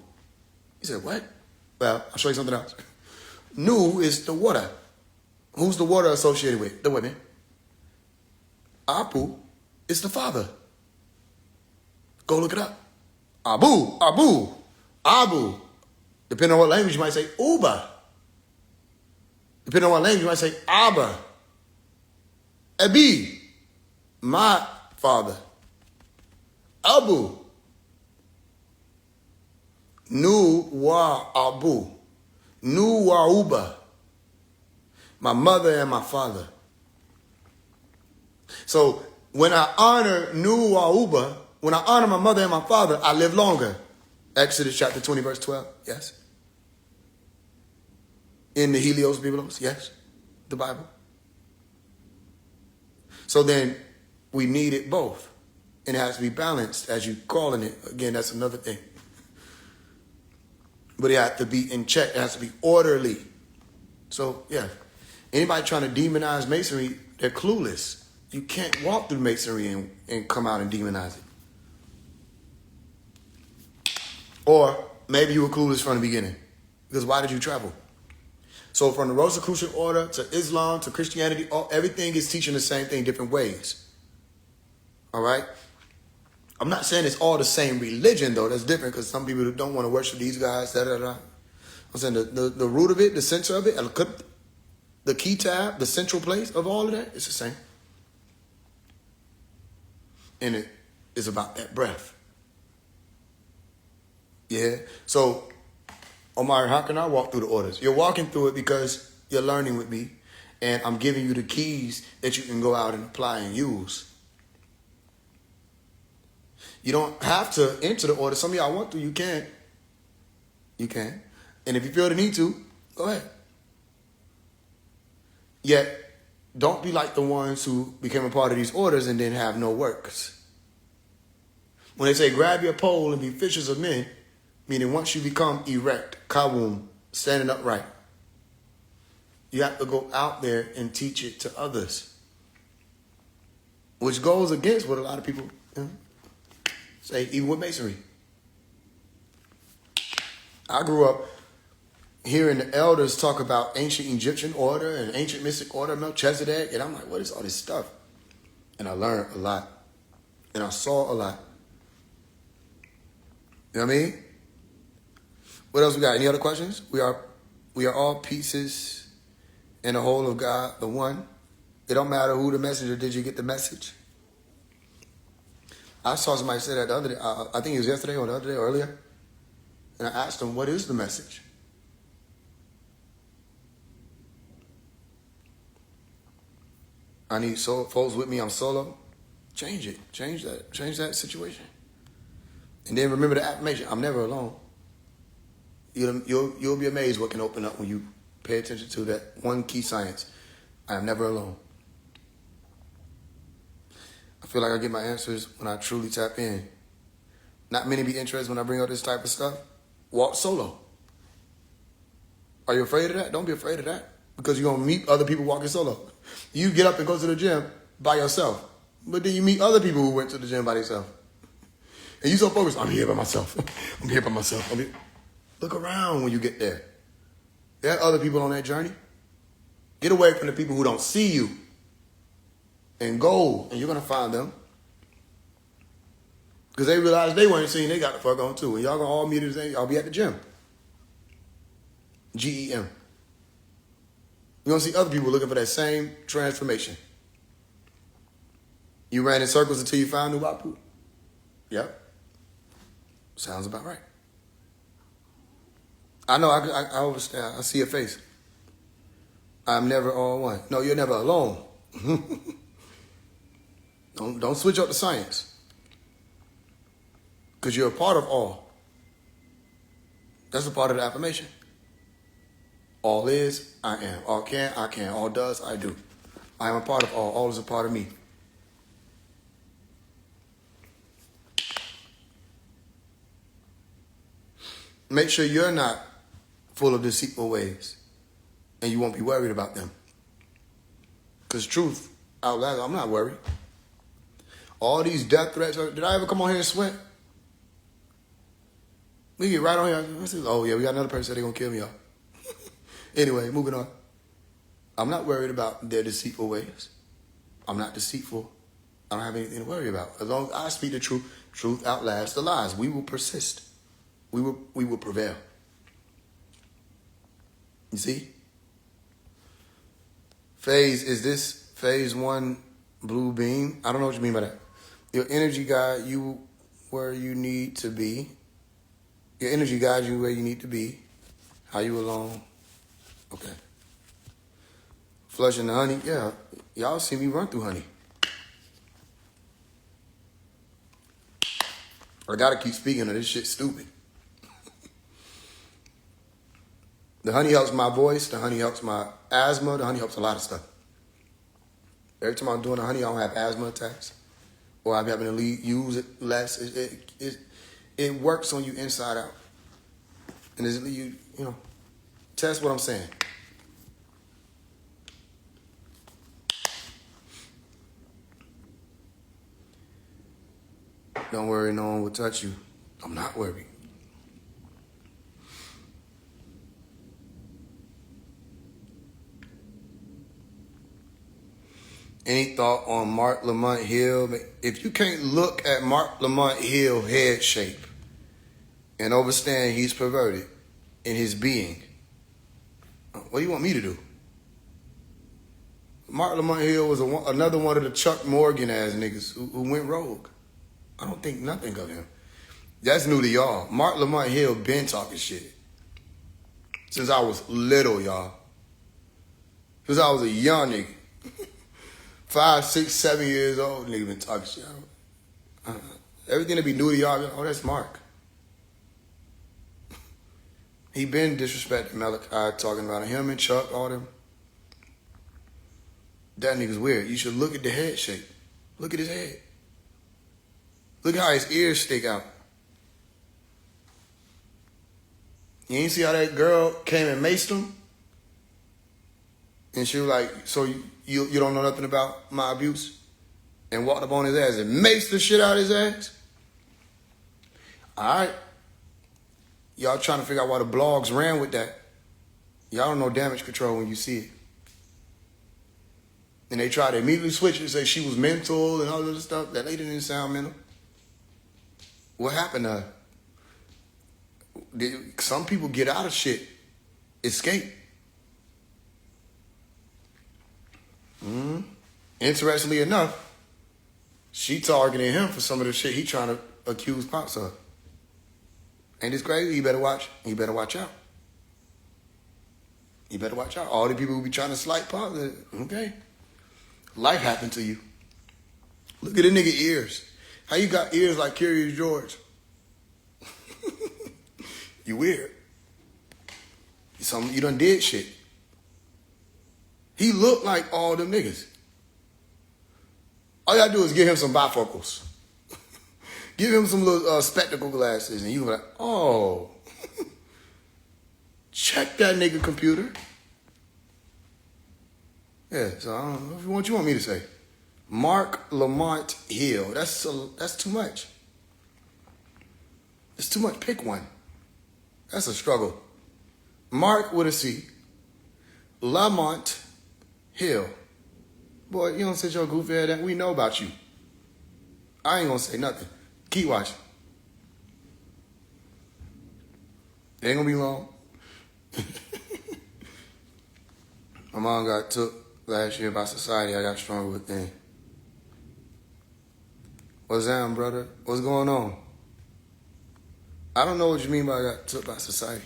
He said, what? Well, I'll show you something else. Nu is the water. Who's the water associated with? The women. Apu is the father. Go look it up. Abu. Depending on what language, you might say Uba. Depending on what language, you might say Abba. Abi, my father. Abu. Nu wa Abu. Nu wa Uba. My mother and my father. So when I honor Nu wa Uba, when I honor my mother and my father, I live longer. Exodus chapter 20, verse 12. Yes. In the Helios Biblos. Yes. The Bible. So then we need it both. And it has to be balanced as you calling it. Again, that's another thing. But it has to be in check. It has to be orderly. So, yeah. Anybody trying to demonize Masonry, they're clueless. You can't walk through Masonry and come out and demonize it. Or maybe you were clueless from the beginning. Because why did you travel? So from the Rosicrucian order to Islam to Christianity, everything is teaching the same thing, different ways. All right? I'm not saying it's all the same religion, though. That's different because some people don't want to worship these guys. I'm saying the root of it, the center of it, the key tab, the central place of all of that, it's the same. And it is about that breath. Yeah. So, Omar, how can I walk through the orders? You're walking through it because you're learning with me, and I'm giving you the keys that you can go out and apply and use. You don't have to enter the order. Some of y'all want to, you can. You can. And if you feel the need to, go ahead. Yet, don't be like the ones who became a part of these orders and then have no works. When they say grab your pole and be fishers of men, meaning once you become erect, kawum, standing upright, you have to go out there and teach it to others. Which goes against what a lot of people say, even with masonry. I grew up hearing the elders talk about ancient Egyptian order and ancient mystic order, Melchizedek, and I'm like, what is all this stuff? And I learned a lot. And I saw a lot. You know what I mean? What else we got? Any other questions? We are all pieces in the whole of God, the one. It don't matter who the messenger. Did you get the message? I saw somebody say that the other day. I think it was yesterday or the other day or earlier. And I asked them, what is the message? I need folks with me. I'm solo. Change it. Change that. Change that situation. And then remember the affirmation. I'm never alone. You'll be amazed what can open up when you pay attention to that one key science. I am never alone. I feel like I get my answers when I truly tap in. Not many be interested when I bring up this type of stuff. Walk solo. Are you afraid of that? Don't be afraid of that. Because you're going to meet other people walking solo. You get up and go to the gym by yourself. But then you meet other people who went to the gym by themselves. And you so focused, I'm here by myself. I'm here by myself. Look around when you get there. There are other people on that journey. Get away from the people who don't see you. And go, and you're going to find them. Because they realize they weren't seen, they got the fuck on too. And y'all going to all meet at the same, y'all be at the gym. GEM. You're going to see other people looking for that same transformation. You ran in circles until you found Nuwapu. Yep. Sounds about right. I know, I understand. I see your face. I'm never all one. No, you're never alone. Don't switch up the science. Because you're a part of all. That's a part of the affirmation. All is, I am. All can, I can. All does, I do. I am a part of all. All is a part of me. Make sure you're not full of deceitful ways. And you won't be worried about them. Because truth, out loud, I'm not worried. All these death threats. Did I ever come on here and sweat? We get right on here. I said, oh, yeah, we got another person that they're going to kill me, y'all. Anyway, moving on. I'm not worried about their deceitful ways. I'm not deceitful. I don't have anything to worry about. As long as I speak the truth, truth outlasts the lies. We will persist. We will prevail. You see? Phase, is this phase one blue beam? I don't know what you mean by that. Your energy guide you where you need to be. Your energy guides you where you need to be. How you alone? Okay. Flushing the honey. Yeah. Y'all see me run through honey. I gotta keep speaking or this shit's stupid. The honey helps my voice. The honey helps my asthma. The honey helps a lot of stuff. Every time I'm doing the honey, I don't have asthma attacks. Or I'm having to use it less. It works on you inside out. And you know, test what I'm saying. Don't worry, no one will touch you. I'm not worried. Any thought on Mark Lamont Hill? If you can't look at Mark Lamont Hill head shape and understand he's perverted in his being, what do you want me to do? Mark Lamont Hill was another one of the Chuck Morgan ass niggas who went rogue. I don't think nothing of him. That's new to y'all. Mark Lamont Hill been talking shit since I was little, y'all. Since I was a young nigga. 5, 6, 7 years old, nigga been talking shit. Everything that be new to y'all, oh, that's Mark. He been disrespecting Malachi, talking about him and Chuck, all them. That nigga's weird. You should look at the head shape. Look at his head. Look how his ears stick out. You ain't see how that girl came and maced him? And she was like, so you don't know nothing about my abuse? And walked up on his ass and maced the shit out of his ass? All right. Y'all trying to figure out why the blogs ran with that. Y'all don't know damage control when you see it. And they tried to immediately switch it and say she was mental and all this stuff. That lady didn't sound mental. What happened to her? Some people get out of shit, escape. Interestingly enough, she targeted him for some of the shit he trying to accuse Pops of. Ain't this crazy? You better watch. You better watch out. You better watch out. All the people who be trying to slight Pops, okay. Life happened to you. Look at the nigga ears. How you got ears like Curious George? You weird. You done did shit. He looked like all them niggas. All y'all do is give him some bifocals. Give him some little spectacle glasses and you be like, oh. Check that nigga computer. Yeah, so I don't know what you want me to say. Mark Lamont Hill. That's too much. It's too much. Pick one. That's a struggle. Mark with a C. Lamont Hill. Boy, you don't sit your goofy head down. We know about you. I ain't gonna say nothing. Keep watching. It ain't gonna be long. My mom got took last year by society. I got stronger within. What's down, brother? What's going on? I don't know what you mean by I got took by society.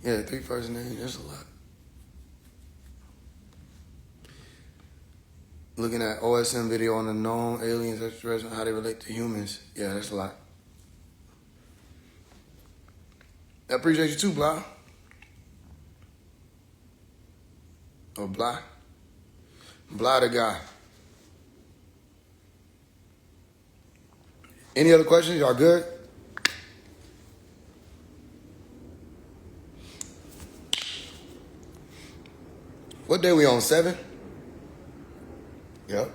Yeah, 3 first names, there's a lot. Looking at OSM video on the known aliens, extraterrestrials, how they relate to humans. Yeah, that's a lot. I appreciate you too, Blah. Or Blah. Blah the guy. Any other questions? Y'all good? What day we on? 7? Yep.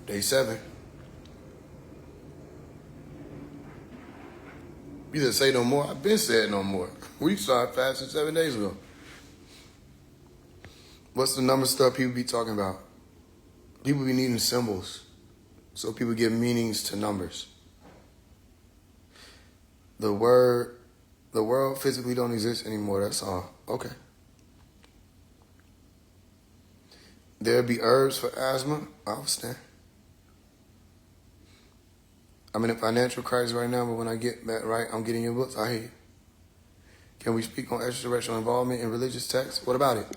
Day 7. You didn't say no more. I've been said no more. We started fasting 7 days ago. What's the number stuff people be talking about? People be needing symbols. So people give meanings to numbers. The world physically don't exist anymore, that's all. Okay. There'll be herbs for asthma. I understand. I'm in a financial crisis right now, but when I get that right, I'm getting your books. I hear you. Can we speak on extraterrestrial involvement in religious texts? What about it?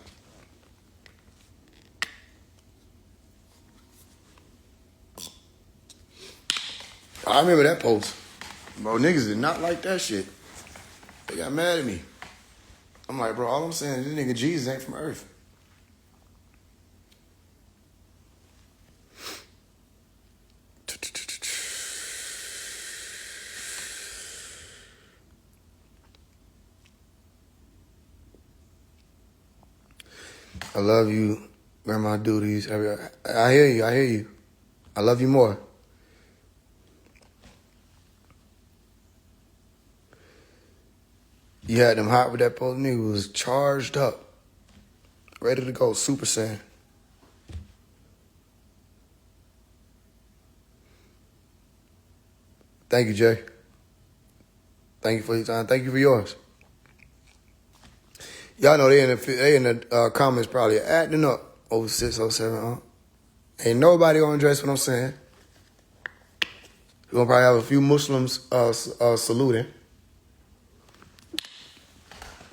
I remember that post. Bro, niggas did not like that shit. They got mad at me. I'm like, bro, all I'm saying is this nigga Jesus ain't from Earth. I love you, grandma duties. I hear you. I love you more. You had them hot with that post. Nigga was charged up. Ready to go. Super Saiyan. Thank you, Jay. Thank you for your time. Thank you for yours. Y'all know they in the comments probably acting up over 607. Ain't nobody gonna address what I'm saying. We're gonna probably have a few Muslims saluting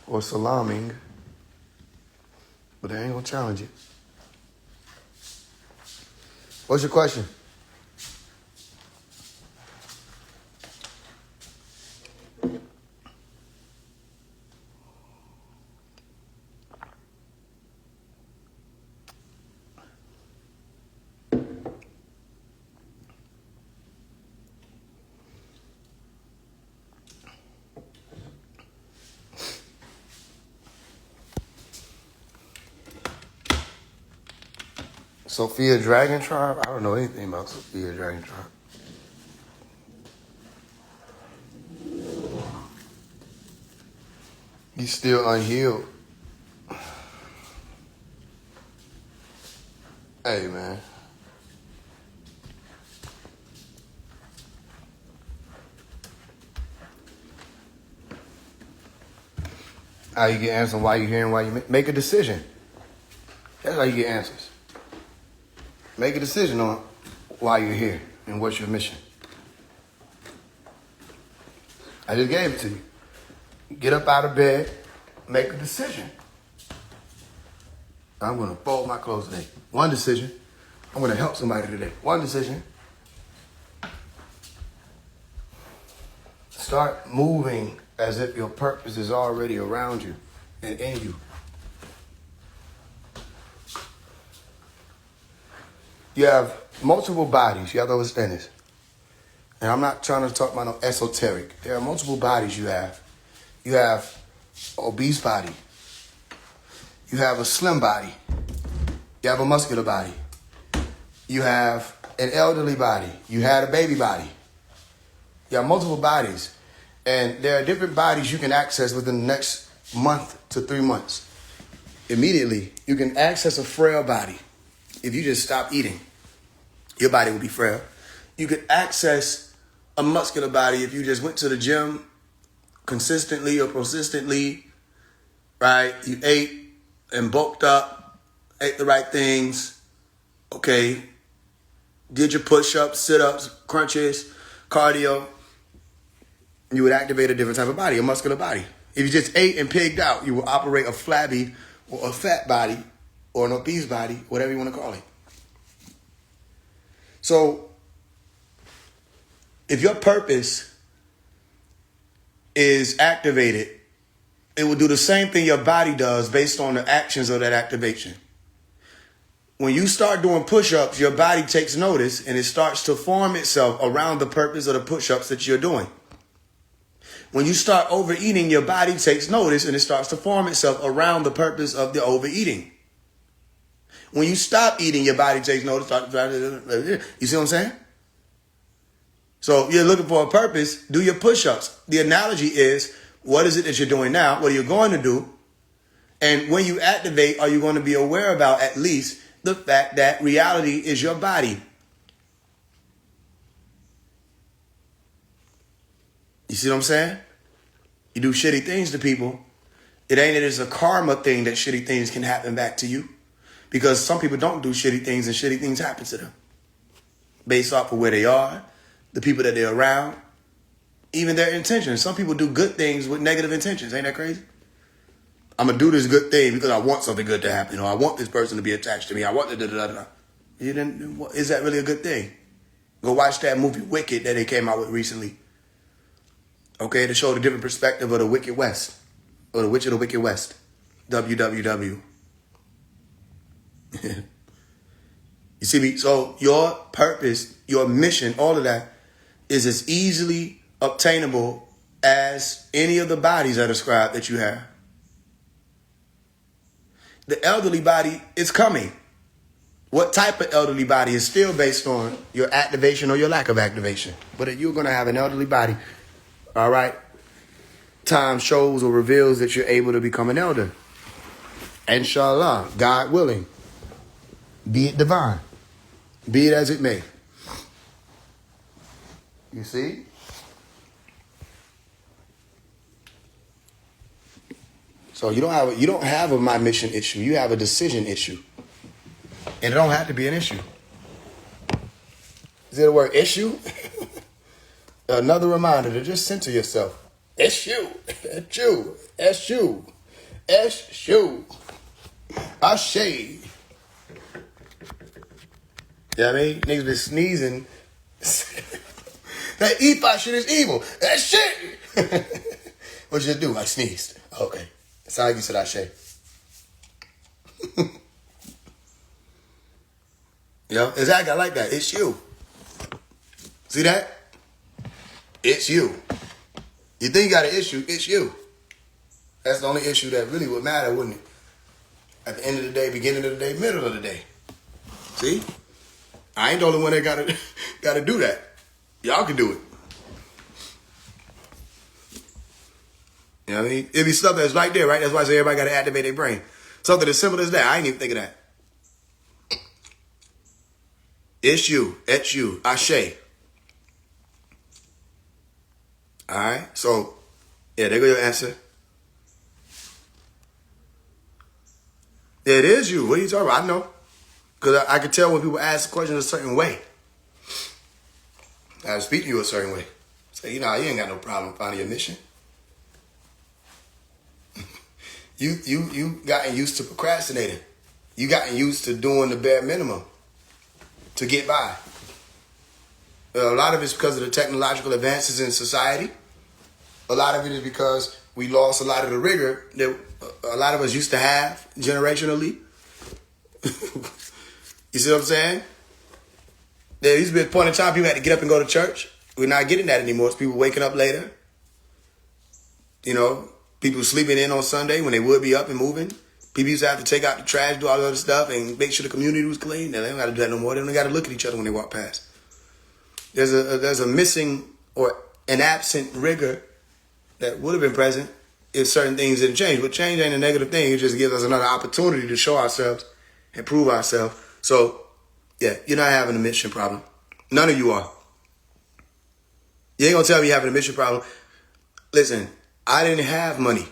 or salaming, but they ain't gonna challenge it. What's your question? Sophia Dragon Tribe? I don't know anything about Sophia Dragon Tribe. He's still unhealed. Hey, man. How you get answers, why you here and why you make a decision. That's how you get answers. Make a decision on why you're here and what's your mission. I just gave it to you. Get up out of bed, make a decision. I'm going to fold my clothes today. One decision. I'm going to help somebody today. One decision. Start moving as if your purpose is already around you and in you. You have multiple bodies. You have to understand this. And I'm not trying to talk about no esoteric. There are multiple bodies you have. You have an obese body. You have a slim body. You have a muscular body. You have an elderly body. You had a baby body. You have multiple bodies. And there are different bodies you can access within the next month to 3 months. Immediately, you can access a frail body. If you just stop eating, your body will be frail. You could access a muscular body if you just went to the gym consistently or persistently, right? You ate and bulked up, ate the right things, okay? Did your push-ups, sit-ups, crunches, cardio. You would activate a different type of body, a muscular body. If you just ate and pigged out, you will operate a flabby or a fat body or an obese body, whatever you want to call it. So, if your purpose is activated, it will do the same thing your body does based on the actions of that activation. When you start doing push-ups, your body takes notice and it starts to form itself around the purpose of the push-ups that you're doing. When you start overeating, your body takes notice and it starts to form itself around the purpose of the overeating. When you stop eating, your body takes notice. You see what I'm saying? So you're looking for a purpose, do your push-ups. The analogy is, what is it that you're doing now? What are you going to do? And when you activate, are you going to be aware about at least the fact that reality is your body? You see what I'm saying? You do shitty things to people. It ain't that it's a karma thing that shitty things can happen back to you. Because some people don't do shitty things and shitty things happen to them. Based off of where they are, the people that they're around, even their intentions. Some people do good things with negative intentions. Ain't that crazy? I'm going to do this good thing because I want something good to happen. Or I want this person to be attached to me. I want the da-da-da-da. Is that really a good thing? Go watch that movie Wicked that they came out with recently. Okay, to show the different perspective of the Wicked West. Or the Witch of the Wicked West. WWW. You see me? So your purpose, your mission, all of that is as easily obtainable as any of the bodies I described that you have. The elderly body is coming. What type of elderly body is still based on your activation or your lack of activation. But you're going to have an elderly body. All right. Time shows or reveals that you're able to become an elder. Inshallah, God willing. Be it divine. Be it as it may. You see? So you don't have a my mission issue. You have a decision issue. And it don't have to be an issue. Is it the word issue? Another reminder to just center yourself. Issue. Issue. Issue. Issue. Ashe. You know what I mean? Niggas been sneezing. That EFI shit is evil. That shit. What'd you do? I sneezed. Okay. It sounded like you said Ashe. Yo, exactly. I like that. It's you. See that? It's you. You think you got an issue, it's you. That's the only issue that really would matter, wouldn't it? At the end of the day, beginning of the day, middle of the day. See? I ain't the only one that gotta do that. Y'all can do it. You know what I mean? It'd be stuff that's right there, right? That's why I say everybody gotta activate their brain. Something as simple as that. I ain't even think of that. It's you. It's you. Ashe. Alright? So, yeah, there go your answer. Yeah, it is you. What are you talking about? I know. Because I can tell when people ask questions a certain way. I speak to you a certain way. Say, you ain't got no problem finding your mission. You gotten used to procrastinating. You gotten used to doing the bare minimum to get by. A lot of it's because of the technological advances in society. A lot of it is because we lost a lot of the rigor that a lot of us used to have generationally. You see what I'm saying? There used to be a point in time people had to get up and go to church. We're not getting that anymore. It's people waking up later. People sleeping in on Sunday when they would be up and moving. People used to have to take out the trash, do all the other stuff, and make sure the community was clean. Now, they don't got to do that no more. They don't got to look at each other when they walk past. There's a missing or an absent rigor that would have been present if certain things didn't change. But change ain't a negative thing. It just gives us another opportunity to show ourselves and prove ourselves. So, yeah, you're not having a mission problem. None of you are. You ain't going to tell me you're having a mission problem. Listen, I didn't have money.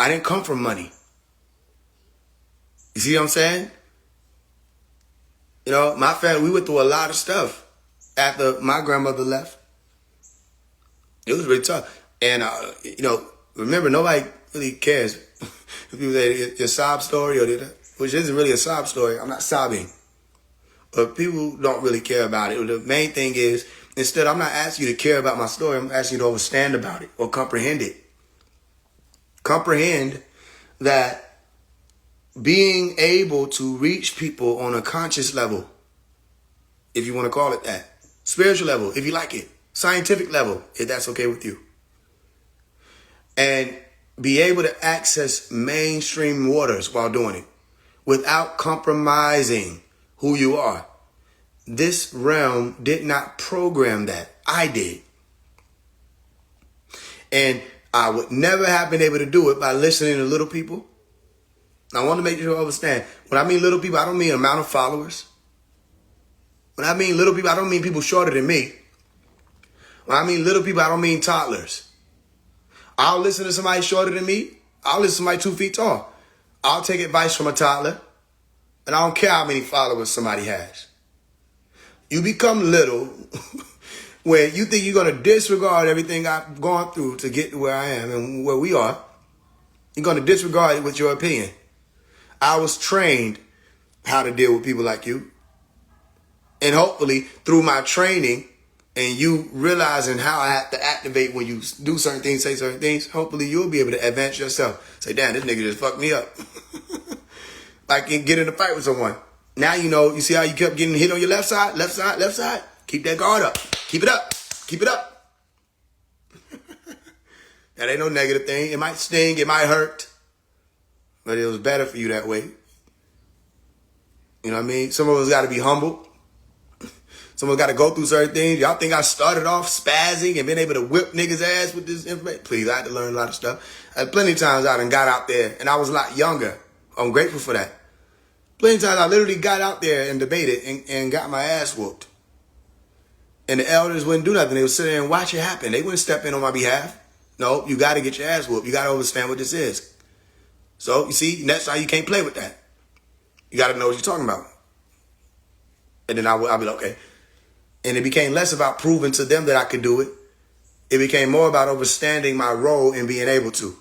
I didn't come from money. You see what I'm saying? My family, we went through a lot of stuff after my grandmother left. It was really tough. And, remember, nobody really cares. If people say it's a sob story, which isn't really a sob story. I'm not sobbing. But people don't really care about it. The main thing is, instead, I'm not asking you to care about my story. I'm asking you to understand about it or comprehend it. Comprehend that being able to reach people on a conscious level, if you want to call it that, spiritual level, if you like it, scientific level, if that's okay with you, and be able to access mainstream waters while doing it without compromising who you are. This realm did not program that. I did. And I would never have been able to do it by listening to little people. I want to make sure you understand. When I mean little people, I don't mean amount of followers. When I mean little people, I don't mean people shorter than me. When I mean little people, I don't mean toddlers. I'll listen to somebody shorter than me. I'll listen to somebody 2 feet tall. I'll take advice from a toddler. And I don't care how many followers somebody has. You become little when you think you're going to disregard everything I've gone through to get to where I am and where we are. You're going to disregard it with your opinion. I was trained how to deal with people like you. And hopefully through my training and you realizing how I have to activate when you do certain things, say certain things, hopefully you'll be able to advance yourself. Say, damn, this nigga just fucked me up. Like get in a fight with someone. Now you see how you kept getting hit on your left side, left side, left side? Keep that guard up. Keep it up. Keep it up. That ain't no negative thing. It might sting, it might hurt. But it was better for you that way. You know what I mean? Some of us got to be humble. Some of us got to go through certain things. Y'all think I started off spazzing and been able to whip niggas' ass with this information? Please, I had to learn a lot of stuff. Plenty of times I done got out there and I was a lot younger. I'm grateful for that. Plenty of times I literally got out there and debated and got my ass whooped. And the elders wouldn't do nothing. They would sit there and watch it happen. They wouldn't step in on my behalf. No, you got to get your ass whooped. You got to understand what this is. So, you see, next time you can't play with that. You got to know what you're talking about. And then I'll be like, okay. And it became less about proving to them that I could do it. It became more about understanding my role and being able to.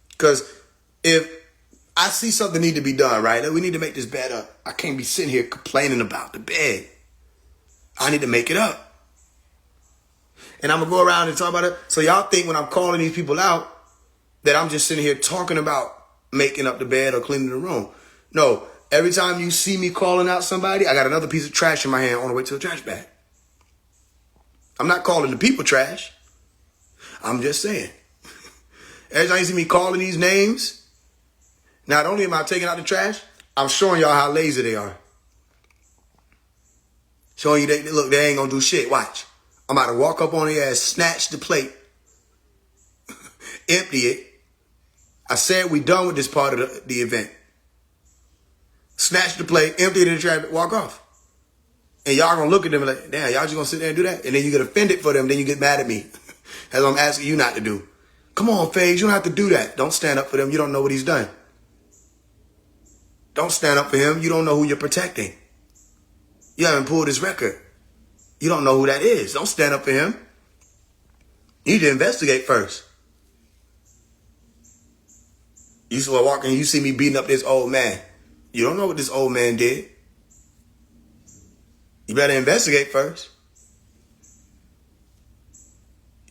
Because if I see something need to be done, right? We need to make this bed up. I can't be sitting here complaining about the bed. I need to make it up. And I'm going to go around and talk about it. So y'all think when I'm calling these people out that I'm just sitting here talking about making up the bed or cleaning the room. No, every time you see me calling out somebody, I got another piece of trash in my hand on the way to a trash bag. I'm not calling the people trash. I'm just saying. Every time you see me calling these names, not only am I taking out the trash, I'm showing y'all how lazy they are. Showing you they ain't gonna do shit. Watch. I'm about to walk up on their ass, snatch the plate, empty it. I said we done with this part of the event. Snatch the plate, empty it in the trash, walk off. And y'all gonna look at them like, damn, y'all just gonna sit there and do that? And then you get offended for them, then you get mad at me. As I'm asking you not to do. Come on, Faise, you don't have to do that. Don't stand up for them. You don't know what he's done. Don't stand up for him. You don't know who you're protecting. You haven't pulled his record. You don't know who that is. Don't stand up for him. You need to investigate first. You start walking, you see me beating up this old man. You don't know what this old man did. You better investigate first.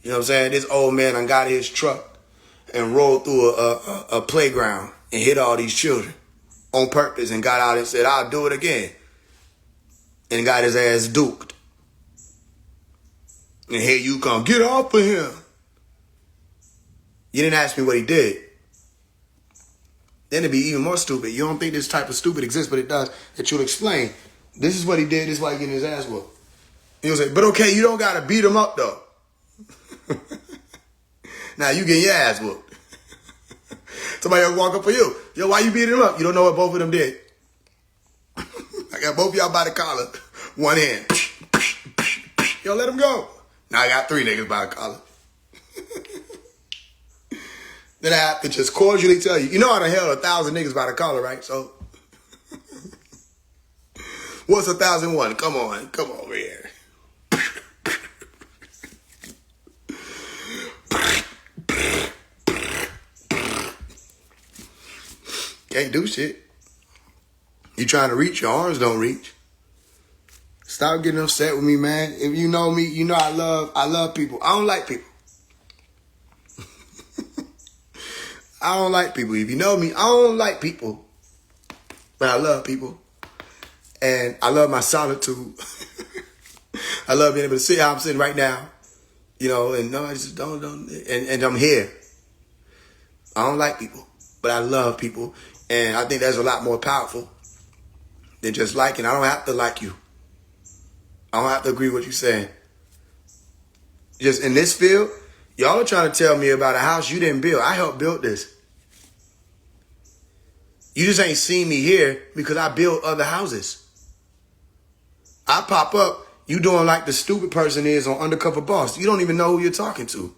You know what I'm saying? This old man done got his truck and rolled through a playground and hit all these children on purpose and got out and said, I'll do it again. And got his ass duked. And here you come, get off of him. You didn't ask me what he did. Then it'd be even more stupid. You don't think this type of stupid exists, but it does. That you'll explain. This is what he did. This is why he's getting his ass whooped. You'll say, but okay, you don't got to beat him up, though. Now you getting your ass whooped. Somebody else walk up for you. Yo, why you beating him up? You don't know what both of them did. I got both of y'all by the collar. One hand. Yo, let him go. Now I got 3 niggas by the collar. Then I have to just cordially tell you, you know I done held 1,000 niggas by the collar, right? So, what's 1,001? Come on over here. Can't do shit. You trying to reach, your arms don't reach. Stop getting upset with me, man. If you know me, you know I love people. I don't like people. I don't like people. If you know me, I don't like people. But I love people. And I love my solitude. I love being able to sit how I'm sitting right now. You know, and no, I just don't and I'm here. I don't like people. But I love people. And I think that's a lot more powerful than just liking. I don't have to like you. I don't have to agree with what you're saying. Just in this field, y'all are trying to tell me about a house you didn't build. I helped build this. You just ain't seen me here because I built other houses. I pop up, you doing like the stupid person is on Undercover Boss. You don't even know who you're talking to.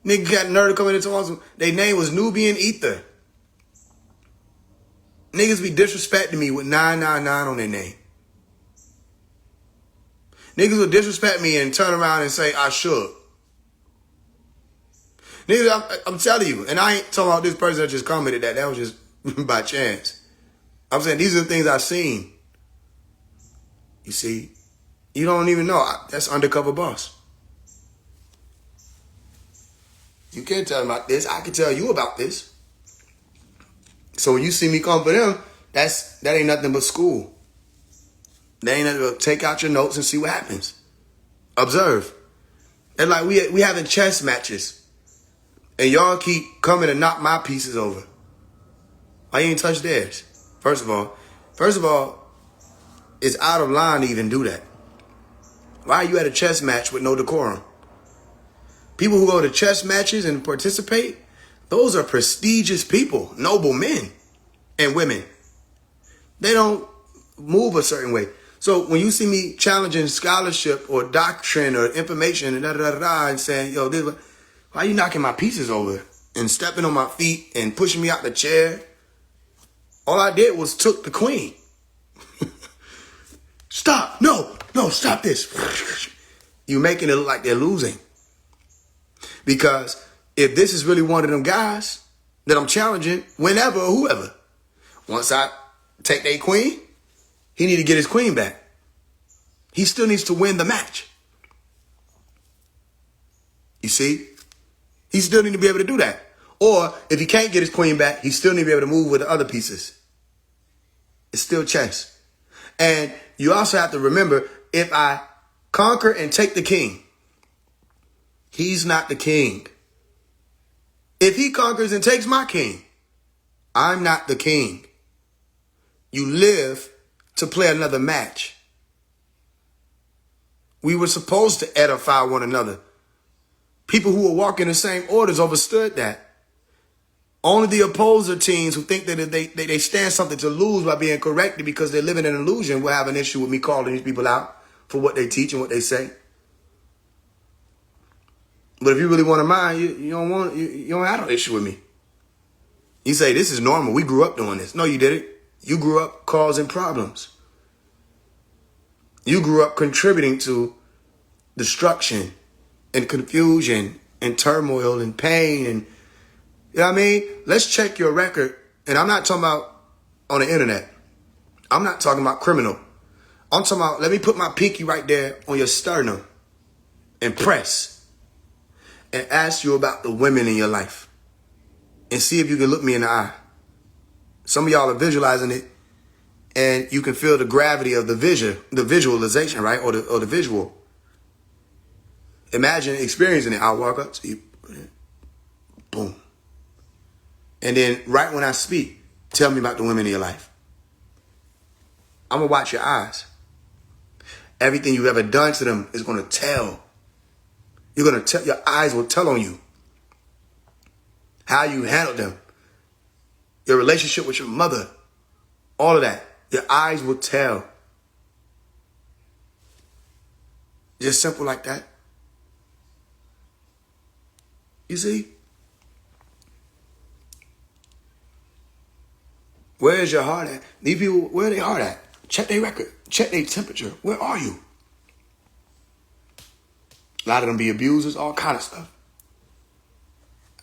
Nigga got nerve to come in and talk to them. Their name was Nubian Ether. Niggas be disrespecting me with 999 on their name. Niggas will disrespect me and turn around and say, I should. Niggas, I'm telling you, and I ain't talking about this person that just commented that. That was just by chance. I'm saying these are the things I've seen. You see, you don't even know. That's Undercover Boss. You can't tell them about this. I can tell you about this. So when you see me come for them, that ain't nothing but school. That ain't nothing but take out your notes and see what happens. Observe. And like we having chess matches. And y'all keep coming to knock my pieces over. Why you ain't touch theirs? First of all, it's out of line to even do that. Why are you at a chess match with no decorum? People who go to chess matches and participate, those are prestigious people, noble men and women. They don't move a certain way. So when you see me challenging scholarship or doctrine or information and and saying, yo, why are you knocking my pieces over and stepping on my feet and pushing me out the chair? All I did was took the queen. Stop. No, stop this. You're making it look like they're losing. Because if this is really one of them guys that I'm challenging, whenever or whoever, once I take their queen, he need to get his queen back. He still needs to win the match. You see? He still need to be able to do that. Or if he can't get his queen back, he still need to be able to move with the other pieces. It's still chess. And you also have to remember, if I conquer and take the king, he's not the king. If he conquers and takes my king, I'm not the king. You live to play another match. We were supposed to edify one another. People who were walking the same orders understood that. Only the opposer teams who think that they stand something to lose by being corrected because they're living in an illusion will have an issue with me calling these people out for what they teach and what they say. But if you really want to mind, you don't have no issue with me. You say, this is normal. We grew up doing this. No, you didn't. You grew up causing problems. You grew up contributing to destruction and confusion and turmoil and pain. And you know what I mean? Let's check your record. And I'm not talking about on the internet. I'm not talking about criminal. I'm talking about, let me put my pinky right there on your sternum and press and ask you about the women in your life and see if you can look me in the eye. Some of y'all are visualizing it and you can feel the gravity of the visualization, right? Or the visual. Imagine experiencing it. I'll walk up to you. Boom. And then right when I speak, tell me about the women in your life. I'm going to watch your eyes. Everything you've ever done to them is going to tell. You're going to tell, your eyes will tell on you. How you handled them. Your relationship with your mother. All of that. Your eyes will tell. Just simple like that. You see? Where is your heart at? These people, where are their heart at? Check their record. Check their temperature. Where are you? A lot of them be abusers, all kind of stuff.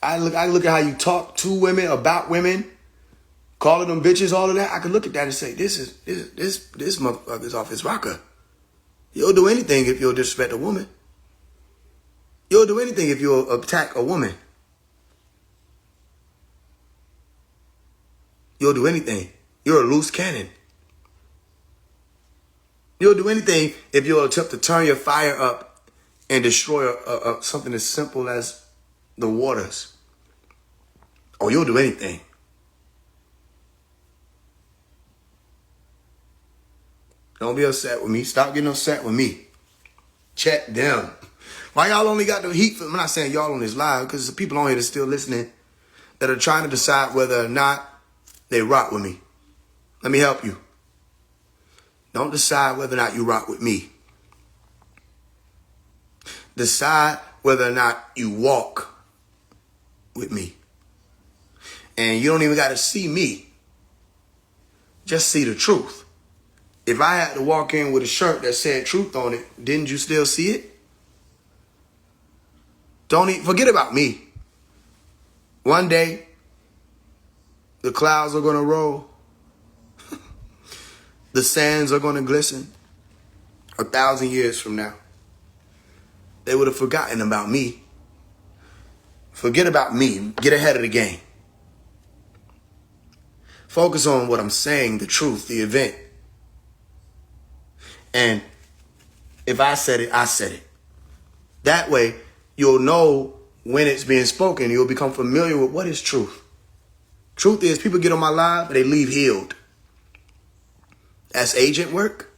I look at how you talk to women, about women, calling them bitches, all of that. I can look at that and say, this motherfucker's off his rocker. You'll do anything if you'll disrespect a woman. You'll do anything if you'll attack a woman. You'll do anything. You're a loose cannon. You'll do anything if you'll attempt to turn your fire up and destroy something as simple as the waters. Or you'll do anything. Don't be upset with me. Stop getting upset with me. Check them. Why y'all only got the heat for? I'm not saying y'all on this live because there's people on here that's still listening that are trying to decide whether or not they rock with me. Let me help you. Don't decide whether or not you rock with me. Decide whether or not you walk with me. And you don't even got to see me. Just see the truth. If I had to walk in with a shirt that said truth on it, didn't you still see it? Don't even forget about me. One day, the clouds are going to roll. The sands are going to glisten. 1,000 years from now, they would have forgotten about me. Forget about me. Get ahead of the game. Focus on what I'm saying, the truth, the event. And if I said it, I said it. That way, you'll know when it's being spoken. You'll become familiar with what is truth. Truth is, people get on my live and they leave healed. That's agent work.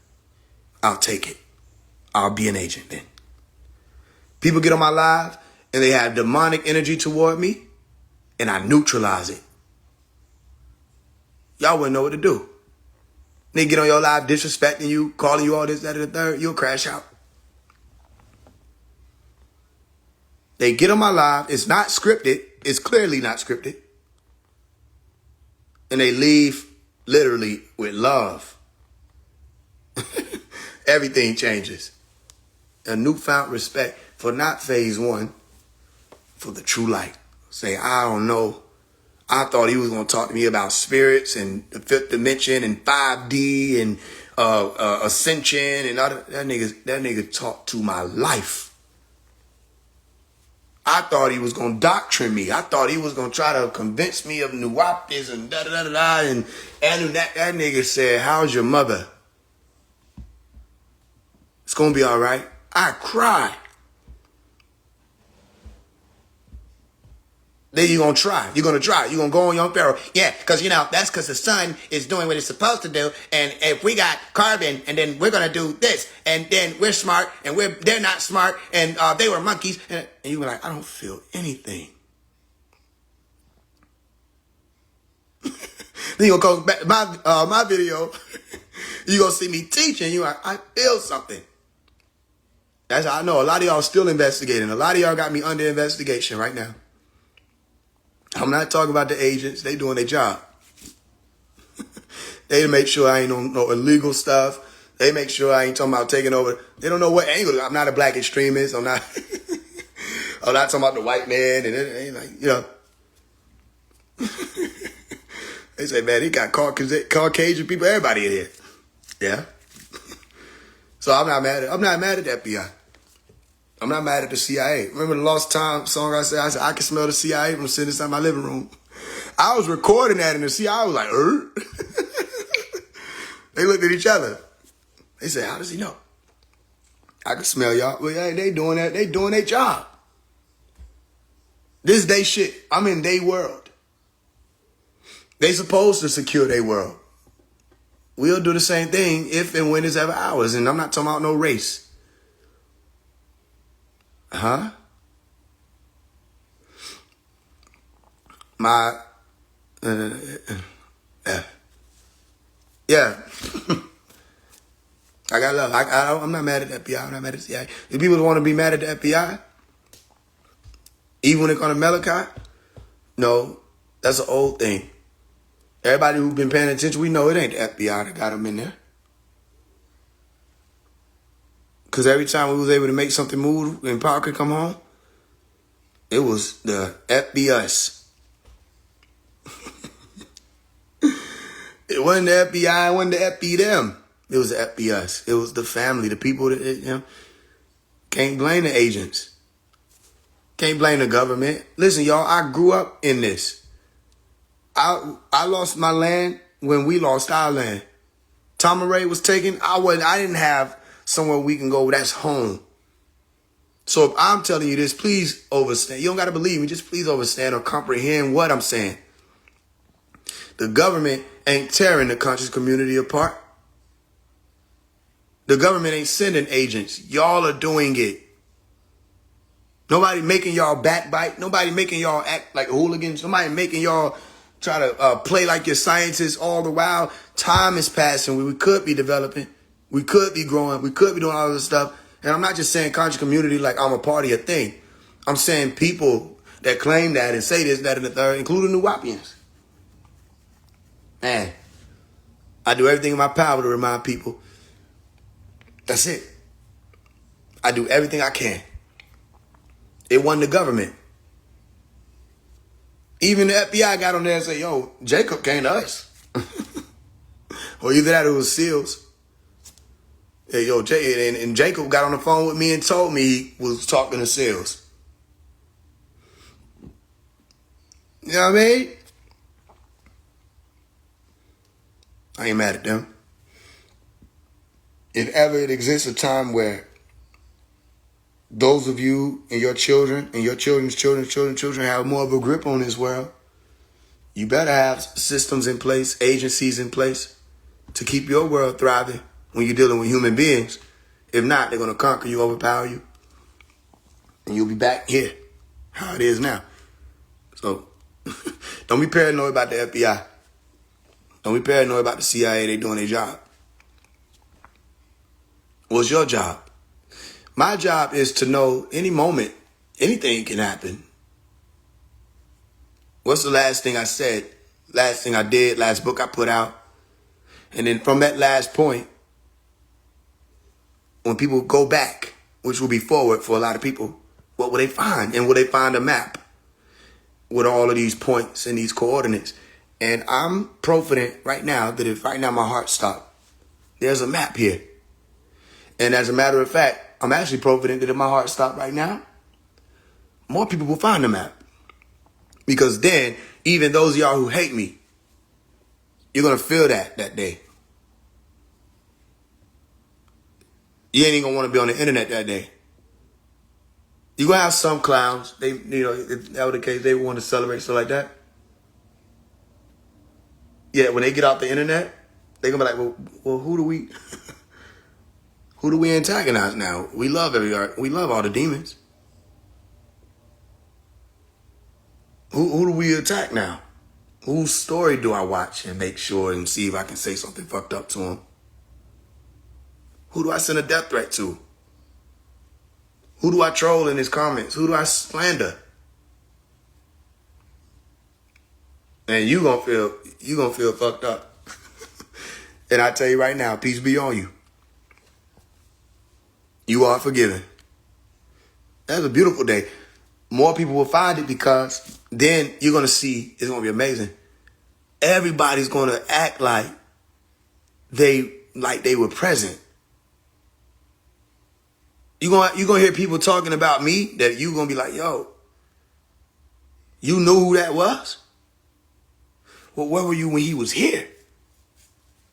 I'll take it. I'll be an agent then. People get on my live and they have demonic energy toward me and I neutralize it. Y'all wouldn't know what to do. They get on your live disrespecting you, calling you all this, that, and the third, you'll crash out. They get on my live. It's not scripted. It's clearly not scripted. And they leave literally with love. Everything changes. A newfound respect for not phase one, for the true light. Say, I don't know. I thought he was going to talk to me about spirits and the fifth dimension and 5D and ascension and all that. That nigga talked to my life. I thought he was going to doctrine me. I thought he was going to try to convince me of nuwapis and da-da-da-da-da. And that nigga said, how's your mother? It's going to be all right. I cried. Then you're going to try. You're going to try. You're going to go on your own pharaoh. Yeah, because, that's because the sun is doing what it's supposed to do. And if we got carbon, and then we're going to do this, and then we're smart, and they're not smart, and they were monkeys. And you were like, I don't feel anything. Then you're going to go back to my video. You're going to see me teaching. You're like, I feel something. That's how I know. A lot of y'all still investigating. A lot of y'all got me under investigation right now. I'm not talking about the agents. They doing their job. They make sure I ain't on no illegal stuff. They make sure I ain't talking about taking over. They don't know what angle. I'm not a black extremist. I'm not talking about the white man. And it ain't like, They say, man, he got Caucasian people, everybody in here. Yeah. So I'm not mad at the FBI. I'm not mad at the CIA. Remember the Lost Time song I said, I can smell the CIA from sitting inside my living room. I was recording that and the CIA was like, They looked at each other. They said, how does he know? I can smell y'all. Well, yeah, they doing that. They doing their job. This they shit. I'm in their world. They supposed to secure their world. We'll do the same thing if and when it's ever ours. And I'm not talking about no race. Huh? Yeah. I got love. I'm not mad at the FBI. I'm not mad at the CIA. If people want to be mad at the FBI, even when it comes to Malachi, no, that's an old thing. Everybody who's been paying attention, we know it ain't the FBI that got them in there. Because every time we was able to make something move and Parker come home, it was the FBS. It wasn't the FBI, it wasn't the FB them. It was the FBS. It was the family, the people that, can't blame the agents. Can't blame the government. Listen, y'all, I grew up in this. I lost my land when we lost our land. Tomaray was taken. I didn't have somewhere we can go that's home. So if I'm telling you this, please understand. You don't got to believe me. Just please understand or comprehend what I'm saying. The government ain't tearing the conscious community apart. The government ain't sending agents. Y'all are doing it. Nobody making y'all backbite. Nobody making y'all act like hooligans. Nobody making y'all try to play like you're scientists all the while. Time is passing. We could be developing. We could be growing. We could be doing all this stuff. And I'm not just saying conscious community like I'm a part of your thing. I'm saying people that claim that and say this, that, and the third, including New Wapians. Man, I do everything in my power to remind people. That's it. I do everything I can. It wasn't the government. Even the FBI got on there and said, yo, Jacob came to us. Or either that or it was SEALs. Hey, yo, and Jacob got on the phone with me and told me he was talking to SEALs. You know what I mean? I ain't mad at them. If ever it exists a time where those of you and your children and your children's children have more of a grip on this world, you better have systems in place, agencies in place to keep your world thriving when you're dealing with human beings. If not, they're going to conquer you, overpower you, and you'll be back here, how it is now. So don't be paranoid about the FBI. Don't be paranoid about the CIA. They doing their job. What's your job? My job is to know any moment, anything can happen. What's the last thing I said? Last thing I did, last book I put out? And then from that last point, when people go back, which will be forward for a lot of people, what will they find? And will they find a map with all of these points and these coordinates? And I'm confident right now that if right now my heart stopped, there's a map here. And as a matter of fact, I'm actually confident that if my heart stopped right now, more people will find the map. Because then, even those of y'all who hate me, you're going to feel that day. You ain't even going to want to be on the internet that day. You're going to have some clowns. They, if that were the case, they want to celebrate stuff like that. Yeah, when they get off the internet, they're going to be like, well, who do we antagonize now? We love all the demons. Who do we attack now? Whose story do I watch and make sure and see if I can say something fucked up to them? Who do I send a death threat to? Who do I troll in his comments? Who do I slander? And you gonna feel fucked up. And I tell you right now, peace be on you. You are forgiven. That's a beautiful day. More people will find it because then you're going to see, it's going to be amazing. Everybody's going to act like they were present. You're going to hear people talking about me that you're going to be like, yo, you knew who that was? Well, where were you when he was here?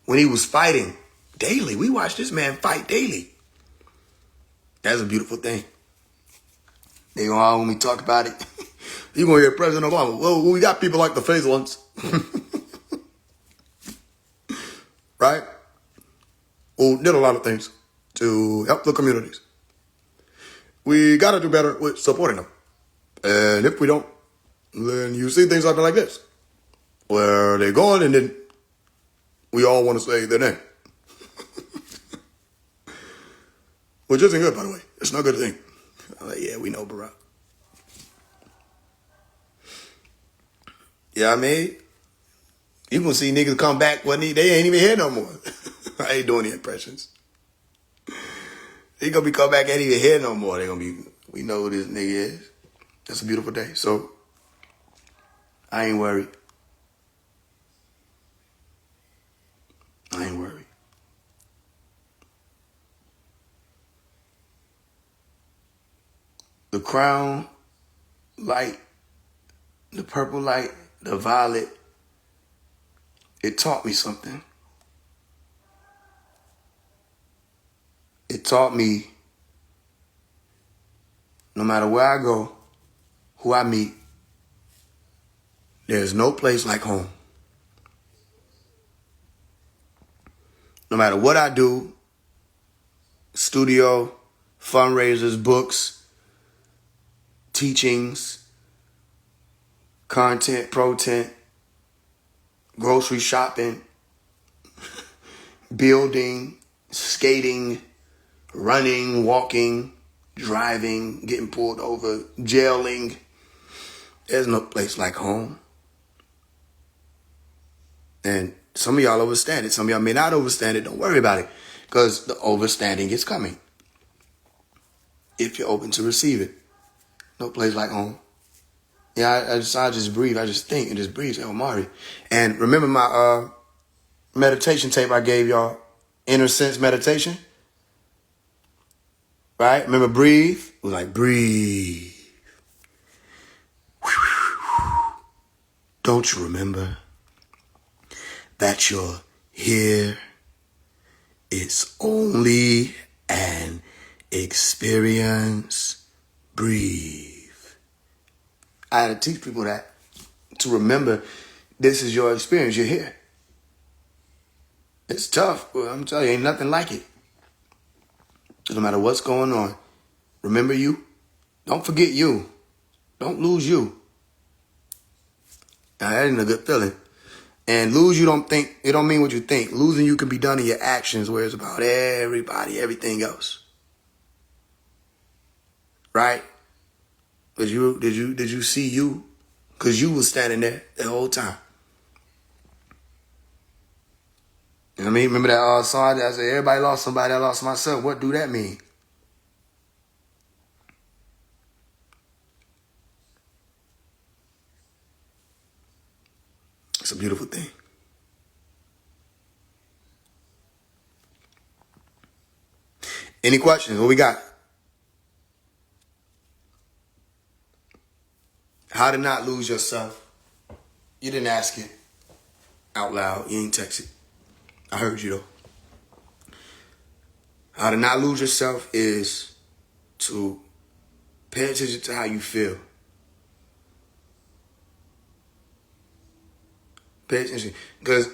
When he was fighting daily. We watched this man fight daily. That's a beautiful thing. They gonna all when we talk about it. You're gonna hear President Obama. Well, we got people like the Faise ones. Right? Who did a lot of things to help the communities. We gotta do better with supporting them. And if we don't, then you see things like this. Where they're going and then we all want to say their name. Which isn't good, by the way. It's not a good thing. I'm like, yeah, we know Barack. Yeah, I mean, you gonna see niggas come back when they ain't even here no more. I ain't doing the impressions. They gonna be come back, ain't even here no more. They gonna be, we know who this nigga is. That's a beautiful day. So I ain't worried. I ain't worried. The crown light, the purple light, the violet, it taught me something. It taught me no matter where I go, who I meet, there's no place like home. No matter what I do, studio, fundraisers, books, teachings, content, pro-tent, grocery shopping, building, skating, running, walking, driving, getting pulled over, jailing. There's no place like home. And some of y'all overstand it. Some of y'all may not overstand it. Don't worry about it. Because the overstanding is coming. If you're open to receive it. No place like home. Yeah, I just breathe. I just think and just breathe. Say, Omari. And remember my meditation tape I gave y'all? Inner sense meditation? Right? Remember breathe? It was like breathe. Don't you remember that you're here? It's only an experience. Breathe. I had to teach people that, to remember this is your experience. You're here. It's tough, but I'm telling you, ain't nothing like it. No matter what's going on, remember you. Don't forget you. Don't lose you. Now, that ain't a good feeling. And lose, you don't think, it don't mean what you think. Losing you can be done in your actions, where it's about everybody, everything else. Right? Did you see you? Because you was standing there the whole time. You know what I mean? Remember that song that I said, everybody lost somebody, I lost myself. What do that mean? It's a beautiful thing. Any questions? What we got? How to not lose yourself. You didn't ask it out loud. You ain't text it. I heard you though. How to not lose yourself is to pay attention to how you feel. Pay attention. Because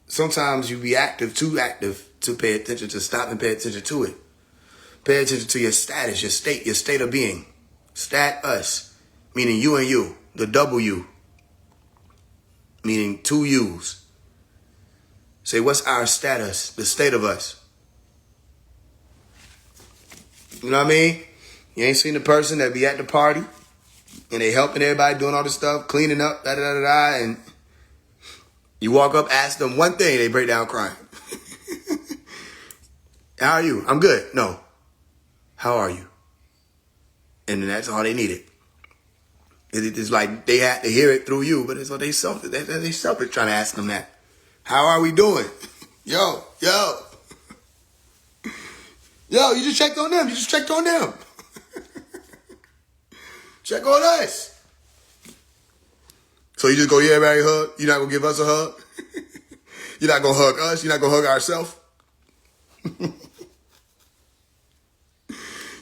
sometimes you be too active to pay attention, to stop and pay attention to it. Pay attention to your status, your state of being. Stat us, meaning you and you. The W, meaning two U's. Say, what's our status, the state of us? You know what I mean? You ain't seen the person that be at the party and they helping everybody doing all this stuff, cleaning up, and you walk up, ask them one thing, they break down crying. How are you? I'm good. No. How are you? And then that's all they needed. It's like they had to hear it through you, but it's what they selfish trying to ask them that. How are we doing? Yo, you just checked on them. Check on us. So you just go, yeah, everybody hug. You're not going to give us a hug? You're not going to hug us? You're not going to hug ourselves?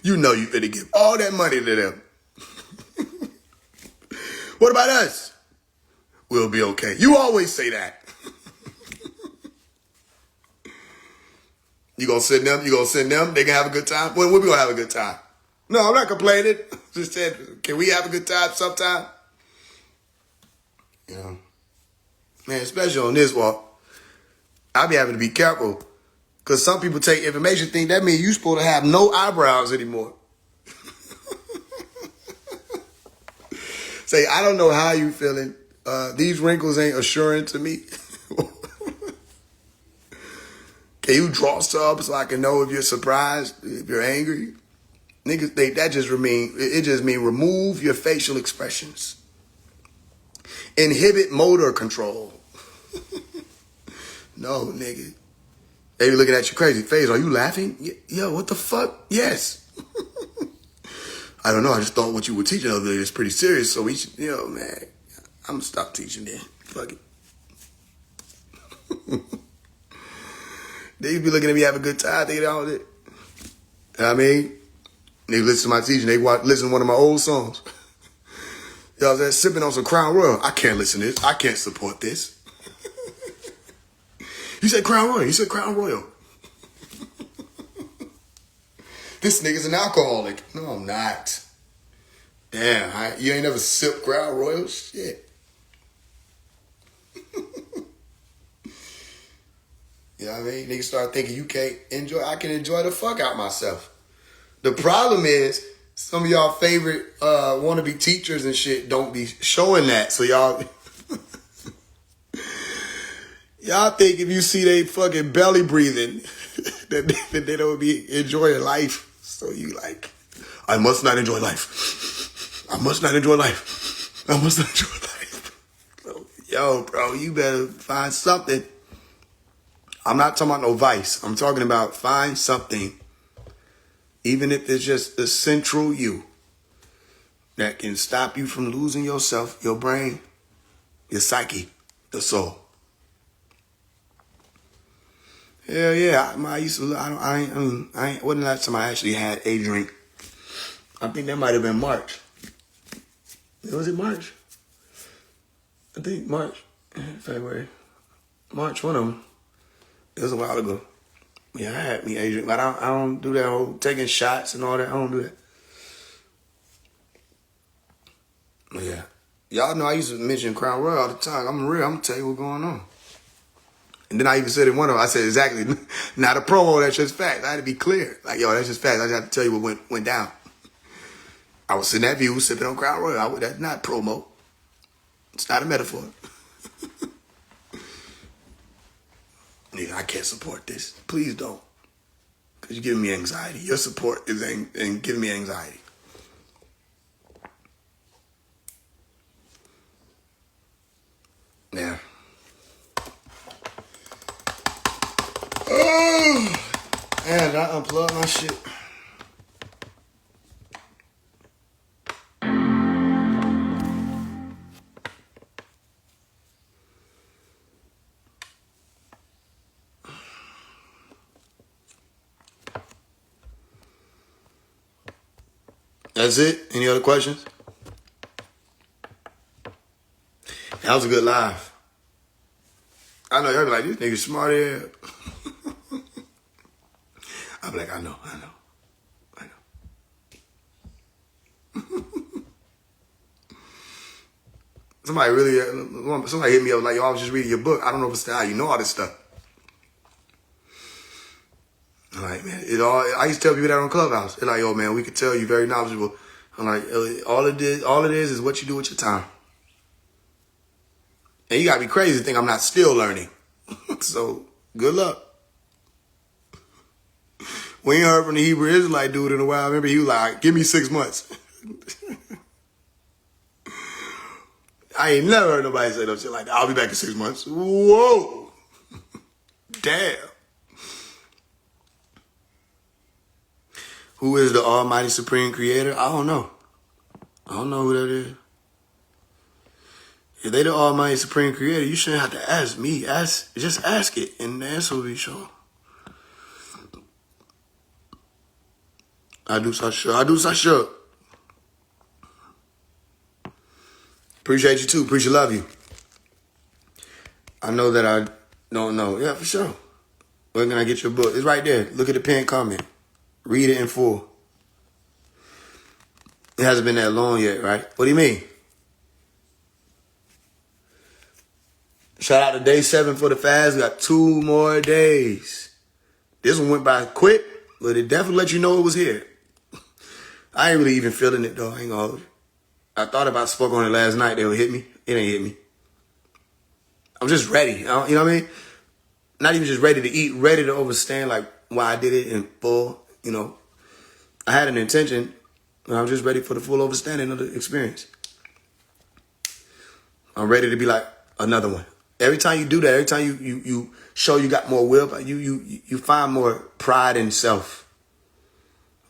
You know you finna give all that money to them. What about us? We'll be okay. You always say that. You gonna send them? They can have a good time? When we gonna have a good time? No, I'm not complaining. Just said, can we have a good time sometime? You know, man, especially on this walk, I be having to be careful. Because some people take information, think that means you're supposed to have no eyebrows anymore. Say, I don't know how you feeling. These wrinkles ain't assuring to me. Can you draw some so I can know if you're surprised, if you're angry? Niggas think that just mean remove your facial expressions. Inhibit motor control. No, nigga. They be looking at you crazy. Faise, are you laughing? Yo, what the fuck? Yes. I don't know. I just thought what you were teaching over there is pretty serious. So we should, man, I'm going to stop teaching then. Fuck it. They be looking at me have a good time. They all it. You know what I mean? They listen to my teaching. They listen to one of my old songs. Y'all was there sipping on some Crown Royal. I can't listen to this. I can't support this. You said Crown Royal. You said Crown Royal. This nigga's an alcoholic. No, I'm not. Damn, you ain't never sipped Crown Royal? Shit. You know what I mean? Niggas start thinking you can't enjoy. I can enjoy the fuck out myself. The problem is some of y'all favorite wannabe teachers and shit don't be showing that. So y'all... Y'all think if you see they fucking belly breathing, that they don't be enjoying life. So you like, I must not enjoy life. I must not enjoy life. I must not enjoy life. So, yo, bro, you better find something. I'm not talking about no vice. I'm talking about find something, even if it's just the central you, that can stop you from losing yourself, your brain, your psyche, your soul. Hell yeah, I used to. I wasn't the last time I actually had a drink. I think that might have been March. Was it March? I think March, February, March. One of them. It was a while ago. Yeah, I had me a drink, but I don't do that whole taking shots and all that. I don't do that. But yeah, Y'all know I used to mention Crown Royal all the time. I'm real. I'm going to tell you what's going on. And then I even said in one of them, I said, exactly, not a promo, that's just fact. I had to be clear. Like, yo, that's just fact. I just have to tell you what went down. I was sitting at View, sipping on Crown Royal. That's not promo. It's not a metaphor. Nigga, I can't support this. Please don't. Because you're giving me anxiety. Your support is giving me anxiety. Yeah. Oh, and I unplugged my shit. That's it? Any other questions? That was a good live. I know y'all be like, this nigga smart here. I'll be like, I know. Somebody hit me up like, yo, I was just reading your book. I don't know if it's how you know all this stuff. I'm like, man, I used to tell people that on Clubhouse. They're like, yo, man, we could tell you very knowledgeable. I'm like, all it is what you do with your time. And you gotta be crazy to think I'm not still learning. So, good luck. We ain't heard from the Hebrew Israelite dude in a while. I remember he was like, give me 6 months. I ain't never heard nobody say no shit like that. I'll be back in 6 months. Whoa. Damn. Who is the Almighty Supreme Creator? I don't know. I don't know who that is. If they the Almighty Supreme Creator, you shouldn't have to ask me. Just ask it, and the answer will be sure. I do so sure. Appreciate you too. Appreciate love you. I know that I don't know. Yeah, for sure. Where can I get your book? It's right there. Look at the pinned comment. Read it in full. It hasn't been that long yet, right? What do you mean? Shout out to day 7 for the fast. We got 2 more days. This one went by quick, but it definitely let you know it was here. I ain't really even feeling it though. I ain't gonna hold you. I thought if I spoke on it last night, they would hit me. It ain't hit me. I'm just ready. You know what I mean? Not even just ready to eat, ready to understand like why I did it in full. You know, I had an intention, and I'm just ready for the full understanding of the experience. I'm ready to be like another one. Every time you do that, every time you show you got more will, you find more pride in self.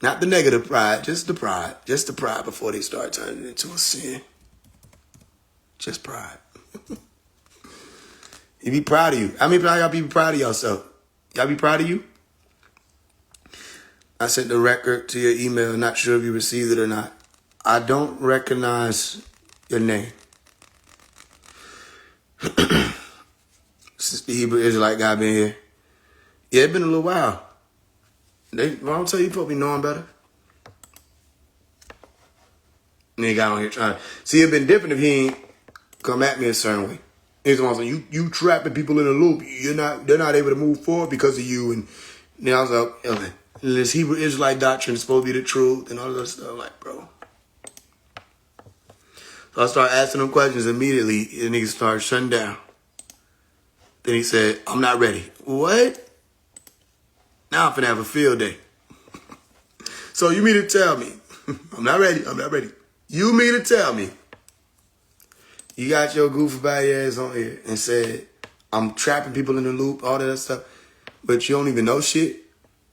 Not the negative pride, just the pride. Just the pride before they start turning it into a sin. Just pride. You be proud of you. How many of y'all be proud of yourself? Y'all be proud of you? I sent the record to your email. Not sure if you received it or not. I don't recognize your name. Since the Hebrew Israelite guy been here. Yeah, it's been a little while. I don't tell you, supposed to be knowing better. And he got on here trying to see. It'd been different if he ain't come at me a certain way. He's the one saying, you trapping people in a loop. They're not able to move forward because of you. And then I was like, okay, this Hebrew Israelite doctrine is supposed to be the truth and all of that stuff. I'm like, bro. So I started asking him questions immediately, and he started shutting down. Then he said, I'm not ready. What? Now I'm finna have a field day. So you mean to tell me, I'm not ready. You mean to tell me, you got your goofy body ass on here and said, I'm trapping people in the loop, all that stuff, but you don't even know shit?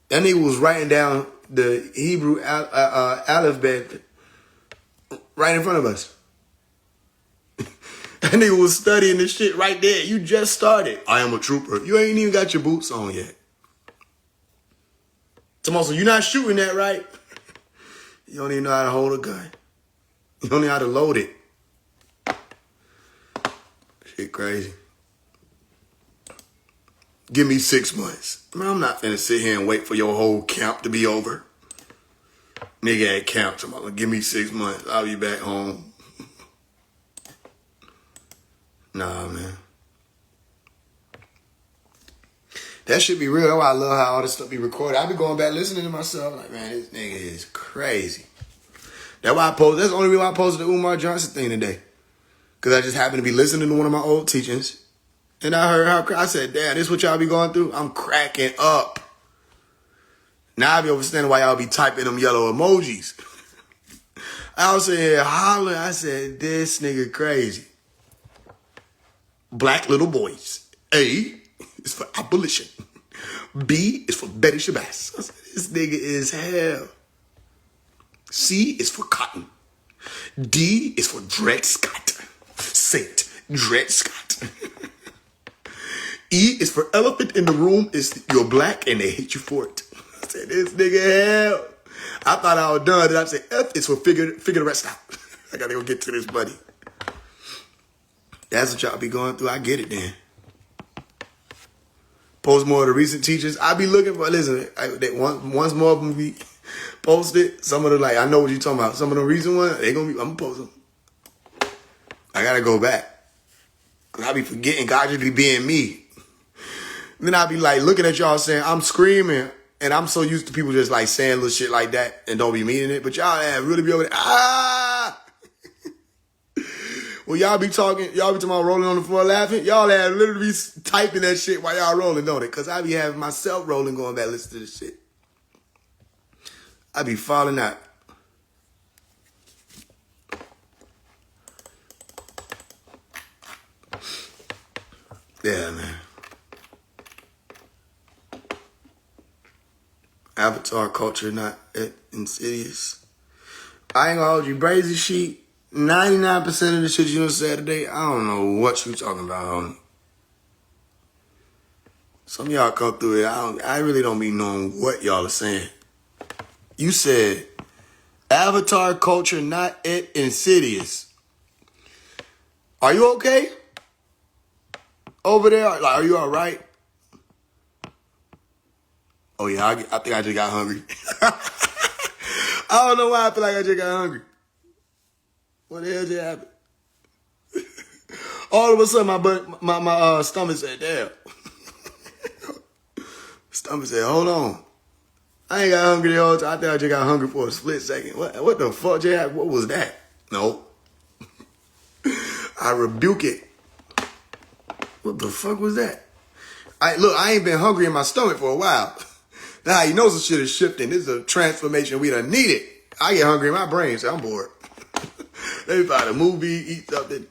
That nigga was writing down the Hebrew alphabet right in front of us. That nigga was studying this shit right there. You just started. I am a trooper. You ain't even got your boots on yet. Tomorrow, you're not shooting that right. You don't even know how to hold a gun. You don't know how to load it. Shit crazy. Give me 6 months. Man, I'm not finna sit here and wait for your whole camp to be over. Nigga at camp tomorrow. Give me 6 months. I'll be back home. Nah, man. That should be real. That's why I love how all this stuff be recorded. I be going back listening to myself like, man, this nigga is crazy. That's why I posted. That's the only reason why I posted the Umar Johnson thing today. Because I just happened to be listening to one of my old teachings. And I heard how, I said, damn, this what y'all be going through? I'm cracking up. Now I be understanding why y'all be typing them yellow emojis. I was saying, holler. I said, this nigga crazy. Black little boys. A is for abolition. B is for Betty Shabazz. I said, this nigga is hell. C is for cotton. D is for Dred Scott. Saint Dred Scott. E is for elephant in the room. Is you're black and they hate you for it. I said, this nigga hell. I thought I was done. Then I said, F is for figure the rest out. I gotta go get to this buddy. That's what y'all be going through. I get it then. Post more of the recent teachers. I be looking for, listen, once more of them be posted, some of the, like, I know what you're talking about. Some of the recent ones, I'm gonna post them. I gotta go back. Cause I be forgetting God just be being me. Then I be like looking at y'all saying, I'm screaming. And I'm so used to people just like saying little shit like that and don't be meaning it. But y'all really be over there, Well, y'all be talking about rolling on the floor laughing. Y'all literally be typing that shit while y'all rolling, don't it? Because I be having myself rolling going back listening to this shit. I be falling out. Yeah, man. Avatar culture not insidious. I ain't gonna hold you. Brazy Sheep, 99% of the shit you done said today, I don't know what you talking about, homie. Some of y'all come through it. I really don't be knowing what y'all are saying. You said Avatar culture not insidious. Are you okay? Over there? Like, are you all right? Oh, yeah, I think I just got hungry. I don't know why I feel like I just got hungry. What the hell just happened? All of a sudden, my stomach said, damn. Stomach said, hold on. I ain't got hungry the whole time. I think I just got hungry for a split second. What the fuck just happened? What was that? No. I rebuke it. What the fuck was that? I ain't been hungry in my stomach for a while. Now you know some shit is shifting. This is a transformation we done needed. I get hungry in my brain, so I'm bored. Maybe find a movie, eat something.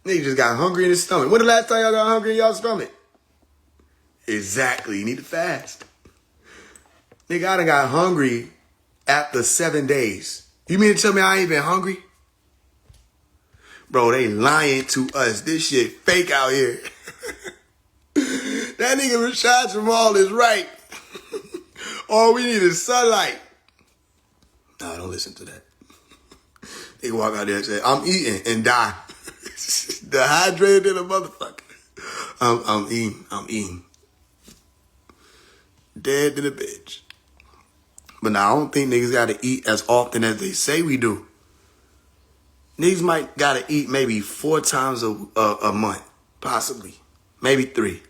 Nigga just got hungry in his stomach. When the last time y'all got hungry in y'all stomach? Exactly. You need to fast. Nigga, I done got hungry after 7 days. You mean to tell me I ain't been hungry? Bro, they lying to us. This shit fake out here. That nigga Rashad Jamal is right. All we need is sunlight. Nah, don't listen to that. They walk out there and say, I'm eating and die. Dehydrated than a motherfucker. I'm eating. Dead than a bitch. But now I don't think niggas gotta eat as often as they say we do. Niggas might gotta eat maybe 4 times a month. Possibly. Maybe 3.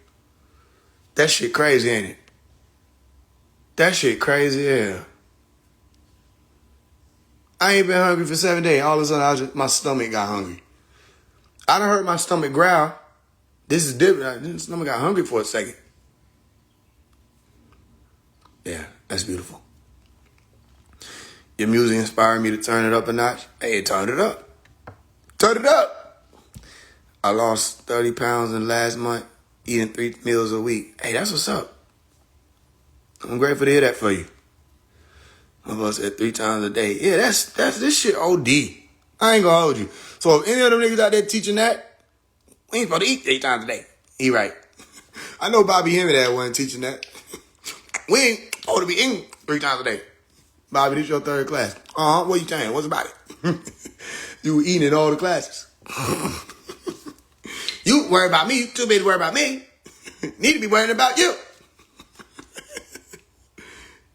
That shit crazy, ain't it? That shit crazy, yeah. I ain't been hungry for 7 days. All of a sudden, my stomach got hungry. I done heard my stomach growl. This is different. My stomach got hungry for a second. Yeah, that's beautiful. Your music inspired me to turn it up a notch. Hey, turn it up. Turn it up. I lost 30 pounds in the last month, eating 3 meals a week. Hey, that's what's up. I'm grateful to hear that for you. My boss said 3 times a day. Yeah, that's this shit OD. I ain't gonna hold you. So if any of them niggas out there teaching that, we ain't supposed to eat 3 times a day. He right. I know Bobby Hemmett that wasn't teaching that. We ain't supposed to be eating 3 times a day. Bobby, this your 3rd class. What you saying? What's about it? You were eating in all the classes. You worry about me. You too busy to worry about me. Need to be worrying about you.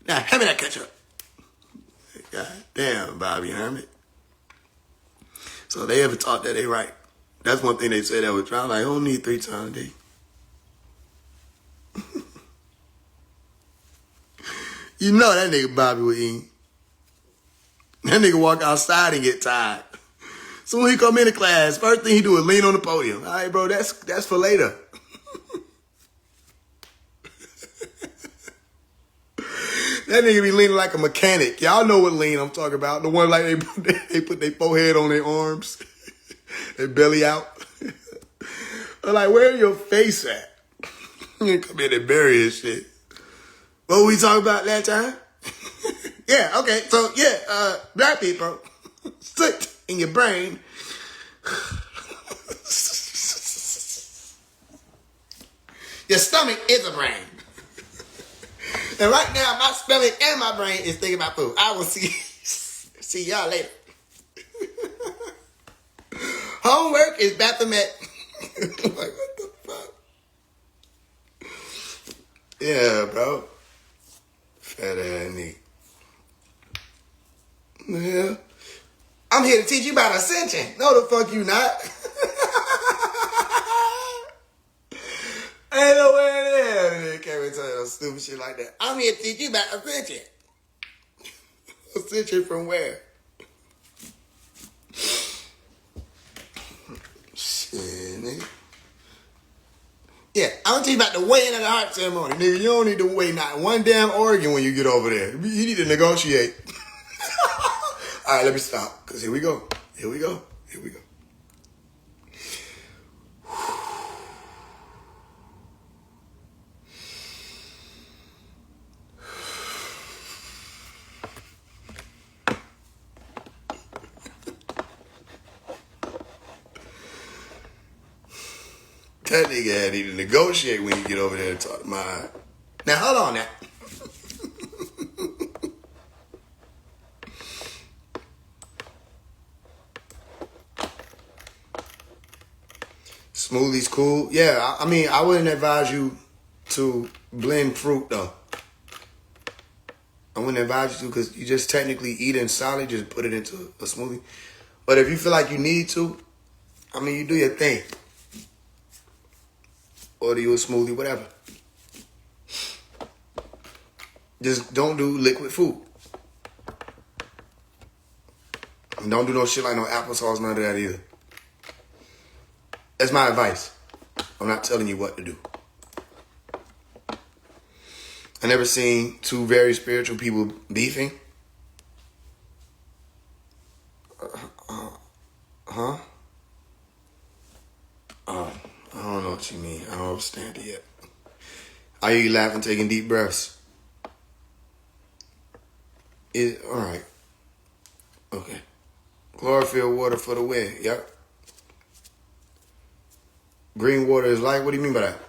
Now, hand me that ketchup. God damn, Bobby Hermit. So they ever taught that they right. That's one thing they said that was trying. Like, I don't need 3 times a day. You know that nigga Bobby would eat. That nigga walk outside and get tired. So when he come into class, first thing he do is lean on the podium. All right, bro, that's for later. That nigga be leaning like a mechanic. Y'all know what lean I'm talking about. The one like they put their forehead on their arms. Their belly out. I'm like, where your face at? You come in and bury his shit. What were we talking about that time? Yeah, okay. So, yeah, black people, sit in your brain. Your stomach is a brain. And right now, my stomach and my brain is thinking about food. I will see y'all later. Homework is Baphomet. Like, what the fuck? Yeah, bro. Fat ass nigga. Yeah. I'm here to teach you about ascension. No, the fuck you not. Ain't no way in hell nigga can't tell you stupid shit like that. I'm here to teach you about ascension. Ascension from where? Shit, nigga. Yeah, I'm gonna teach you about the weighing of the heart ceremony. Nigga, you don't need to weigh not one damn organ when you get over there. You need to negotiate. All right, let me stop, because here we go. Here we go. Here we go. That nigga need to negotiate when you get over there and talk to my... Now, hold on now. Smoothies cool. Yeah, I mean, I wouldn't advise you to blend fruit, though. I wouldn't advise you to, because you just technically eating solid, just put it into a smoothie. But if you feel like you need to, I mean, you do your thing. Order you a smoothie, whatever. Just don't do liquid food. And don't do no shit like no applesauce, none of that either. That's my advice. I'm not telling you what to do. I never seen two very spiritual people beefing. Huh? I don't know what you mean. I don't understand it yet. I hear you laughing, taking deep breaths. All right. Okay. Chlorophyll water for the win. Yep. Green water is light. What do you mean by that?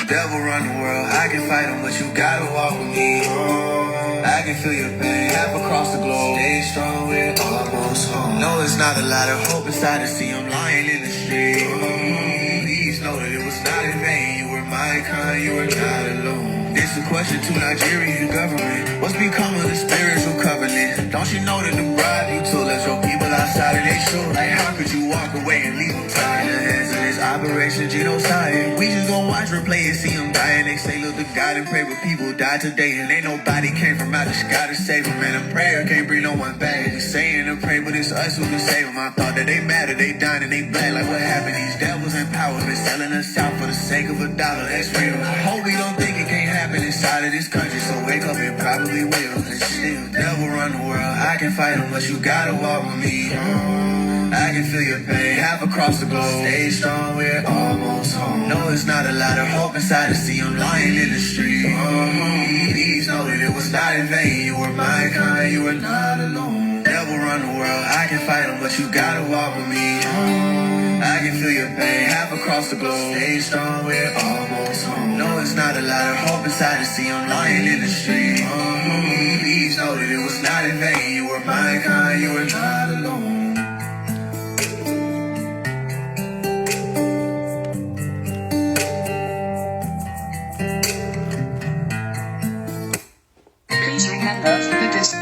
Devil run the world, I can fight him, but you gotta walk with me. I can feel your pain, half across the globe. Stay strong, we're almost home. No, it's not a lot of hope inside to see I'm lying in the street. Please know that it was not in vain. You were my kind, you were not alone. It's a question to Nigerian government. What's become of the spiritual covenant? Don't you know that the bribe you took left your people outside of their show? Like, how could you walk away and leave them tied in the hands of this Operation Genocide? We just gon' watch, replay, and see them dying. They say, look to God and pray, but people die today, and ain't nobody came from out the sky to save them. And a prayer can't bring no one back. We saying to pray, but it's us who can save them. I thought that they matter, they dying and they black. Like, what happened? These devils in power been selling us out for the sake of $1. That's real. I hope we don't think it can't happen. happen inside of this country, so wake up and probably will. And still, devil run the world. I can fight him, but you gotta walk with me. I can feel your pain, half across the globe. Stay strong, we're almost home. No, it's not a lot of hope inside to see I'm lying in the street. Please know that it was not in vain. You were my kind, you were not alone. Devil run the world, I can fight him, but you gotta walk with me. I can feel your pain, half across the globe. Stay strong, we're almost home. No, it's not a lot of hope inside to see I'm lying in the street. Please know that it was not in vain. You were my kind, you were not alone. Please remember that this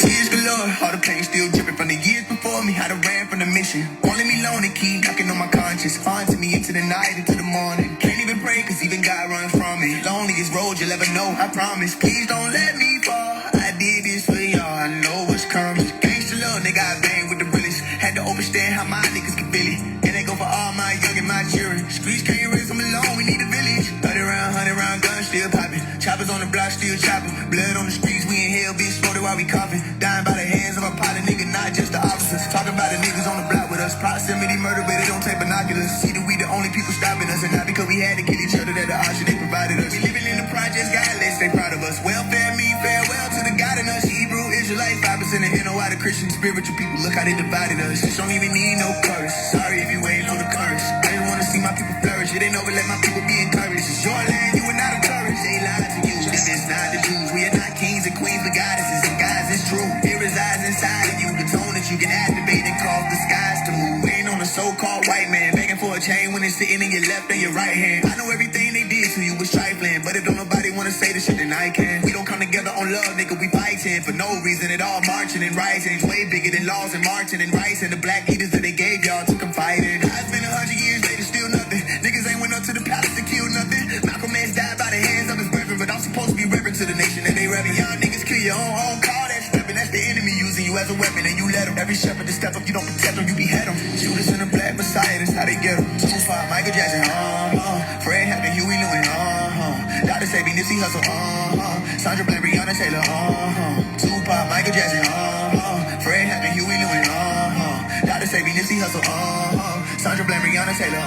Tears galore, all the pain still dripping from the years before me. How to ran from the mission. Won't let me lonely, keep knocking on my conscience. Haunting me into the night, into the morning. Can't even pray, cause even God runs from me. Loneliest road you'll ever know, I promise. Please don't let me fall. I did this for y'all, I know what's coming. Gangsta love, nigga, I bang with the realest. Had to understand how my niggas can feel it. And they go for all my young and my children. Streets can't raise them alone, we need a village. 100 round guns still popping. Choppers on the block still chopping. Blood on the streets, we in hell, bitch, exploded while we coughing. Dying by the hands of a pilot, nigga, not just the officers. Talking about the niggas on the block with us. Proximity murder, but they don't take binoculars. See that we the only people stopping us. And not because we had to kill each other, that the option they provided us. We living in the projects, God, let's stay proud of us. Welfare me, farewell to the God in us. Hebrew, Israelite, 5% of NOI, the Christian, spiritual people. Look how they divided us. Just don't even need no curse. Sorry if you ain't on the curse. They wanna see my people flourish. It ain't over, let my people be encouraged. It's your land, you are not encouraged. They lied to you. This is not the Jews. We are not kings and queens, but goddesses. And guys, it's true. It resides inside of you. The tone that you can activate and cause the skies to move. We ain't on a so-called white man begging for a chain when it's sitting in your left and your right hand. I know everything they did to you was trifling, but if don't nobody wanna say the shit, then I can. We don't come together on love, nigga. We fighting for no reason at all. Marching and rising. It's way bigger than laws and marching and rice and the black leaders that they gave y'all to confide in. It's been 100 years later, still nothing. Niggas ain't went up to the palace to kill nothing. Malcolm X died by the hands of his brethren, but I'm supposed to be reverent to the nation that they revving. Y'all niggas kill your own home, call that stepping. That's the enemy using you as a weapon, and you let them. Every shepherd to step up, you don't protect them, you behead them. Judas and the Black Messiah, that's how they get them. Tupac, Michael Jackson, Fred Hampton, Huey Lewis, Dr. Sabi, Nipsey Hussle, Sandra Bland, Breonna Taylor, Tupac, Michael Jackson, Fred Hampton, Huey Lewis, Dr. Sabi, Nipsey Hussle, Sandra Bland, Breonna Taylor,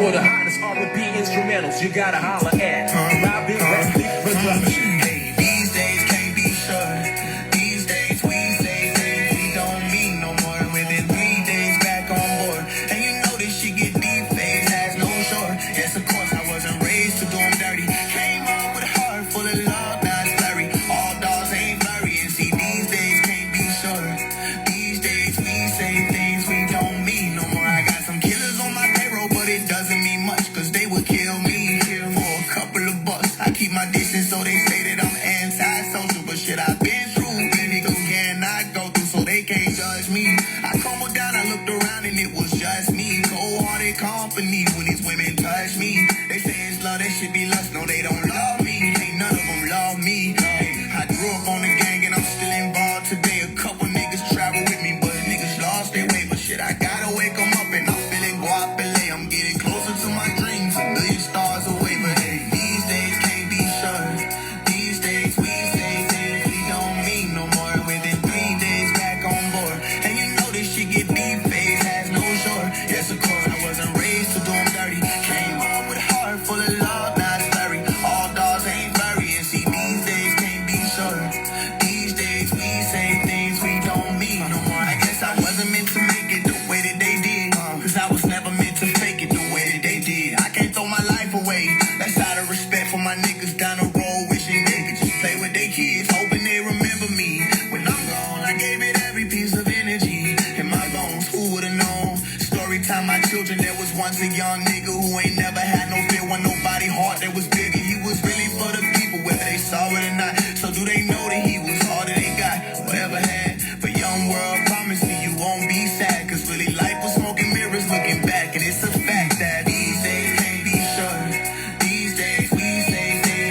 For the hottest R&B instrumentals, you gotta holler at Robin Wesley Production. Hey, these days can't be short. These days we say things we don't mean no more. Within 3 days back on board. And you know this shit get deep, phase has no shore. Yes, of course, I wasn't raised to do them dirty. Came up with a heart full of love, not blurry. All dogs ain't blurry. And see, these days can't be short. These days we say things we don't mean no more. I got some killers on my payroll, but it doesn't mean much, cause they would kill me for a couple of bucks. I keep my distance, so they say that I'm anti-social, but shit I've been through, and niggas cannot go through, so they can't judge me. I crumbled down, I looked around, and it was just me. Cold-hearted company when these women touch me. They say it's love, they should be lust, no they don't love me. Ain't none of them love me. Hey, I grew up on the gang, and I'm still involved today. A couple niggas travel with me, but niggas lost their way. But shit, I gotta wake them up, and I'm feeling guapele. I'm getting closer to my dreams, a million stars away, but hey, these days can't be short. These days we say things we don't mean no more. Within 3 days back on board. And you know this shit get deep, phase has no shore. Yes, of course, I wasn't raised to do them dirty. Came up with a heart full of love, not blurry. All dogs ain't blurry. And see, these days can't be short. These days we say things we don't mean no more. I guess I wasn't meant to make it the way that they did, cause I was never meant to fake it the way that they did. I can't throw my life away. That's out of respect for my niggas down the road, wishing they could just play with their kids, hoping they remember me. When I'm gone, I gave it every piece of energy in my bones. Who would've known? Story time, my children. There was once a young nigga who ain't never had no fear when nobody heart that was bigger. He was really for the people, whether they saw it or not. So do they know that he was all that they got or ever had? But young world, promise me you won't be sad, cause really life was smoking mirrors looking back, and it's a fact that these days can't be short. These days we say things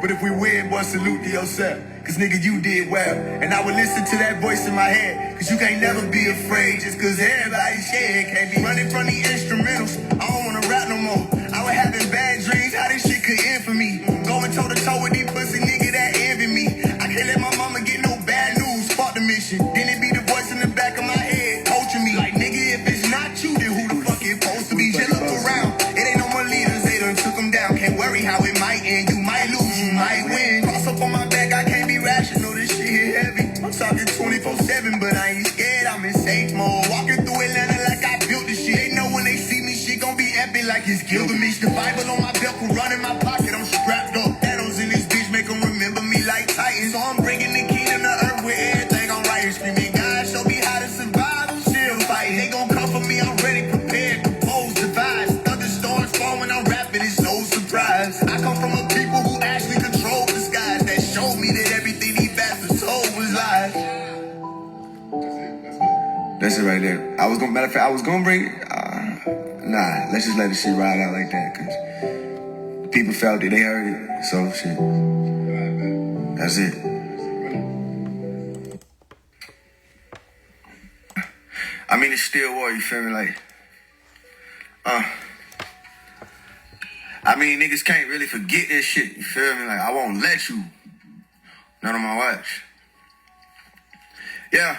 But if we win, boy, salute to yourself. Cause nigga, you did well. And I would listen to that voice in my head. Cause you can't never be afraid just cause everybody's scared. Can't be running from the instrumentals. I don't wanna rap no more. I was having bad dreams, how this shit could end for me. Going toe to toe with these pussy nigga that envy me. I can't let my mama get no bad news. Fuck the mission. Then it be the voice in the back of my head coaching me. Like nigga, if it's not you, then who the fuck it supposed to be? Just look around. It ain't no more leaders, they done took them down. Can't worry how it might end. You might lose, you might win. Cross up on my back, I can't be rational. This shit hit heavy. I'm talking 24/7, but I ain't scared. I'm in safe mode. Walking through Atlanta like I built this shit. They know when they see me, shit gon' be epic like it's Gilgamesh. The Bible on my belt, Quran in my pocket. I'm strapped up. Thanos in this bitch, make them remember me like Titans. So I'm bringing the kingdom to earth with everything I'm writing. Screaming, God, show me how to survive. I'm still fighting. They gon' come for me, I'm ready, prepared. Composed, devised. Thunderstorms fall when I'm rapping, it's no surprise. I come from a people who actually control the skies. That showed me that everything these bastards told was lies. That's it right there. Matter of fact, I was gonna bring it. Nah, let's just let the shit ride out like that. Cause the people felt it, they heard it. So shit. That's it. I mean, it's still war, you feel me? Like, I mean, niggas can't really forget this shit, you feel me? Like, I won't let you. Not on my watch. Yeah.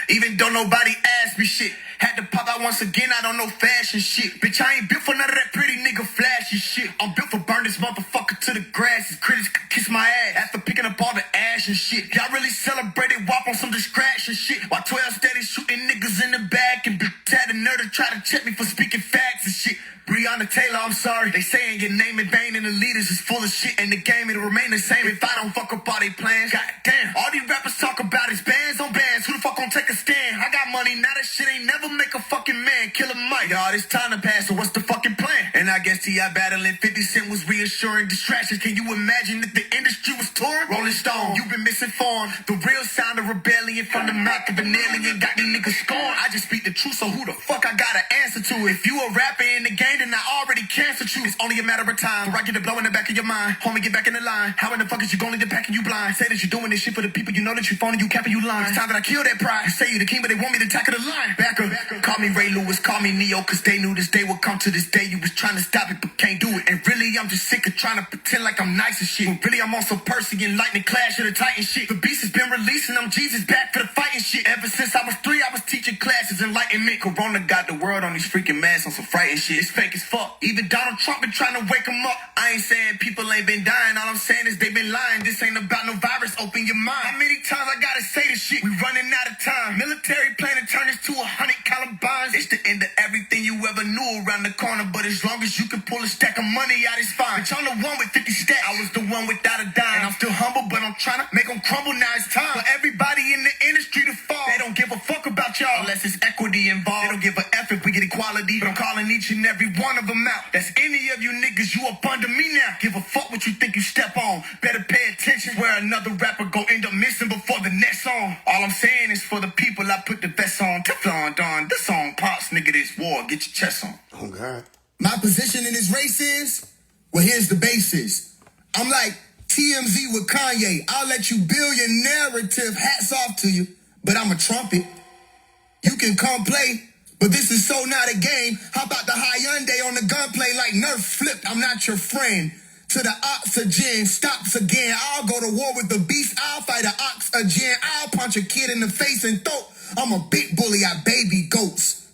Even though nobody asked me shit. Had to pop out once again, I don't know fashion shit. Bitch, I ain't built for none of that pretty nigga flashy shit. I'm built for burn this motherfucker to the grass. His critics could kiss my ass after picking up all the ash and shit. Y'all really celebrated WAP on some distraction shit. While 12 steady shooting niggas in the back. And Big Tad and Nerd try to check me for speaking facts and shit. Breonna Taylor, I'm sorry. They saying your name in vain and the leaders is full of shit. And the game, it'll remain the same if I don't fuck up all they plans. God damn, all these rappers talk about is bands on bands. Who the fuck gon' take a stand? I got money, now that shit ain't never make a fucking man. Kill a mic. Y'all, this time to pass, so what's the fucking plan? And I guess T.I. battling 50 Cent was reassuring distractions. Can you imagine if the industry was torn? Rolling Stone, you've been misinformed. The real sound of rebellion from the mouth of an alien got these niggas scorned. I just speak the truth, so who the fuck I gotta answer to? If you a rapper in the game, then I already canceled you. It's only a matter of time. The rocket to blow in the back of your mind. Homie, get back in the line. How in the fuck is you going to packing you blind? Say that you're doing this shit for the people you know that you phony, you capping, you lying. It's time that I kill that pride. You say you the king, but they want me to tackle the line. Backer. Call me Ray Lewis, call me Neo, cause they knew this day would come. To this day, you was trying to stop it, but can't do it. And really, I'm just sick of trying to pretend like I'm nice and shit. But really, I'm on some Percy and Lightning Clash of the Titan shit. The beast has been released and I'm Jesus back for the fighting shit. Ever since I was 3, I was teaching classes enlightenment. Corona got the world on these freaking masks on some frightened shit. It's fake as fuck. Even Donald Trump been trying to wake them up. I ain't saying people ain't been dying. All I'm saying is they been lying. This ain't about no virus. Open your mind. How many times I gotta say this shit? We running out of time. Military plan to turn this to 100 Columbines. It's the end of everything you ever knew around the corner. But as long as you can pull a stack of money out, it's fine. But I'm the one with 50 stacks. I was the one without a dime. And I'm still humble, but I'm trying to make them crumble. Now it's time for everybody in the industry to fall. They don't give a fuck about y'all unless it's equity involved. They don't give a F if we get equality. But I'm calling each and every one of them out. That's any of you niggas, you up under me now. Give a fuck what you think you step on. Better pay attention where another rapper gon' end up missing before the next song. All I'm saying is for the people I put the vest on. Teflon Don, this song pops, nigga, this war. Get your chest on. Oh, God. My position in this race is, well, here's the basis. I'm like TMZ with Kanye. I'll let you build your narrative. Hats off to you, but I'm a trumpet. You can come play, but this is so not a game. How about the Hyundai on the gunplay like Nerf flipped? I'm not your friend. To the oxygen stops again. I'll go to war with the beast. I'll fight an oxygen. I'll punch a kid in the face and throat. I'm a big bully. I baby goats.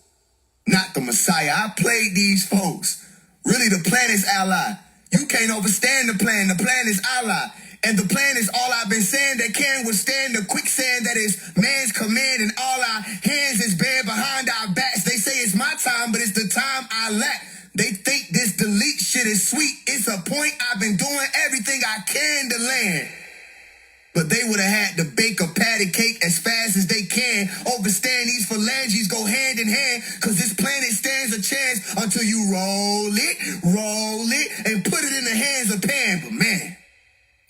Not the Messiah. I played these folks. Really, the plan is ally. You can't overstand the plan. The plan is ally. And the plan is all I've been saying that can withstand the quicksand that is man's command. And all our hands is bare behind our backs. They say it's my time, but it's the time I lack. They think this delete shit is sweet. It's a point. I've been doing everything I can to land. But they would have had to bake a patty cake as fast as they can. Overstand these phalanges go hand in hand. Cause this planet stands a chance until you roll it, and put it in the hands of Pan. But man,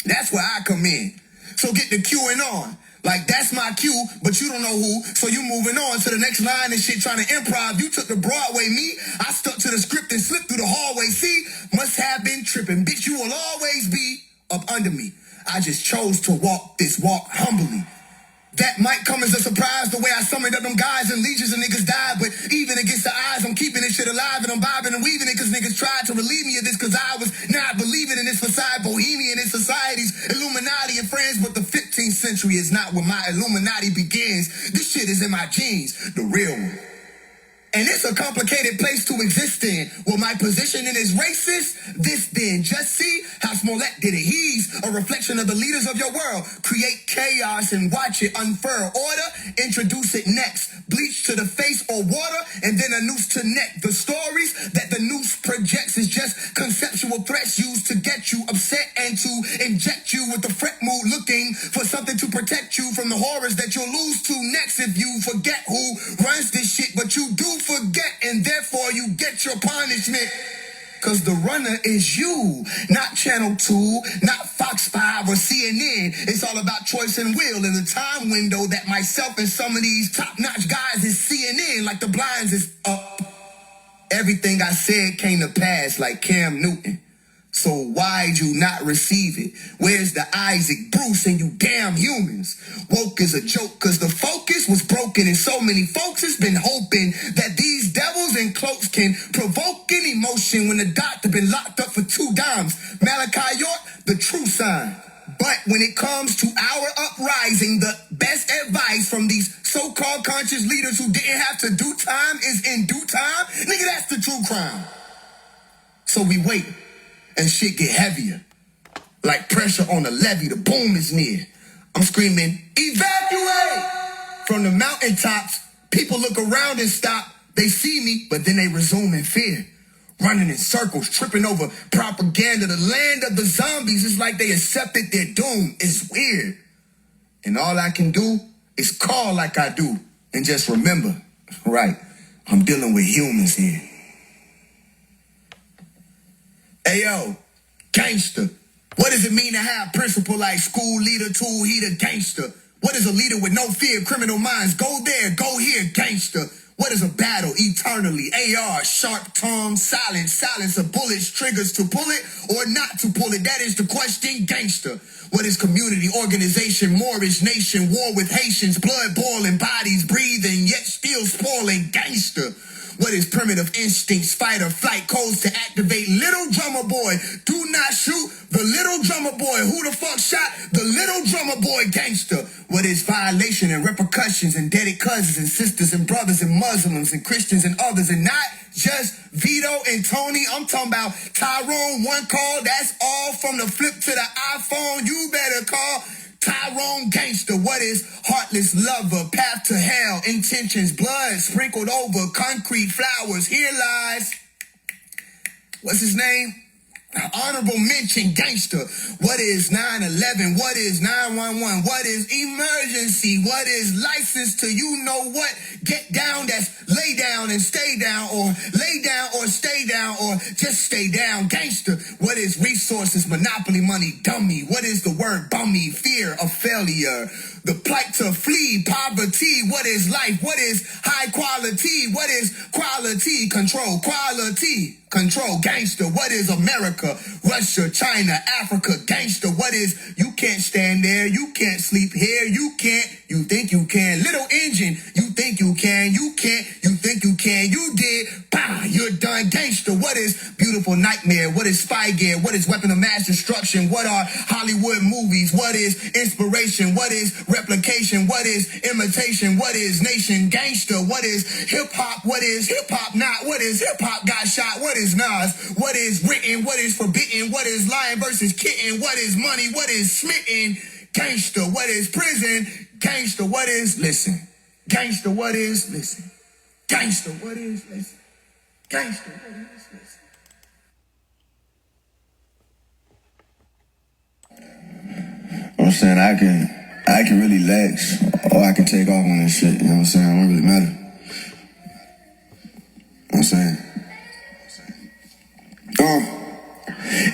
that's where I come in. So get the queuing on. Like that's my cue, but you don't know who. So you moving on to the next line and shit trying to improv. You took the Broadway, me, I stuck to the script and slipped through the hallway. See, must have been tripping. Bitch, you will always be a under me. I just chose to walk this walk humbly. That might come as a surprise, the way I summoned up them guys and legions of niggas died. But even against the odds, I'm keeping this shit alive and I'm bobbing and weaving it, cause niggas tried to relieve me of this, cause I was not believing in this facade, bohemian in society's Illuminati and friends. But the 15th century is not where my Illuminati begins. This shit is in my genes, the real one. And it's a complicated place to exist in. Well, my positioning is racist. This then, just see how Smollett did it. He's a reflection of the leaders of your world. Create chaos and watch it unfurl. Order, introduce it next. Bleach to the face or water, and then a noose to neck. The stories that the noose projects is just conceptual threats used to get you upset and to inject you with the fret mood, looking for something to protect you from the horrors that you'll lose to next if you forget who runs this shit. But you do forget, and therefore you get your punishment. Cause the runner is you, not Channel 2, not Fox 5 or CNN. It's all about choice and will in the time window that myself and some of these top-notch guys is CNN, like the blinds is up. Everything I said came to pass like Cam Newton. So why'd you not receive it? Where's the Isaac Bruce and you damn humans? Woke is a joke cause the focus was broken, and so many folks has been hoping that these devils in cloaks can provoke an emotion when the doctor been locked up for 2 dimes. Malachi York, the true sign. But when it comes to our uprising, the best advice from these so-called conscious leaders who didn't have to do time is in due time. Nigga, that's the true crime. So we wait. And shit get heavier. Like pressure on a levee, the boom is near. I'm screaming, evacuate! From the mountaintops, people look around and stop. They see me, but then they resume in fear. Running in circles, tripping over propaganda. The land of the zombies is like they accepted their doom. It's weird. And all I can do is call like I do. And just remember, right, I'm dealing with humans here. Hey yo, gangster. What does it mean to have principle like school leader, tool heater, gangster? What is a leader with no fear, criminal minds? Go there, go here, gangster. What is a battle eternally? AR, sharp tongue, silence of bullets, triggers to pull it or not to pull it. That is the question, gangster. What is community, organization, Moorish nation, war with Haitians, blood boiling, bodies breathing, yet still spoiling, gangster. What is primitive instincts, fight or flight, codes to activate? Little drummer boy, do not shoot the little drummer boy. Who the fuck shot the little drummer boy, gangster? What is violation and repercussions, and indebted cousins and sisters and brothers and Muslims and Christians and others, and not just Vito and Tony. I'm talking about Tyrone, one call, that's all. From the flip to the iPhone, you better call Tyrone, gangster. What is heartless lover, path to hell, intentions, blood sprinkled over, concrete flowers, here lies, what's his name? Honorable mention, gangster. What is 9/11? What is 911? What is emergency? What is license to you know what? Get down, that's lay down and stay down, or lay down or stay down, or just stay down, gangster. What is resources, monopoly money, dummy? What is the word bummy? Fear of failure, the plight to flee, poverty. What is life? What is high quality? What is quality control? Quality control, gangster. What is America, Russia, China, Africa, gangster? What is you can't stand there, you can't sleep here, you can't, you think you can. Little engine, you think you can, you can't, you think you can, you did, bah, you're done, gangster. What is beautiful nightmare? What is spy gear? What is weapon of mass destruction? What are Hollywood movies? What is inspiration? What is replication? What is imitation? What is nation, gangster? What is hip hop? What is hip hop not? What is hip hop got shot? What is Nas? What is written? What is forbidden? What is lion versus kitten? What is money? What is smitten? Gangster. What is prison? Gangster. What is listen? Gangster. What is listen? Gangster. What is listen? Gangster. What is listen? I'm saying I can really lax, or I can take off on this shit. You know what I'm saying? It don't really matter. You know what I'm saying?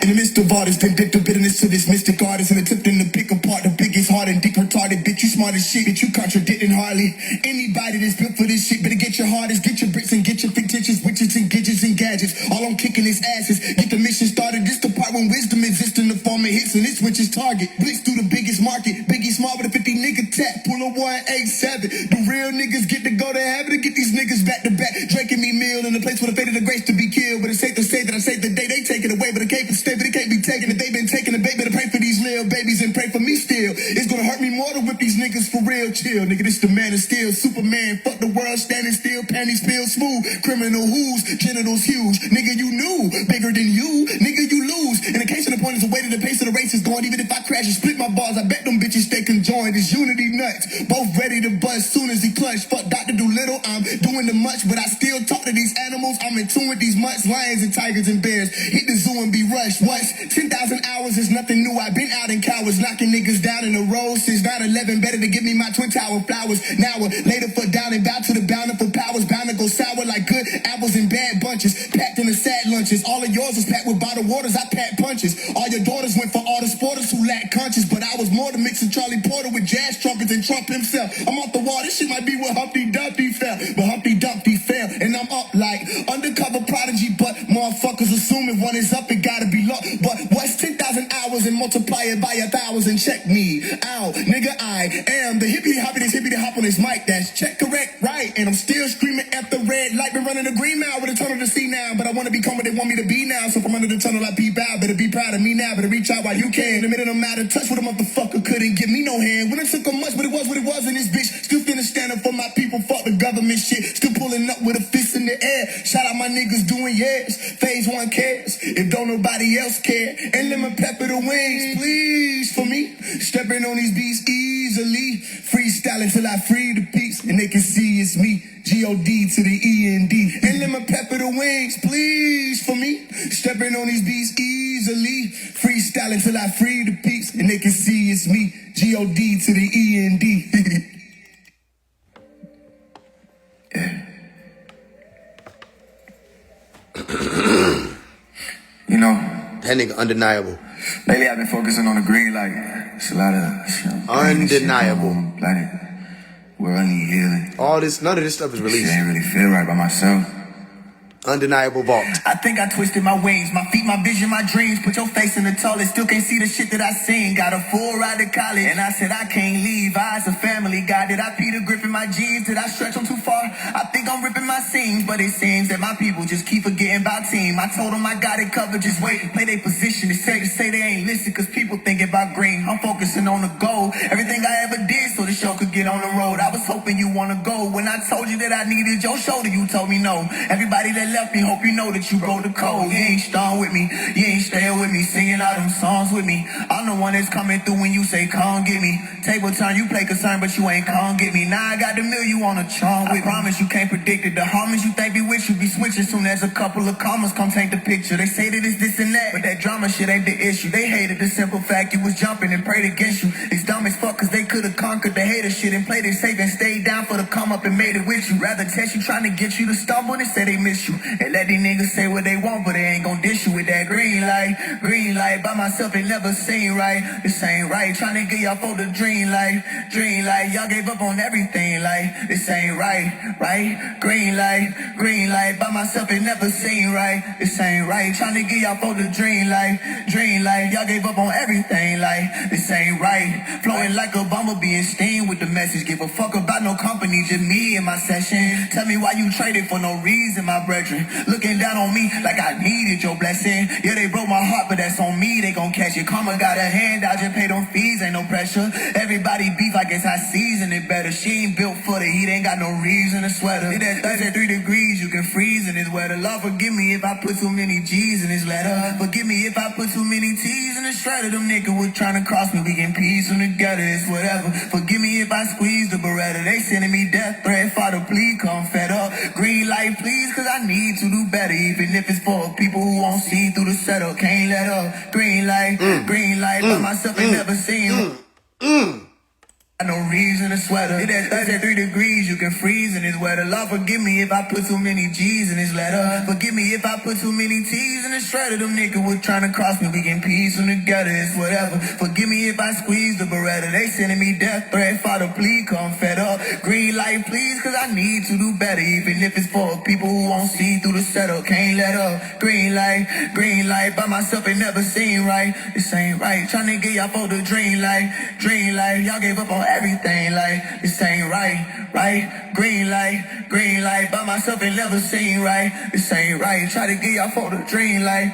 In the midst of all this vindictive bitterness to this mystic artist, and attempting to pick apart the biggest heart and dick retarded bitch, you smart as shit, bitch, you contradicting hardly anybody that's built for this shit. Better get your hardest, get your bricks and get your fictitious witches and gidgets and gadgets. All I'm kicking is asses, get the mission started. This the part when wisdom exists in the form of hits and it switches target. Blitz through the biggest market. Biggie small with a 50 nigga tap. Pull a 187. The real niggas get to go to heaven to get these niggas back to back. Drake and me meal in the place for the fate of the grace to be killed. But it's safe to say that I saved the day they take it away. But it can't stay, but it can't be taken. If they been taking the bait, better pray for these little babies and pray for me still. It's gonna hurt me more to whip these niggas for real. Chill, nigga, this the man of steel. Superman, fuck the world, standing still. Panties feel smooth. Criminal who's, genitals huge. Nigga, you knew. Bigger than you. Nigga, you lose. In the case of the point is the way that the pace of the race is going. Even if I crash and split my bars, I bet them bitches stay conjoined. It's unity nuts. Both ready to bust soon as he clutch. Fuck Dr. Doolittle, I'm doing the much, but I still talk to these animals. I'm in tune with these mutts, lions and tigers and bears. Hit the zoo and be rushed. What's 10,000 hours is nothing new. I've been out in cowards, knocking niggas down in a row since 9/11. Better to give me my Twin Tower flowers. Now or later, foot down and bow to the bountiful powers. Bound to go sour like good apples in bad bunches. Packed in the sad lunches. All of yours was packed with bottled waters. I packed punches. All your daughters went for all the sporters who lack conscience. But I was more than mixing Charlie Porter with jazz trumpets and Trump himself. I'm off the wall. This shit might be where Humpty Dumpty fell. But Humpty Dumpty fell. And I'm up like undercover prodigy. But motherfuckers assuming one is up, it gotta be low. But what's 10,000 hours and multiply it by 1,000? Check me out. Nigga, I am the hippity hop on this mic. That's check correct, right? And I'm still screaming at the red light. Been running a green mile with a tunnel to see now. But I wanna become what they want me to be now. So from under the tunnel I peep out. Better be proud of me now. Better reach out while you can. The minute I'm out of touch with a motherfucker couldn't give me no hand. When it took them much, but it was what it was. And this bitch still finna stand up for my people. Fuck the government shit. Still pulling up with a fist in the air. Shout out my niggas doing yes. Faise One cares if don't nobody else care. And lemon pepper the wings, please, for me. Stepping on these beats easily. Freestyling till I free the peace. And they can see it's me. G-O-D to the E-N-D. And lemon pepper the wings, please, for me. Stepping on these beats easily. Freestyling till I free the peace. And they can see it's me. G-O-D to the E-N-D. Yeah. You know, That nigga undeniable. lately I've been focusing on the green light. It's a lot of shit. Undeniable. Planet. Where I need healing. None of this stuff is Shit released. ain't really feel right by myself. Undeniable vault. I think I twisted my wings, my feet, my vision, my dreams. Put your face in the toilet, still can't see the shit that I seen. Got a full ride to college, and I said I can't leave. I's a family guy. Did I Peter Griffin my jeans? Did I stretch them too far? I think I'm ripping my seams, but it seems that my people just keep forgetting about team. I told them I got it covered, just wait and play their position. It's safe to say they ain't listen, cause people thinking about green. I'm focusing on the goal, everything I ever did so the show could get on the road. I was hoping you wanna go. When I told you that I needed your shoulder, you told me no. Everybody that left me, hope you know that you wrote the code. You ain't strong with me, you ain't staying with me, singing all them songs with me. I'm the one that's coming through when you say come get me. Table turn, you play concern, but you ain't come get me. Now I got the mill, you on a charm with me. I promise you can't predict it. The harmonies you think be with you be switching soon as a couple of commas come take the picture. They say that it's this and that, but that drama shit ain't the issue. They hated the simple fact you was jumping and prayed against you. It's dumb as fuck cause they could've conquered the hater shit and played it safe and stayed down for the come up and made it with you. Rather test you trying to get you to stumble than say they miss you. And let these niggas say what they want, but they ain't gon' dish you with that green light. Green light by myself, they never seen right. This ain't right, trying to get y'all for the dream light. Dream light, y'all gave up on everything like this ain't right, right? Green light by myself, they never seen right. This ain't right, trying to get y'all for the dream light. Dream light, y'all gave up on everything like this ain't right. Flowing like a bumblebee and steam with the message. Give a fuck about no company, just me and my session. Tell me why you traded for no reason, my brethren. Looking down on me like I needed your blessing. Yeah, they broke my heart, but that's on me, they gon' catch it. Karma got a hand, I just pay them fees, ain't no pressure. Everybody beef, I guess I season it better. She ain't built for the heat, ain't got no reason to sweat her. That's at 3 degrees, you can freeze in this weather. Lord, forgive me if I put too many G's in this letter. Forgive me if I put too many T's in the shredder. Them niggas was trying to cross me, we can piece them together, it's whatever. Forgive me if I squeeze the Beretta. They sending me death threat, father, please come fed up. Green light, please, cause I need to do better. Even if it's for people who won't see through the setup, can't let up. Green light by myself, ain't never seen. No reason to sweater. It at 33 degrees, you can freeze in this weather. Lord, forgive me if I put too many G's in this letter. Forgive me if I put too many T's in this shredder. Them niggas was trying to cross me, we can piece them together, it's whatever. Forgive me if I squeeze the Beretta. They sending me death threat, father, please come fed up. Green light, please, cause I need to do better. Even if it's for people who won't see through the setup. Can't let up. Green light, by myself, it never seemed right. This ain't right. Trying to get y'all for the dream light. Y'all gave up on everything, like, this ain't right. Green light, by myself, it never seemed right. This ain't right. Try to get y'all for the dream light.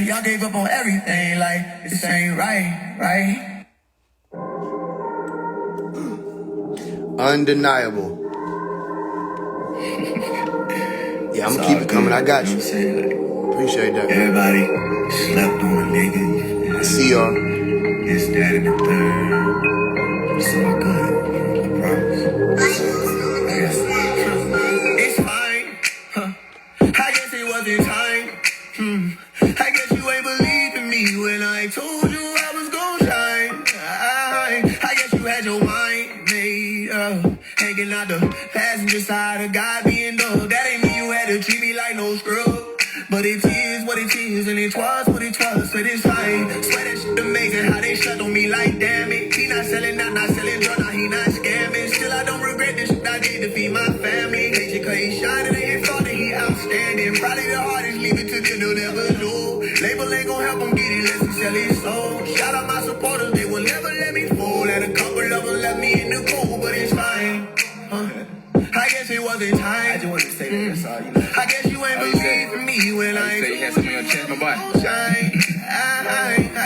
Y'all gave up on everything, like, this ain't right. Undeniable. Yeah, I'm gonna keep it coming. I got you. Appreciate that. Everybody slept on a nigga. See y'all. This, that, and the third. It's all good. I promise. It's fine. I guess it wasn't time. I guess you ain't believe in me when I told you I was gon' shine. I guess you had your mind made up. Hanging out the passenger side of God being dog. That ain't mean you had to treat me like no scrub. But it is what it is, and it was what it was, so it's fine. Swear that shit amazing, how they shut on me like damn it. He not selling, not selling drugs, now he not scamming. Still I don't regret this shit I did to feed my family. Hate you cause he shining and he thought that he outstanding. Probably the hardest, leave it to them, they'll never know. Label ain't gon' help him get it unless he sell his soul. Shout out my supporters, they will never let me fall. And a couple of them left me in the cold, but it's fine. I guess it wasn't time. I just wanted to say that, that's all, you know. I guess you ain't believe in me when I said you had something on your chest, my boy. I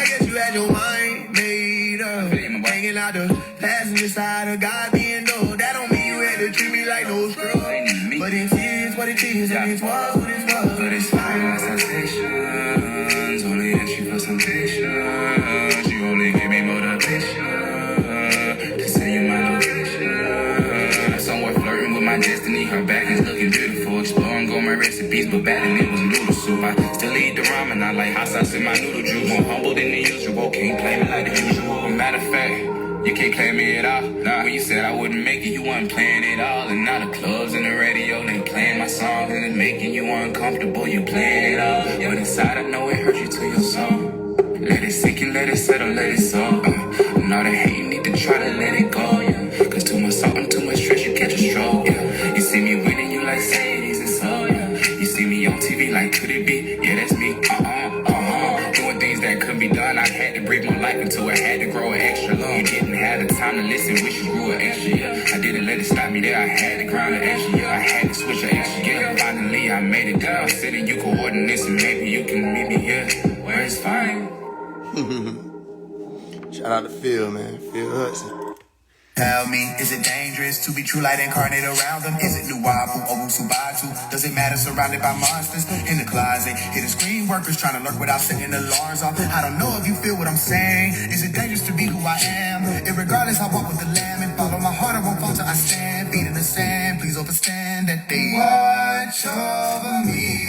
guess you had your mind made up. Hanging out the passenger side of God being door. That don't mean you had to treat me like no scrub. But it is what it is, and it was what it was. But it's fine, sensations. Only ask you for some patience. You only give me motivation to say you my location. Somewhere flirting with my destiny. Her back is looking beautiful. Exploring gourmet recipes, but back then it was noodle soup. I still eat the ramen. I like hot sauce in my noodle juice. More humble than the usual. Can't play me like the usual. Matter of fact, you can't claim me at all. Nah, when you said I wouldn't make it, you wasn't playing it all. And now the clubs and the radio, they playing my songs and it's making you uncomfortable. You playing it all, but inside I know it hurts you to your soul. Let it sink and let it settle, let it soak. All the hate, you need to try to let it go, yeah. Cause too much salt and too much stress, you catch a stroke, yeah. You see me winning, you like Sadie's and so, yeah. You see me on TV like, could it be? Yeah, that's me, doing things that could be done. I had to breathe my life until I had to grow extra long. You didn't have the time to listen, wish you grew an extra, yeah. I didn't let it stop me there, I had to grind an extra, yeah. I had to switch an extra, yeah. Finally, I made it down, sending you coordinates and maybe you can meet me here, where it's fine. Shout out to Phil, man. Phil Hudson. Tell me, is it dangerous to be true light incarnate around them? Is it Nuwabu or Usubatu? Does it matter surrounded by monsters in the closet? Hidden screen workers trying to lurk without setting alarms off. I don't know if you feel what I'm saying. Is it dangerous to be who I am? Irregardless, I walk with the lamb and follow my heart. I won't falter, I stand. Feet in the sand, please understand that they watch over me.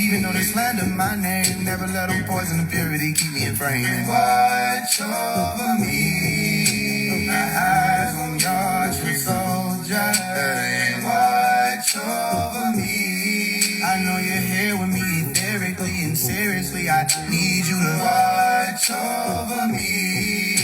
Even though they slander my name, never let them poison the purity, keep me in frame. And watch over me. My eyes on your true soldier. And watch over me. I know you're here with me etherically and seriously. I need you to watch over me.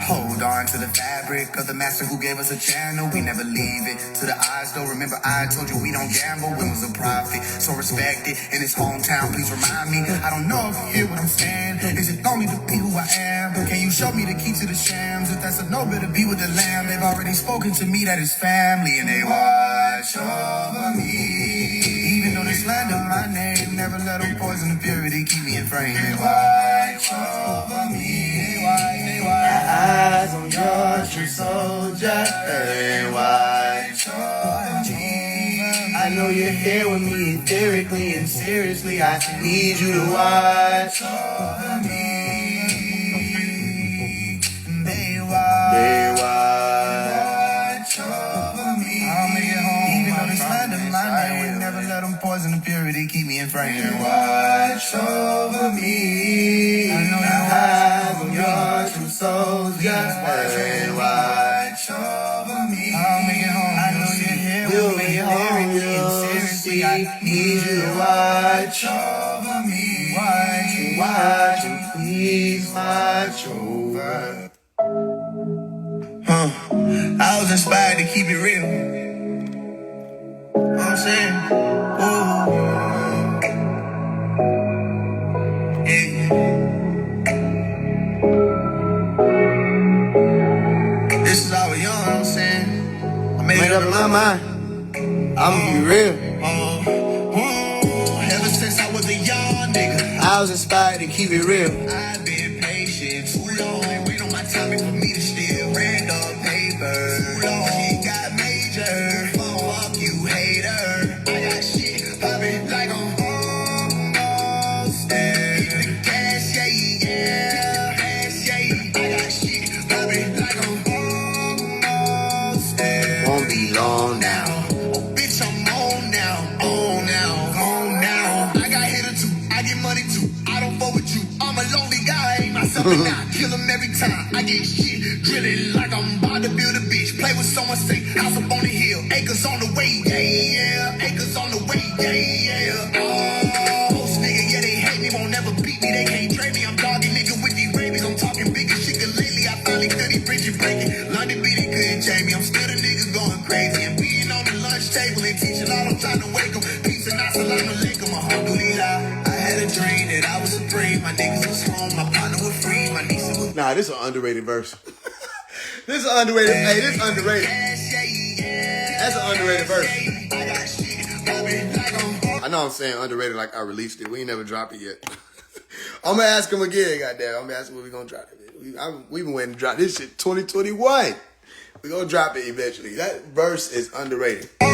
Hold on to the fabric of the master who gave us a channel. We never leave it to the eyes though. Remember I told you we don't gamble. We was a prophet, so respect it. In his hometown, please remind me. I don't know if you hear what I'm saying. Is it lonely to be who I am? Can you show me the key to the shams? If that's a no, better be with the lamb. They've already spoken to me, that is family. And they watch over me. Even though they slander my name, never let them poison the purity, keep me in frame. They watch over me. They watch. Eyes on your true soldier. They watch over me. I know you're here with me etherically and seriously. I need you to watch over me. They watch over me. I'll make it home. Even though they slander my name, never let them poison the purity, keep me in frame. They watch over me. I know your eyes on your true so yeah. Watch over me. I'll make it home. I know you're here. We'll make it home. Seriously, I need you to watch over me. Watch, and please watch over. I was inspired to keep it real. You know what I'm saying? Ooh. Yeah. This is how we young, you know what I'm saying? I made up in my mind. I'ma be real. Ever since I was a young nigga, I was inspired to keep it real. I've been patient too long. Wait on my timing for me to steal random paper. Too long. She got major. Fuck you, hater. I got shit poppin' like I'm almost there. Hit the gas, yeah. Gas, yeah. I got shit poppin' like I'm almost there. Won't be long now. Oh, bitch, I'm on now. On now. On now. I got hitter too. I get money too. I don't fuck with you. I'm a lonely guy. Ain't myself and I kill him every time. I get shit drilling like I'm about to build a bitch. Play with someone, say house up on the hill. Acres on the way, yeah. Acres on the way, yeah. Oh, most nigga, yeah, they hate me. Won't never beat me. They can't trade me. I'm dogging nigga with these rabies. I'm talking big as shit lately. I finally feel these bridges breaking. London beat it couldn't change me. I'm still the nigga going crazy. And being on the lunch table and teaching all I'm trying to wake 'em. Pizza, not salam alaikum. Alhamdulillah. I had a dream that I was supreme. My niggas was home. My partner was free. My niece was. Nah, this is an underrated verse. This is underrated. Hey, this is underrated. That's an underrated verse. I know I'm saying underrated like I released it. We ain't never dropped it yet. I'm gonna ask him again, goddamn. I'm gonna ask him when we gonna drop it. We've been waiting to drop this shit 2021. We gonna drop it eventually. That verse is underrated. On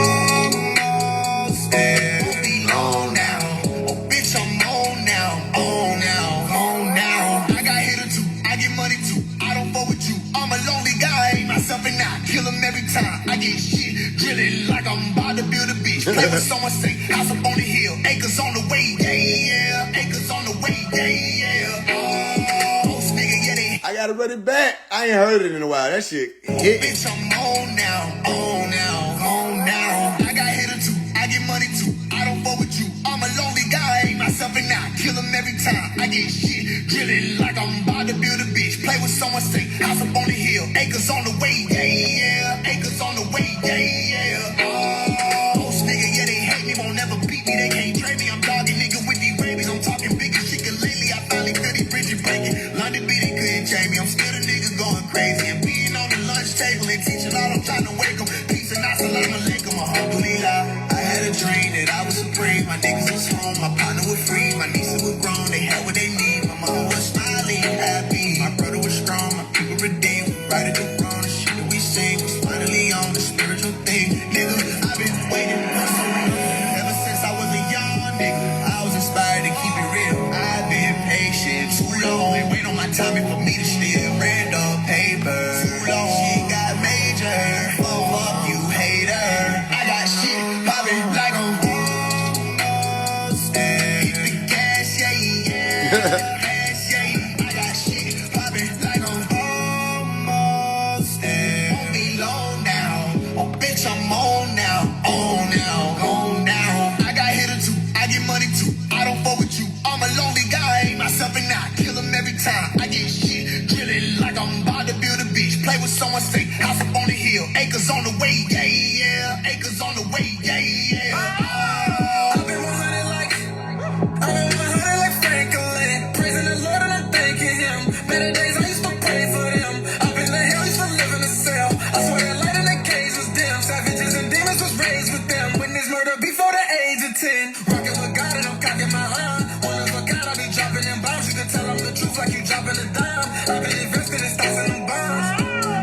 now. Oh, bitch, I'm on now. On now. On now. I got hitter too. I get money too. I don't fuck with you. I'm a lonely guy. Ain't myself and I kill him every time. I get shit drilling like I'm about to build a bitch. Play with someone, say house up on the hill. Acres on the way, yeah. Acres on the way, yeah. Oh, most nigga, yeah, they. I gotta run it back. I ain't heard it in a while. That shit hit. Bitch, I'm on now. On now. On now. I got hitter too. I get money too. I don't fuck with you. I'm a lonely guy. Ain't myself and I kill him every time. I get shit drilling like I'm about to build a bitch. Play with someone, say house up on the hill. Acres on the way, yeah. Acres on the way, yeah. Oh, most nigga, yeah, they hate me. Won't never beat me. They can't trade me. I'm dogging nigga with these rabies. I'm talking big as shit lately. I finally feel these bridges breaking. London beat it couldn't change me. I'm still the nigga going crazy. And being on the lunch table and teaching all I'm trying to wake 'em. Pizza, not salam alaikum. Alhamdulillah. I had a dream that I was supreme. My niggas was home. My partner was free. My nieces were grown. They had what they need. My mama was smiling, happy. My brother was strong. My people redeemed. Right at the throne. The shit that we sing was finally on the spiritual thing. Nigga, I've been waiting for so long. Ever since I was a young nigga, I was inspired to keep it real. I've been patient too long. They wait on my timing for me to steal random paper. Too long. She got major. Fuck you, hater. I got shit poppin' like I'm almost there. Hit the gas, yeah. Gas, yeah. I got shit poppin' like I'm almost there. Won't be long now. Oh, bitch, I'm on now. On now. On now. I got hitter too. I get money too. I don't fuck with you. I'm a lonely guy. Ain't myself and I kill him every time. I get shit drilling like I'm about to build a bitch. Play with someone, say house up on the hill. Acres on the way, yeah. Acres on the way, yeah. I've been 100 like Franklin. Praising the Lord and I'm thanking him. Better days I used to pray for them. Up in the hill, used to live in a cell. I swear that light in the cage was dim. Savages and demons was raised with them. Witness murder before the age of 10. Rocking with God and I'm cocking my line. One of a kind, I be dropping them bombs. You can tell I'm the truth like you dropping a dime. I be investing in stocks and them bonds.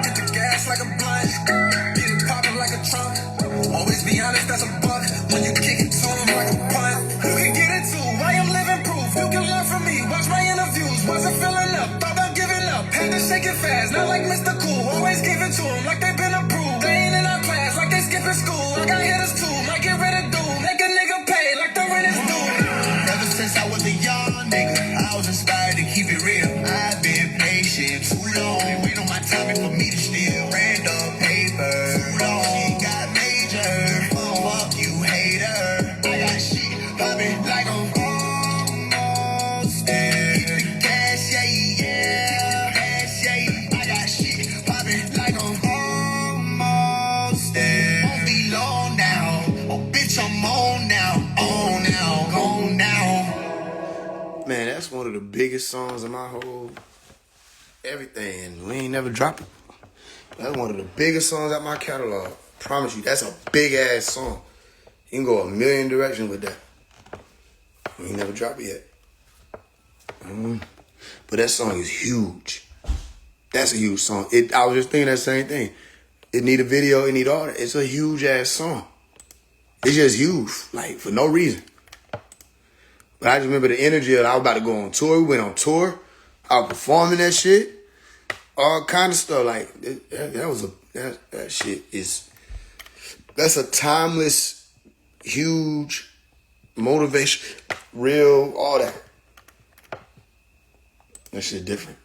Get the gas like a blunt. Get it popping like a trunk. Always be honest, that's a buck. When you kick it to him like a punt. You can get it too. I am living proof. You can learn from me. Watch my interviews. Wasn't filling up. Thought about giving up. Had to shake it fast. Not like Mr. Cool. Always give it to him like they been approved. They ain't in our class like they skipping school. I got hitters too. Might get rid of dude. Make a nigga pay like the rent is due. Ever since I was a young nigga, I was inspired to keep it real. I've been patient too long. one of the biggest songs of my whole everything, and we ain't never dropped it. That's one of the biggest songs out my catalog. Promise you, that's a big ass song. You can go a million directions with that. We ain't never dropped it yet. But that song is huge. That's a huge song. I was just thinking that same thing. It need a video, it need all that. It's a huge ass song. It's just huge, like for no reason. But I just remember the energy of I was about to go on tour. We went on tour. I was performing that shit. All kind of stuff. Like that shit is, that's a timeless, huge motivation, real, all that. That shit different.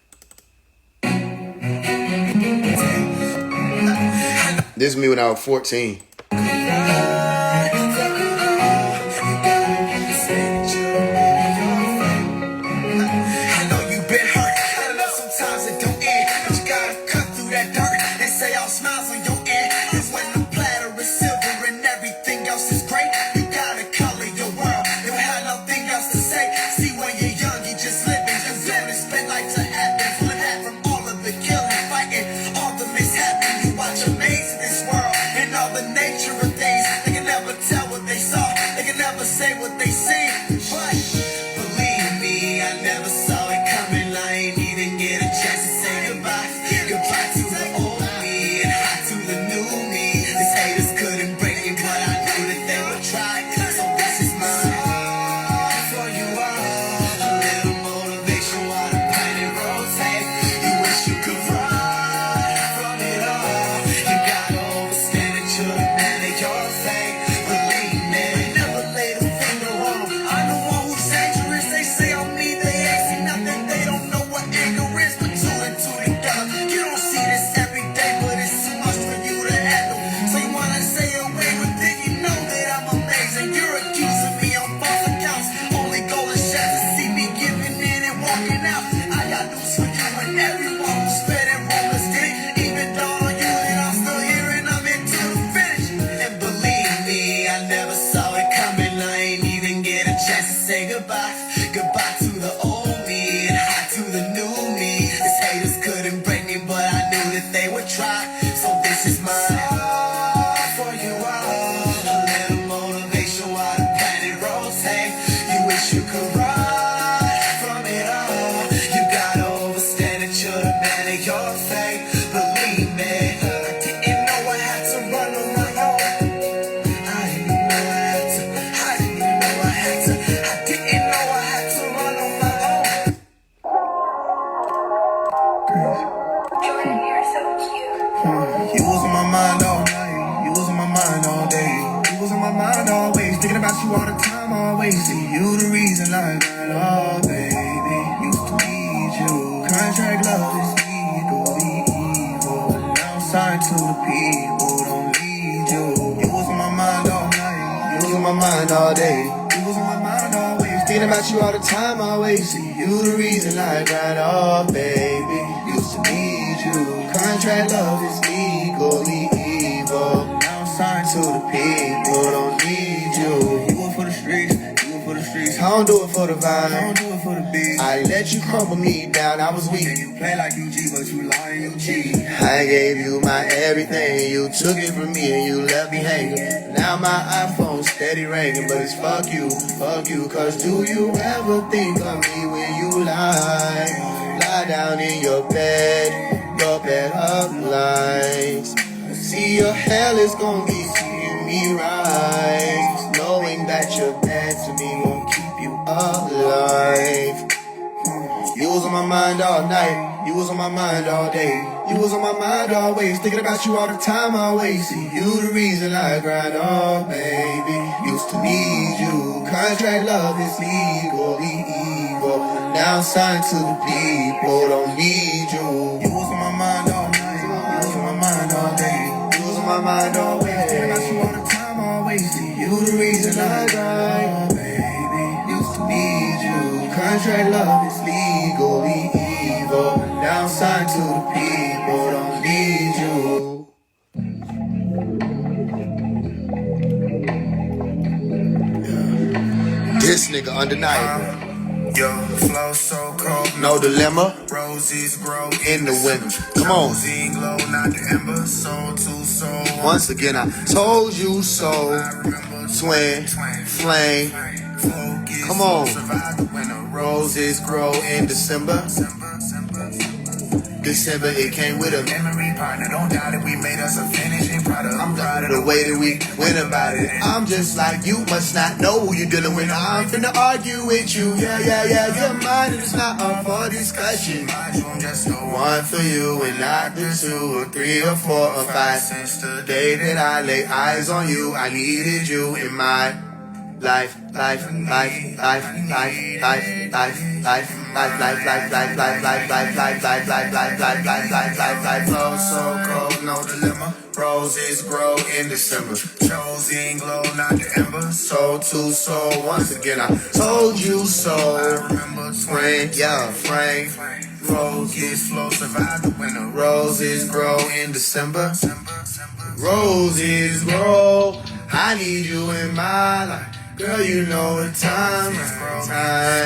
This is me when I was 14. Say what they say, but believe me, I never saw it coming. I ain't even get a chance to say goodbye. Goodbye to the old me and hi to the new me. These haters couldn't break me, but I knew that they would try. So this is my song for you all. A little motivation while the planet rotate. You wish you could run from it all. You gotta overstand that you're the man of your fate. Believe me, never lay the finger on them. I'm the one who's dangerous. They say on me they ain't seen nothing. They don't know what anger is, but two and two together. You don't see this every day, but it's too much for you to handle. So you wanna say away with it, you know that I'm amazing. You're accusing me on false accounts. Only goal is just to see me giving in and walking out. I got news for you and everyone who's spreading rumors. Did it even dawn on you that I'm still here and I'm into the finish? And believe me, I never saw it coming. I ain't even get a chance to say goodbye. Goodbye to the old me and hi to the new me. These haters couldn't break me, but I knew that they would try. So this is my song for you all. A little motivation while the planet rotates. You wish you could run from it all. You gotta understand that you're the man of your fate. Believe me, I didn't know I had to run on my own. I didn't know I had to. I didn't know I had to. I didn't know I had to run on my own. Jordan, you're so cute. You was on my mind all night. You was on my mind all day. You was on my mind always. Thinking about you all the time, always. See you the reason I got all, baby. Used to need you. Contract love is legally evil. Now I'm signed to the people. Don't need you. You was on my mind all night. You was on my mind all day. You was on my mind always. Thinking about you all the time, always. See you the reason I got all, baby. Used to need you. Contract love is legally evil. Now I'm signed to the people. Don't need you. You work for the streets. You work for the streets. I don't do it for the vibe. I don't do it for the beat. I let you crumble me down. I was weak. You play like you G, but you lying, you cheat. I gave you my everything. You took it from me and you left me hanging. Now my iPhone's steady ringing, but it's fuck you, cause do you ever think of me when you lie down in your bed of lies. See your hell is gonna be treating me right, knowing that you're bad to me won't keep you alive. You was on my mind all night, you was on my mind all day. You was on my mind always, thinking about you all the time always. See you the reason I grind on, baby. Used to need you. Contract love is legally evil. Now I'm signed to the people, don't need you. You was on my mind all night, you was on my mind all day. You was on my mind always, thinking about you all the time always. See you the reason I grind on, baby. Used to need you. Contract love is legally evil. Now I'm signed to the people, don't need you. This nigga undeniable. Your flow so cold. No dilemma. Roses grow In the winter. Come on. Chosen glow, not the ember. Soul to soul. Once again, I told you so. Twin flame. Come on. Roses grow in December. December, it came with a Memory partner, don't doubt it. We made us a finishing product. I'm proud of the way that we went about it. I'm just like you, must not know who you're dealing with. I'm finna argue with you. Yeah. Your mind is not up for discussion. Just no One for you and not the 2 or 3 or 4 or 5. Since the day that I lay eyes on you, I needed you in my life. Flow so cold, no dilemma. Roses grow in December. chosen glow, not the ember. Soul to soul, once again I told you so. Frame, yeah, frame. Roses flow, survive the winter. Roses grow in December. Roses grow. I need you in my life. Girl, you know the time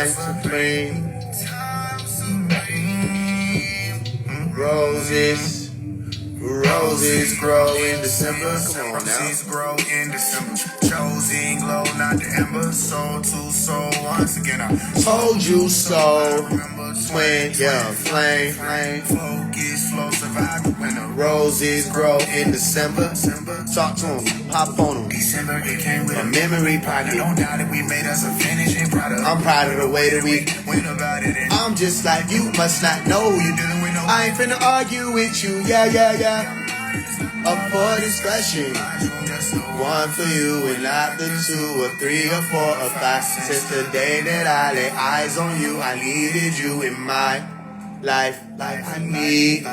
supreme. Roses grow in December. Come on now. Roses grow in December. Chosen glow, not the ember. Soul to soul, once again I Told you so. Twin, yeah, flame. focus, flow, survive the winter. Roses grow in December. Talk to him, hop on him. December, it came with A memory partner. pocket. Don't doubt it, we made us a finishing product. I'm proud of the way that we Went about it and I'm just like you, must not know who you dealing with. No, I ain't finna argue with you. Yeah. Up for discussion. One for you and not the 2 or 3 or 4 or 5. Since the day that I lay eyes on you, I needed you in my life. I need.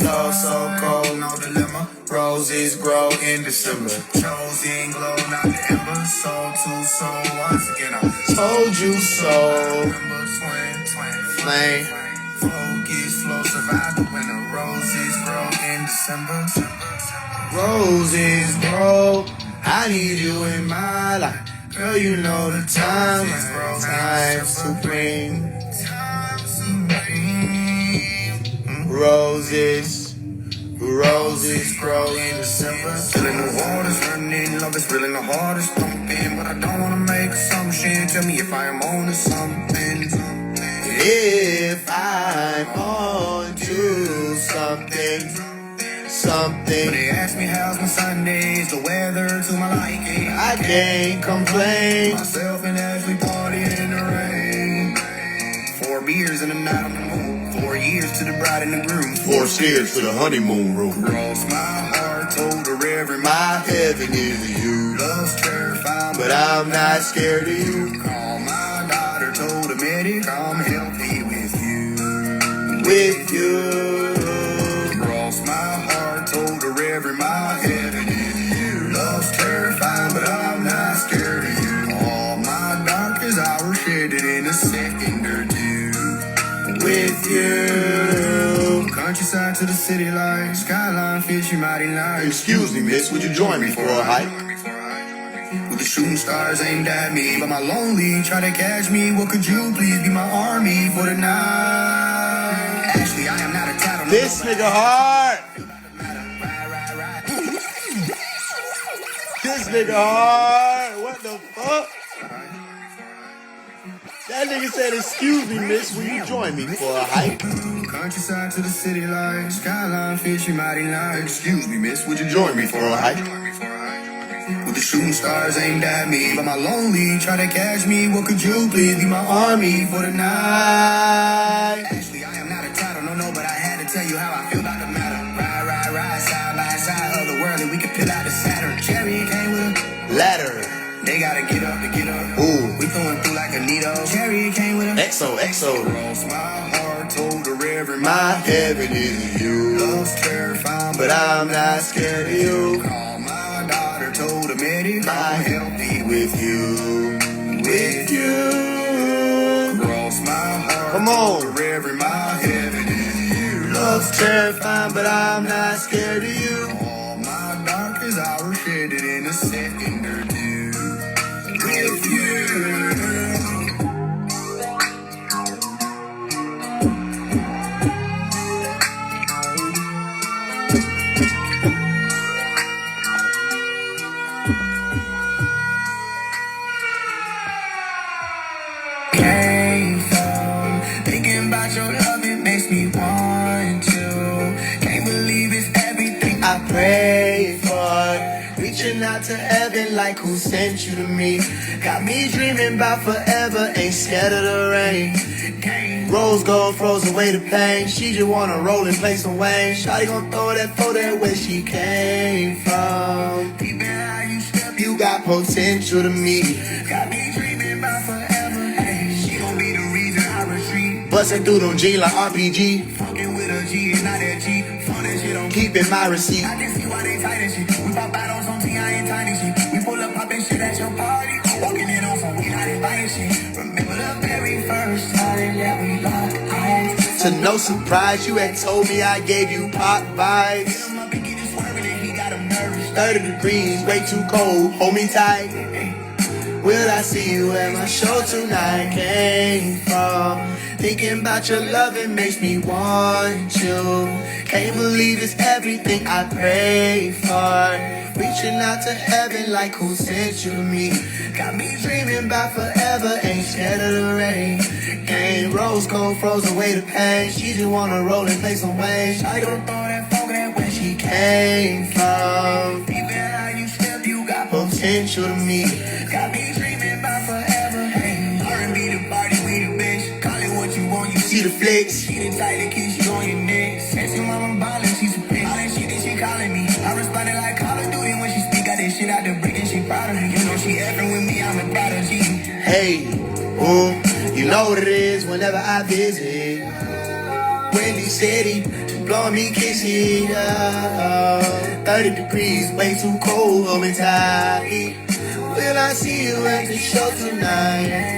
Flow so cold, no dilemma. Roses grow in December. chosen glow, not the ember. Soul to soul, once again I Told you so. remember twin. Flame. Focus, flow, survive the winter. Roses grow in December. Roses grow. I need you in my life. Girl, you know the time supreme. Roses grow in December. Feeling the waters running, love is real and the heart is thumping. But I don't wanna make assumptions. Tell me if I am on to something. If I'm on to something. When they ask me how's my Sundays, the weather to my liking, I can't complain. myself and Ashley partying in the rain. 4 beers and a night on the moon. 4 years to the bride and the groom. 4 steers to the honeymoon room. Cross my heart, told her every My heaven is you, love's terrifying, but I'm not scared of you. call my daughter, told her medic, I'm healthy with you. With you. Cross my heart, told her every my heaven is you. Love's terrifying, but I'm not scared of you. All my darkest hours shared it in a second or two. With you. Countryside to the city lights, skyline fish, you mighty nice. Excuse me, miss, would you join me for a hike? With the shooting stars aimed at me, but my lonely try to catch me. What could you please be my army for the night? Actually, I am not a tattle. This nigga hard. This nigga hard. What the fuck? That nigga said, excuse me, miss, will you join me for a hike? Countryside to the city lights, skyline fish, you mighty nice. Excuse me, miss, would you join me for a hike? With the shooting stars aimed at me, but my lonely try to catch me. What could you please be my army for the night? Actually, I am not a title, no, but I had to tell you how I feel about the matter. Ride, side by side of the world, and we could peel out the Saturn. Cherry came with a Ladder. they gotta get up to get up. Ooh. We throwing through like a needle. Cherry came with a XO. cross my heart, told her every My heaven is you, love's terrifying, but I'm not scared of you. call my daughter, told her medic, My I'm healthy with you. With you. cross my heart. Come on. Told her every my heaven is you. Love's terrifying, but I'm not scared of you. All my darkest hours shared did it in a second or two with you. Thinking about your love, it makes me want to. Can't believe it's everything I pray for. Reaching out to heaven like who sent you to me. Got me dreaming about forever, ain't scared of the rain. Rose gold froze away the pain. She just wanna roll and play some Wayne. Shawty gon' throw that photo where she came from. Deep in how you step, you got potential to me. Got me dreaming about forever, hey. She gon' be the reason I retreat. Bustin' through them G like RPG. Fucking with a G and not that G. Phone that shit on keepin' my receipt. I can see why they tight and shit. We pop bottles on T, I ain't tiny shit. We pull up poppin' shit at your party. Walking in on some we not invited shit. Remember the very first time that we locked eyes. To no surprise, you had told me I gave you pop vibes. 30 degrees, way too cold, hold me tight. Will I see you at my show tonight? Came from thinking about your love, it makes me want you. Can't believe it's everything I pray for. Reaching out to heaven like who sent you to me. Got me dreaming about forever, ain't scared of the rain. Ain't rose gold froze away the pain. She just wanna roll and play some waves. I gon' throw that funk that where she came from. Even how you step, you got potential to me. Got me dreaming about forever. Hey, R&B the party, we the bitch. Call it what you want, you see the flicks. She the type that keeps you on your neck. Says your mama ballin', she's a bitch. All that shit that she calling me. I responded like Call of Duty when she speak. Got that shit out the brick and she proud of me. You know she effing with me, I'm a prodigy. Hey, you know what it is whenever I visit. Windy City, to blowing me kisses. 30 degrees, way too cold, hold me tight. Will I see you at the show tonight?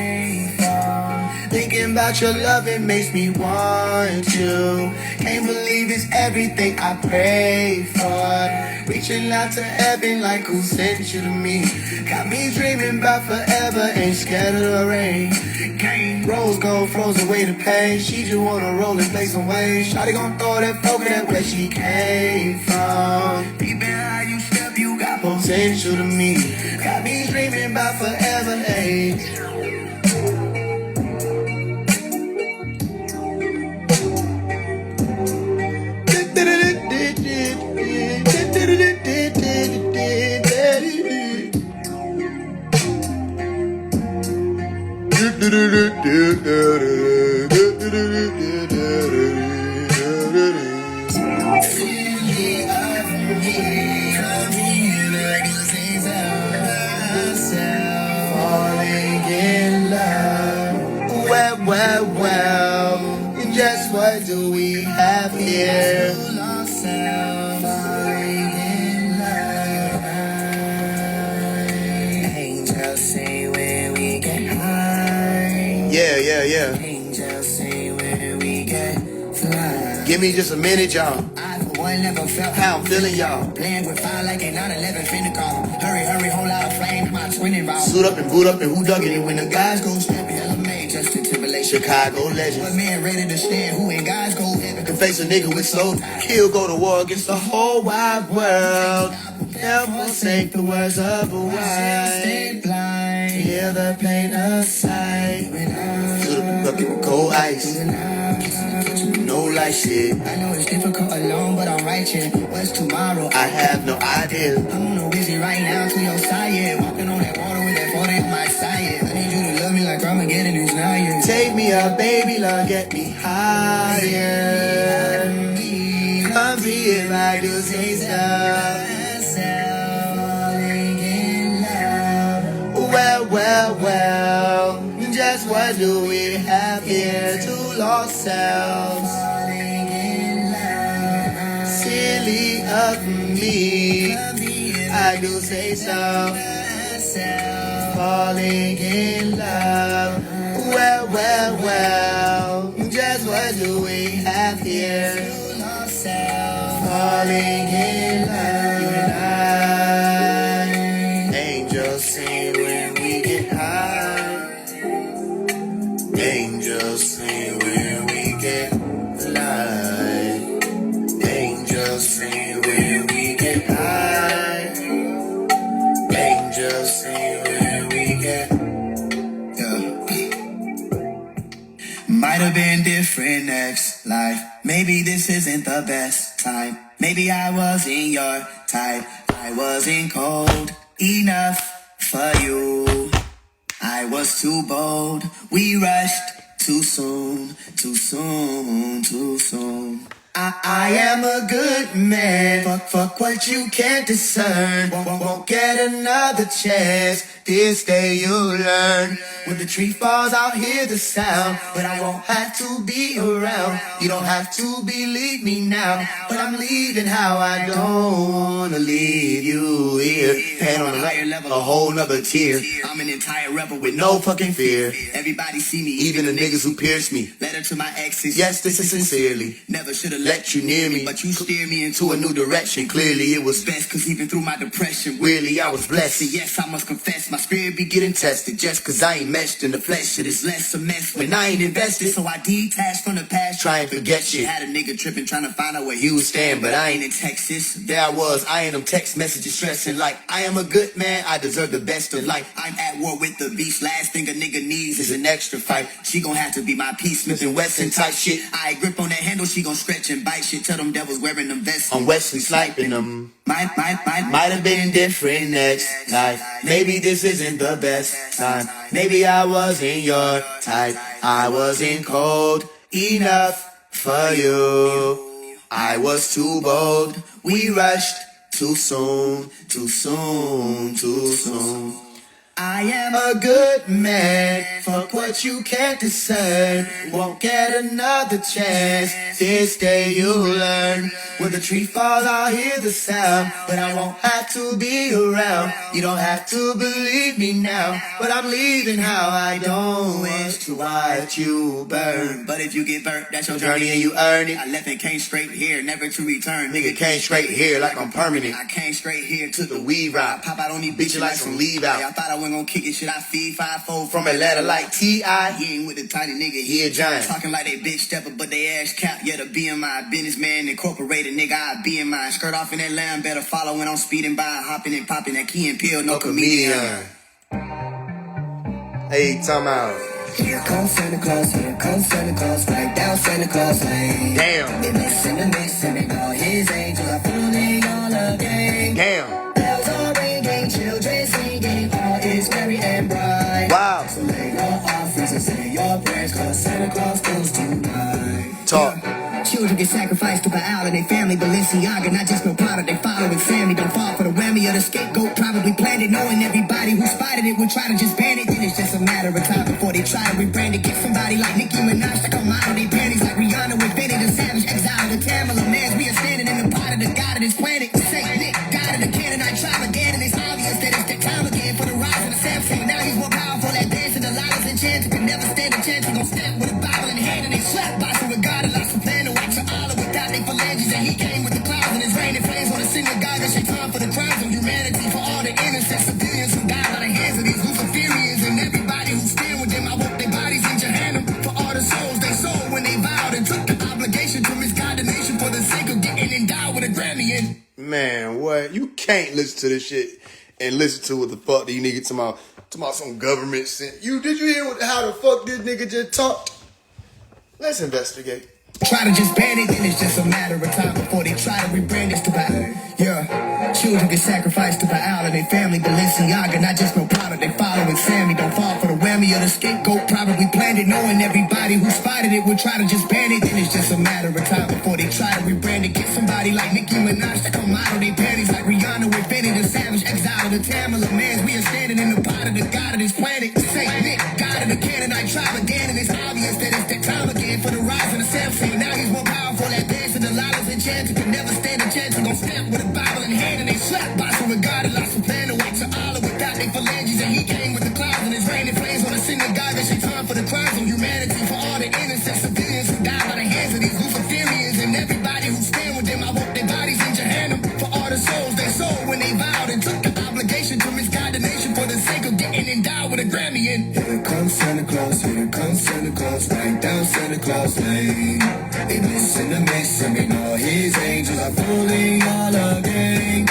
Thinking about your love, it makes me want you. Can't believe it's everything I pray for. Reaching out to heaven like who sent you to me. Got me dreaming about forever, ain't scared of the rain. Rose gold froze away the pain. She just wanna roll and play some waves. Shawty gon' throw that poker that where she came from. Deep in how you step, you got potential to me. Got me dreaming about forever, hey. Falling in love. Well, just what do we have here? Falling in love. Angels say when we get high. Yeah. Angels say when we get fly. Give me just a minute, y'all. I for one never felt how I'm feeling, y'all. Playing with fire like a 9/11 finna call. Hurry, hold out flame, my twin involved. Suit up and boot up and who dug it? And when the guys go stepping, hella made Justin Timberlake, Chicago legend. What man ready to stand? Who ain't guys go heaven? Can face a nigga with soul. He'll go to war against the whole wide world. Never forsake the words of a wife. Stay blind, hear the pain aside. Suit up and bucket with cold ice. No light shit. I know it's difficult alone, but I'm right here. What's tomorrow? I have no idea. I'm no busy right now to your side, yeah. Walking on that water with that 40 on my side, yeah. I need you to love me like Armageddon is now, yeah. Take me up, baby, love, get me higher. Come be if I do say so. Falling in love. Well. Just what do we have here? Two lost selves. Falling in love. Silly of me, I do say so. Falling in love. Well. Just what do we have here? Falling in love. You and I. sing when we get high. Angels sing when we get. Might have been different next life. Maybe this isn't the best time. Maybe I wasn't your type. I wasn't cold enough for you. I was too bold. We rushed too soon, too soon, too soon. I am a good man. Fuck what you can't discern. Won't get another chance. This day you'll learn. When the tree falls, I'll hear the sound. But I won't have to be around. You don't have to believe me now. But I'm leaving how I don't wanna leave you here. And on a higher level, a whole nother tier. I'm an entire rebel with no fucking fear. Everybody see me, even the niggas who pierce me. Letter to my exes, yes, this is sincerely. Never should've let you near me, but you steered me into a new direction. Clearly it was best, cause even through my depression, really I was blessed. And yes, I must confess, my spirit be getting tested. Just cause I ain't meshed in the flesh, it is less a mess when I ain't invested. So I detached from the past, try and forget shit. Had a nigga tripping, trying to find out where he was staying, but I ain't in Texas. There I was, I ain't them text messages stressing like I am a good man, I deserve the best of life. I'm at war with the beast, last thing a nigga needs is an extra fight. She gon' have to be my peace, Smith and Wesson type shit. I grip on that handle, she gon' stretch and bite shit. Tell them devils wearing them vests. I'm Wesley sniping them. Might have been different next life. Maybe this isn't the best time. Maybe I wasn't your type. I wasn't cold enough for you. I was too bold. We rushed too soon, too soon, too soon. I am a good man. Fuck what you can't discern. Won't get another chance. This day you'll learn. When the tree falls, I'll hear the sound. But I won't have to be around. You don't have to believe me now. But I'm leaving how I don't wish to watch you burn. But if you get burnt, that's your journey and you earn it. I left and came straight here, never to return. Nigga came straight here like I'm permanent. I came straight here to the weed ride. Pop out on these bitches like some leave out. I thought I wasn't gonna kick it, shit I feed 5-4 from Atlanta like T.I. He ain't with the tiny nigga, he a giant. Talking like they bitch stepper, but they ass cap. Yeah, the BMI, businessman incorporated, nigga, I be in mine. Skirt off in that lamb, better follow when I'm speeding by. Hopping and popping that key and pill, no comedian. Hey, time out. Here comes Santa Claus, right down Santa Claus Lane. Damn. They missing the missing, and all his angels are fooling all again. Damn. Bells are ringing, children singing, all is merry and bright. Wow. So lay your offerings and say your prayers, cause Santa Claus comes tonight. Talk. Children get sacrificed to Baal and their family. Balenciaga, not just no product, they following Sammy. Don't fall for the whammy of the scapegoat, probably planned it, knowing everybody who spotted it would try to just ban it. Then it's just a matter of time before they try to rebrand it. Get somebody like Nicki Minaj to come out of their panties like Rihanna with Benny the Savage, exile the Tamala Mans. We are standing in the pot of the god of this planet. Say Nick, god of the cannon, I try again, and it's obvious that it's that time again for the rise of the Samson. Now he's more powerful at dancing, the liars and chants can never stand a chance. We gon' step with a Bible in hand and they slap boxing with God and lots of plan to watch Allah without they phalanges. And he came with the clouds and his rain and flames on a synagogue and shaitan for the crimes of humanity, for all the innocent civilians who died by the hands of these Luciferians and everybody who stand with them. I want their bodies in Jahannam for all the souls they sold when they vowed and took the obligation to misguide the nation for the sake of getting endowed with a Grammy. And Man, what? You can't listen to this shit and listen to what the fuck these niggas talking about some government shit. Did you hear how the fuck this nigga just talked? Let's investigate. Try to just ban it, then it's just a matter of time before they try to rebrand this to Baal. Yeah, children get sacrificed to Baal and their family. Balenciaga, not just no product, they following Sammy. Don't fall for the whammy of the scapegoat, probably planned it, knowing everybody who spotted it would try to just ban it. Then it's just a matter of time before they try to rebrand it. Get somebody like Nicki Minaj to come out of their panties like Rihanna with Benny the Savage, exile of the Tamala Mans. We are standing in the pot of the god of this planet. Say Nick, god of the cannon, I try again, and it's obvious that it's that time again for the rise of the Samson. Now he's more powerful at dancing, the liars and chants can never stand a chance. We gon' step with a Bible in hand and they slap boxing with God and lots of plan to wait to Allah without they phalanges. And he came with the clouds and his rain and flames on a synagogue and shaitan for the crimes of humanity, for all the innocent civilians who died by the hands of these Luciferians and everybody who stand with them. I want their bodies in Jahannam for all the souls they sold when they vowed and took the obligation to misguide the nation for the sake of getting endowed with a Grammy. singing, here comes Santa Claus, here comes Santa Claus, right down Santa Claus Lane. They listen to me singing, all his angels are fooling all again.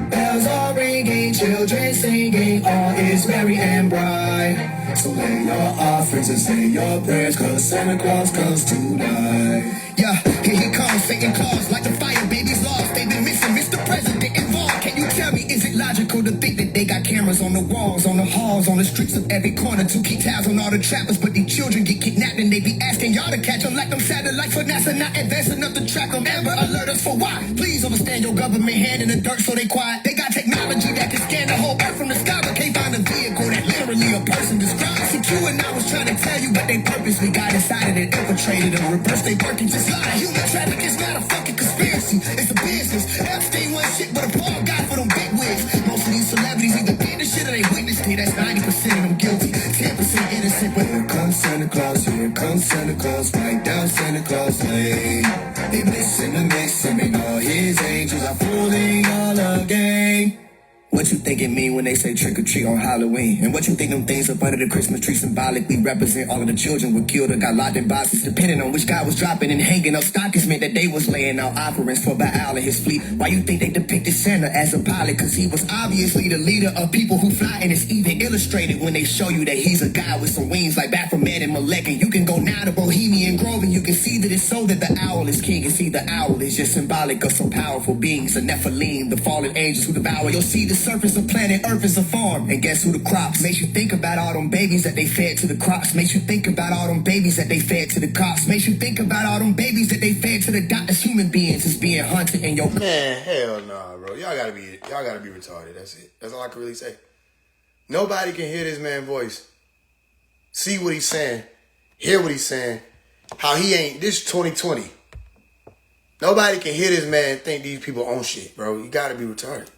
Bells are ringing, children singing, all is merry and bright. So lay your offerings and say your prayers, cause Santa Claus comes tonight. Yeah, here he comes, Satan Claus, like the fire babies lost. They've been missing Mr. President involved. Can you tell me, is it logical to think that they got cameras on the walls, on the halls, on the streets of every corner to keep tabs on all the trappers, but these children get kidnapped and they be asking y'all to catch them like them satellites for NASA, not advanced enough to track them. Ever alert us for why? Please understand your government hand in the dirt so they quiet. They got technology that can scan the whole earth from the sky, but can't find a vehicle that literally a person describes. See, Q and I was trying to tell you, but they purposely got inside it and infiltrated and reversed they working just like human traffic is not a fucking conspiracy. It's a business. Epstein was shit, but a fall guy for them big wigs. Most of these celebrities either did the shit or they witnessed it. That's 90% of them guilty, 10% innocent. But here comes Santa Claus, here comes Santa Claus, right down Santa Claus Lane. They listen to me singing, all his angels are fooling all again. What you think it mean when they say trick or treat on Halloween? And what you think them things up under the Christmas tree symbolically represent all of the children were killed or got locked in boxes? Depending on which guy was dropping and hanging up stockings meant that they was laying out offerings for Baal and his fleet. Why you think they depicted Santa as a pilot? Cause he was obviously the leader of people who fly, and it's even illustrated when they show you that he's a guy with some wings like Baphomet and Malek. And you can go now to Bohemian Grove and you can see that it's so that the owl is king. And see, the owl is just symbolic of some powerful beings, the Nephilim, the fallen angels who devour. You'll see the surface of planet Earth is a farm, and guess who the crops? Makes you think about all them babies that they fed to the crops. Makes you think about all them babies that they fed to the cops. Makes you think about all them babies that they fed to the doctors. Human beings is being hunted in your Man, hell nah, bro. Y'all gotta be retarded. That's it. That's all I can really say. Nobody can hear this man's voice, see what he's saying, hear what he's saying, how he ain't. This 2020. Nobody can hear this man and think these people own shit, bro. You gotta be retarded.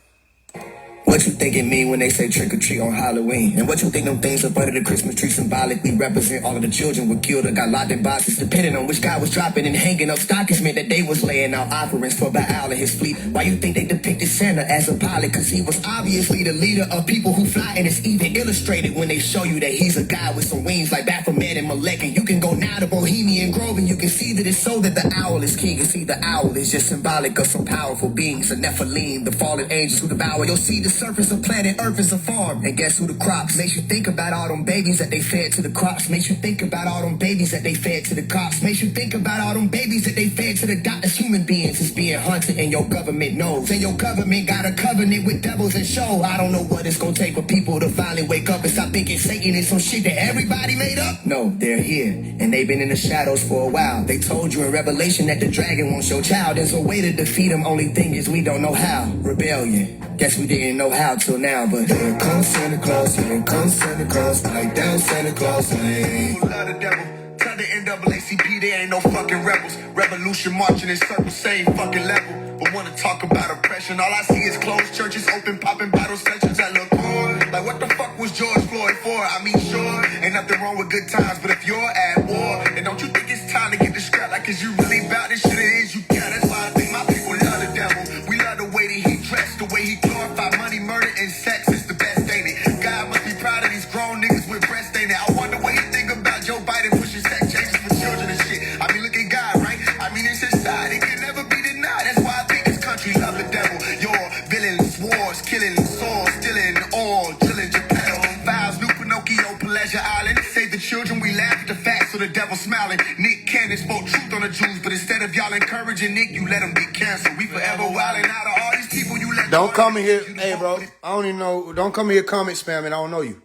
What you think it mean when they say trick or treat on Halloween? And what you think them things up under the Christmas tree symbolically represent all of the children were killed or got locked in boxes? Depending on which guy was dropping and hanging up stockings meant that they was laying out offerings for Baal and his fleet. Why you think they depicted Santa as a pilot? Cause he was obviously the leader of people who fly, and it's even illustrated when they show you that he's a guy with some wings like Baphomet and Malek. And you can go now to Bohemian Grove and you can see that it's so that the owl is king. And see, the owl is just symbolic of some powerful beings, the Nephilim, the fallen angels who devour. You'll see the surface of planet Earth is a farm, and guess who the crops? Makes you think about all them babies that they fed to the crops. Makes you think about all them babies that they fed to the cops. Makes you think about all them babies that they fed to the doctors. Human beings is being hunted, and your government knows. And your government got a covenant with devils and show. I don't know what it's gonna take for people to finally wake up and stop thinking Satan is some shit that everybody made up. No, they're here, and they've been in the shadows for a while. They told you in Revelation that the dragon wants your child. There's a way to defeat him, only thing is we don't know how. Rebellion. Guess we didn't know how till now, but here comes Santa Claus, here comes Santa Claus, right down Santa Claus Lane. Who love the devil? Tell the NAACP they ain't no fucking rebels. Revolution marching in circles, same fucking level. But wanna talk about oppression, all I see is closed churches, open popping battle sessions that look cool. Like what the fuck was George Floyd for? I mean sure, ain't nothing wrong with good times, but if you're at war, then don't you think it's time to get the scrap? Like is you really about this shit? It is, you got. That's why I think my people love the devil. We love the way that he dressed, the way he glorified money, murder, and sex is the best, ain't it? God must be proud of these grown niggas with breasts, ain't it? I wonder what he think about Joe Biden pushing sex changes for children and shit. I mean, look at God, right? I mean, it's his side, it can never be denied. That's why I think this country love the devil. Your villains, wars, killing, swords, stealing, oil, drilling, Geppetto, files, New Pinocchio, Pleasure Island. Save the children, we laugh at the facts, so the devil smiling. Nick Cannon spoke truth on the Jews, but instead of y'all encouraging Nick, you let him get canceled. We forever wilding out of all these people you let. Don't come in here, hey bro. I don't even know. Don't come in here comment spamming. I don't know you.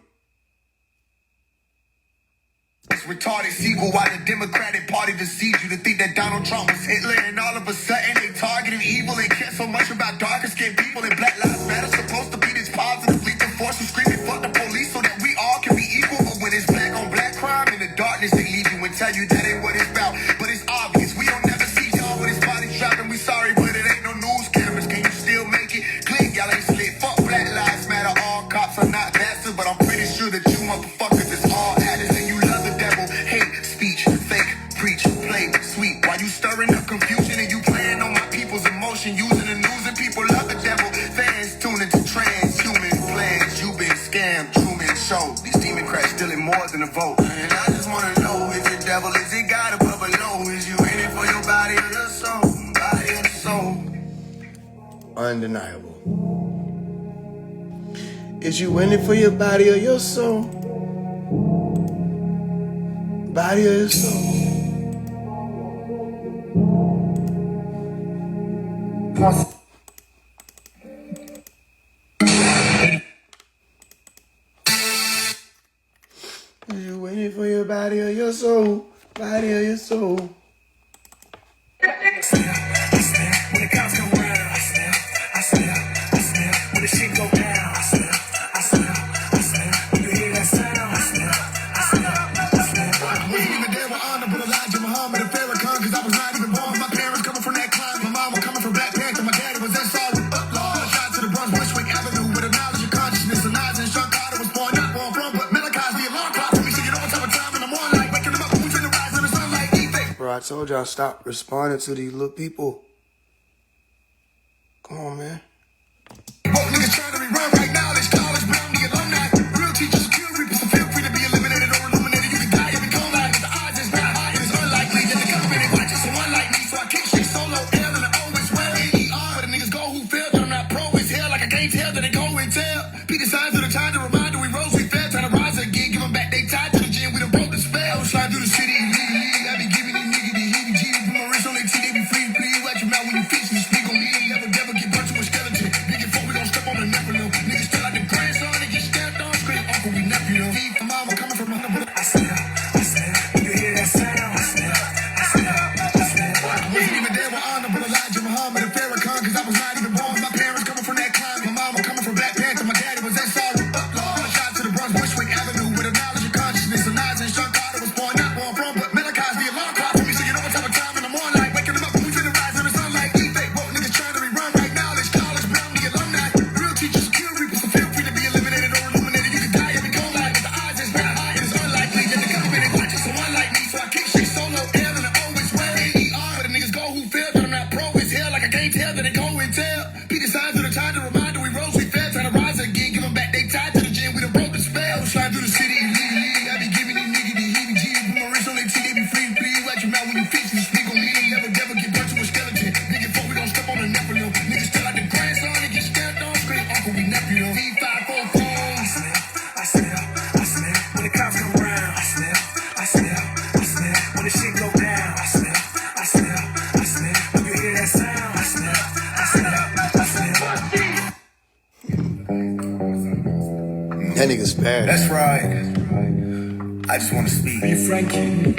It's retarded sequel while the Democratic Party deceived you to think that Donald Trump was Hitler, and all of a sudden they targeting evil and care so much about darker skinned people, and Black Lives Matter supposed to be this positive lethal force who screaming fuck the police so that we all can be equal. But when it's black on black crime in the darkness, they leave you and tell you that ain't what it's about. But it's obvious we don't never see y'all with his body dropping. We sorry, but it ain't no news cameras. Can you still make it clear? Y'all ain't slick. Fuck Black Lives Matter. All cops are not bastards, but I'm pretty sure that you motherfuckers is all addicts, and you love the devil. Hate speech, fake, preach, play, sweet. While you stirring up confusion and you playing on my people's emotion, using the news and people love the devil. Fans tuning to transhuman plans. You been scammed, Truman Show. These demon cracks stealing more. more than a vote. And I just wanna know, is it devil, is it God above below? Is you in it for your body or your soul? Body or soul? Undeniable. Is you in it for your body or your soul? Body or your soul? Is you in it for your body or your soul? Body or your soul? When the cops come around, I snap. When the shit go down, I snap. When you hear that sound, I snap. I wasn't even there with Honorable Elijah Muhammad and Farrakhan, cause I was not even born. My parents coming from that climate. My mama coming from Black Panther. My daddy was SR with Uplaw. Shot to the Bronx, Bushwick Avenue with a knowledge of consciousness. And Nas and Sean Carter was born, not born from, but Malachi's the alarm clock for me. So you know what type of time in the morning, like waking them up when we finna rise in the sunlight. Bro, I told y'all stop responding to these little people. Come on, man. Both niggas trying to rerun right now. This college bound the alumni. Real teachers, skill reapers, so feel free to be eliminated or illuminated. You can die every cold line, but the odds is not high. It is unlikely that the government ain't watching someone like me. So I kick shit solo, L and I always wear AER. Where the niggas go who fail, that I'm not pro as hell. Like I can't tell that they go and tell. Be the signs of the time to remind that we rose, we fell. Trying to rise again, give them back they tied to the gym. We done broke the spell. Slide through the city, I be giving these niggas the heebie-jeebies. Put my wrist on their teeth, they be free. Please watch your mouth when you fix me. Speak on me, never get burnt to a skeleton. Nigga, before we gon' step on the Nephilim. Niggas still like the grandson, they get stamped on screen. Uncle, we nephew. My mama coming from under. I snap. When you hear that sound, I snap. I wasn't even there with Honorable Elijah Muhammad and Farrakhan, cause I was not even born. My parents coming from that climate. My mama coming from Black Panther. My daddy was SR with Uplaw. Shot to the Bronx, Bushwick Avenue with a knowledge of consciousness. And Nas and Sean Carter was born, not born from, but Malachi's the alarm clock for me. So you know what type of time in the morning, like waking them up when we finna rise in the sunlight. E-fake, woke niggas trying to rerun right now. This college bound the alumni. Real teachers, skill reapers, so feel free to be eliminated or illuminated. You can die every cold line, but the odds is not high. It is unlikely that the government ain't watching someone like me. So I kick shit solo, L and I always wear AER. Where the niggas go who fail, that I'm not pro as hell. Like I can't tell that they go and tell. Be the signs of the time to remind that we rose, we fell. Trying to rise again, give them back they tied to the gym. We done broke the spell. Slide through the city, I be giving these niggas the heebie-jeebies. Put my wrist on their teeth, they be free. Please watch your mouth when you fix me. Speak on me, never get burnt to a skeleton. Nigga, before we gon' step on the Nephilim. Niggas still like the grandson, they get stamped on screen. Uncle, we nephew. V544. I snap. When the cops come around, I snap. When the shit go down, I snap. When you hear that sound, I snap. That nigga's bad. That's right. I just wanna speak. Hey, Frankie.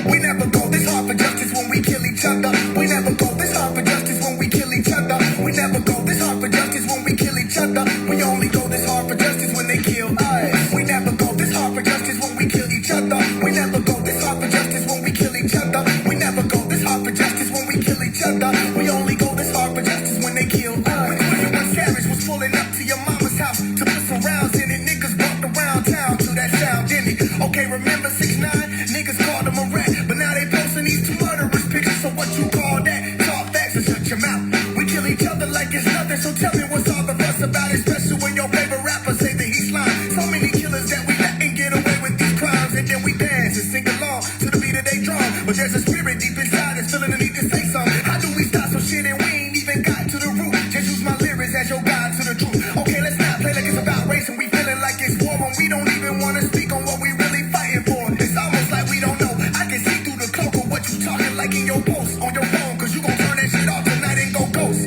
We never go this hard for justice when we kill each other. We never go this hard for justice when we kill each other. We never go this hard for justice when we kill each other. We only go this hard for justice when they kill us. We never go this hard for justice when we kill each other. We never go this hard for justice when we kill each other. We never go this hard for justice when we kill each other. We only go this hard for justice when they kill us. When Savage was pulling up to your mama's house to put some rounds in it, niggas walked around town to that sound, didn't it? Okay, remember 6ix9ine? Niggas called him a rat, but now they posting these two murderous pictures. So what you call that? Talk facts and shut your mouth. We kill each other like it's nothing. So tell me what's all the fuss about, especially when your favorite rapper say that he's lying. So many killers that we let and get away with these crimes, and then we dance and sing along to the beat of they drum. But there's a spirit deep inside that's feeling the need to say something. How do we stop some shit and we ain't even got to the root? Just use my lyrics as your guide to the truth. Okay, let's not play like it's about race and we feeling like it's war when we don't even want to speak on what we really fighting for. It's almost like we don't know. I can see through the cloak of what you talking like in your post on your phone, cause you gon' turn that shit off tonight and go ghost.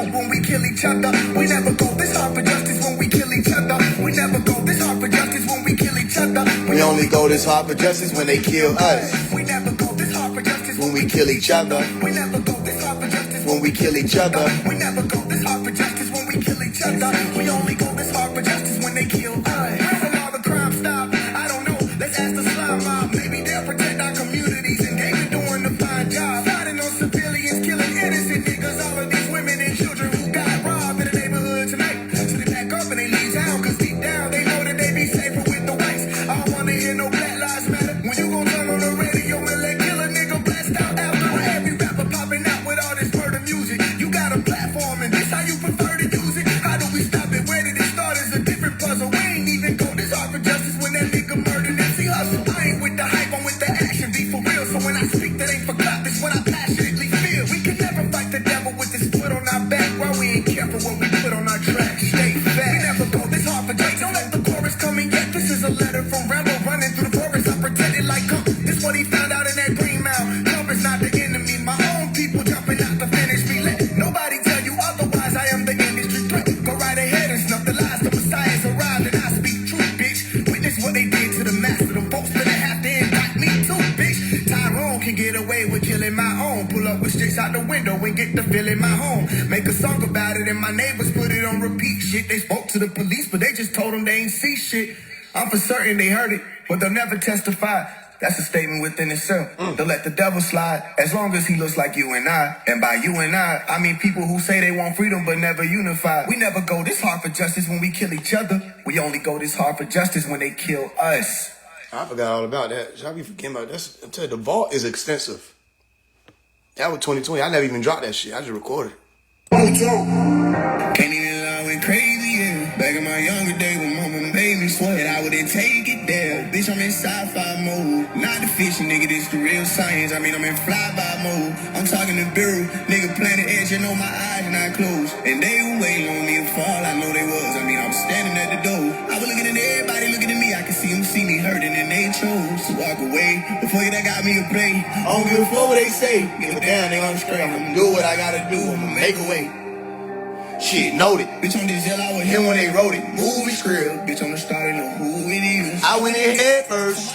When we kill each other, we never go this hard for justice when we kill each other. We never go this hard for justice when we kill each other. We only go this hard for justice when they kill us. We never go this hard for justice When we kill each other. We never go this hard for justice When we kill each other. We never go this hard for justice when we kill each other. We only go this hard for justice when they kill us. Where will all the crime stop? I don't know. Let's ask the slime mob. Maybe they'll protect our communities and they been doing a fine job. Fighting on civilians, killing innocent niggas. All of these women and children who got robbed in the neighborhood tonight. So they pack up and they leave town, cause deep down they know that they be safer with the whites. I don't wanna hear no Black Lives Matter. When you gon' turn on the radio and let kill a nigga blast out after every rapper popping out with all this murder music. You got a platform and this how you prefer to use it. How do we stop it? Where did it start? Is a different puzzle. We ain't even go sticks out the window and get the feel in my home. Make a song about it and my neighbors put it on repeat. Shit, they spoke to the police, but they just told them they ain't see shit. I'm for certain they heard it, but they'll never testify. That's a statement within itself. They'll let the devil slide as long as he looks like you and I. And by you and I mean people who say they want freedom but never unify. We never go this hard for justice when we kill each other. We only go this hard for justice when they kill us. I forgot all about that. Should I be forgetting about that? I'm telling you, the vault is extensive. That was 2020. I never even dropped that shit. I just recorded it. Can't even lie, went crazy, yeah. Back in my younger day when mama made me sweat, I wouldn't take it there. Bitch, I'm in sci-fi mode. Not the fiction, nigga, this the real science. I mean, I'm in fly-by mode. I'm talking to Bill, nigga, planet edge, you know my eyes not closed. And they were waiting on me to fall, I know they was. I mean, I'm standing at the door. I was looking at everybody looking at me. I could see them see me hurting and they chose to walk away. Before you that got me a play. I don't give a fuck what they say. Give a damn, they on the straight. I'm gonna do what I gotta do. I'm gonna make a way. Shit, noted. Bitch, on this hill, I was him when they wrote it. Movie script. Bitch, on the start, I know who it is. I went in head first.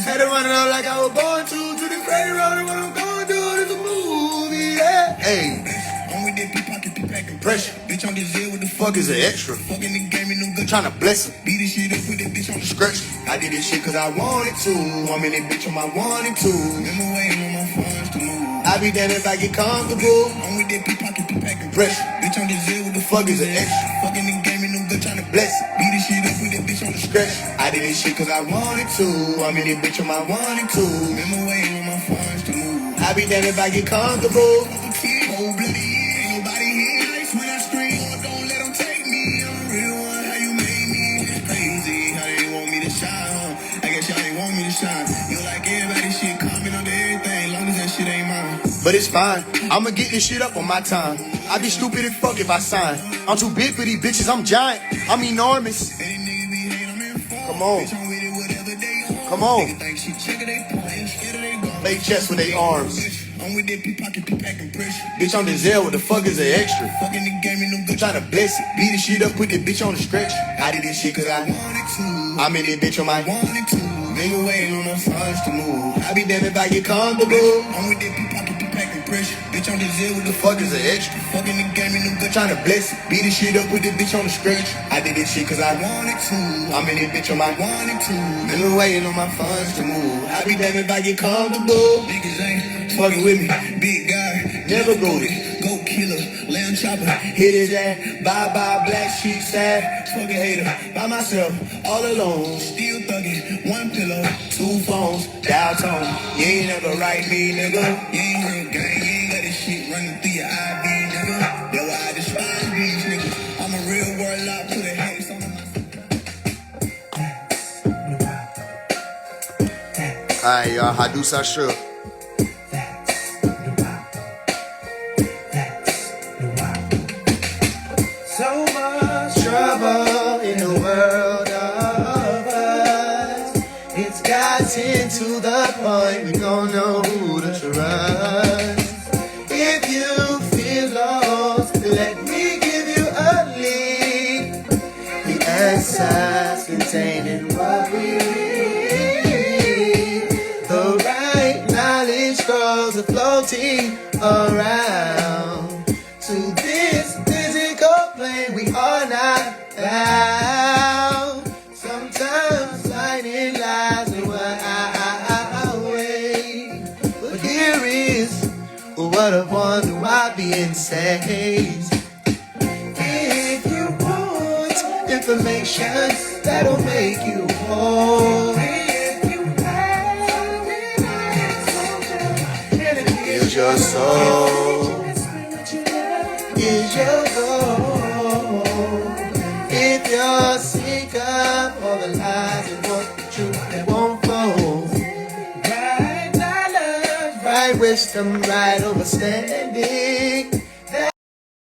Had to run it up like I was born to the credit road. And what I'm going to do is a movie, yeah. Hey. I'm with that pocket, packing pressure. Bitch, on this hill, what the fuck is an extra? Fucking the game, no good. Trying to bless him. Beat this shit up with that bitch on the scratch. I did this shit cause I wanted to. I'm in that bitch on my wanted to. Remember waiting on my funds to move. I be damned if I get comfortable. I'm with that pocket, packing pressure. Bitch, on this hill, what the fuck is an extra? Fucking the game, no good. Trying to bless it. Beat this shit up with that bitch on the scratch. I did this shit cause I wanted to. I'm in that bitch on my wanted to. Remember waiting on my funds to move. I be damned if I get comfortable. Cold bloody, ain't nobody here. Nice when I scream. Don't let them take me. I'm a real one. How you made me? It's crazy. How they want me to shine, huh? I guess y'all ain't want me to shine. You like everybody shit comment on everything. Long as that shit ain't mine. But it's fine. I'ma get this shit up on my time. I be stupid as fuck if I sign. I'm too big for these bitches. I'm giant. I'm enormous. Come on. Come on. Play chess with their arms. Bitch on the Zell, what the fuck is an extra? Tryna bless it. Beat the shit up, put that bitch on the stretch. I did this shit cause I wanted to. I'm in that bitch on my wanted to. Nigga waiting on the funds to move. I be damned if I get comfortable. I'm with that packing pressure. Bitch on the Zell, what the fuck is an extra? Fucking the game and no good. Tryna bless it. Beat the shit up, put that bitch on the stretch. I did this shit cause I wanted to. I'm in that bitch on my wanted to. Nigga waiting on my funds to move. I be damned if I get comfortable. Niggas ain't fucking with me. Big guy, never goated. Go killer, lamb chopper, hit his ass. Bye-bye, black sheep sad. Fucking hater, by myself, all alone. Still thugging, one pillow, two phones, dial tone. You ain't never write me, nigga. You ain't real gang, you ain't got this shit running through your IV, nigga. That's why I despise these niggas. I'm a real warlock, put a hex on my. Alright, y'all. Hadousa shook. So much trouble in the world of us. It's gotten to the point we don't know who to trust. If you feel lost, let me give you a lead. The answers contained in what we read. The right knowledge goes floating around to this physical plane we are not bound. Sometimes lightning lies in our way. But here is what I wonder why being says. If you want information that'll make you whole, is your soul, is your goal. If you're sick of all the lies and want the truth that won't fold, right knowledge, right wisdom, right understanding,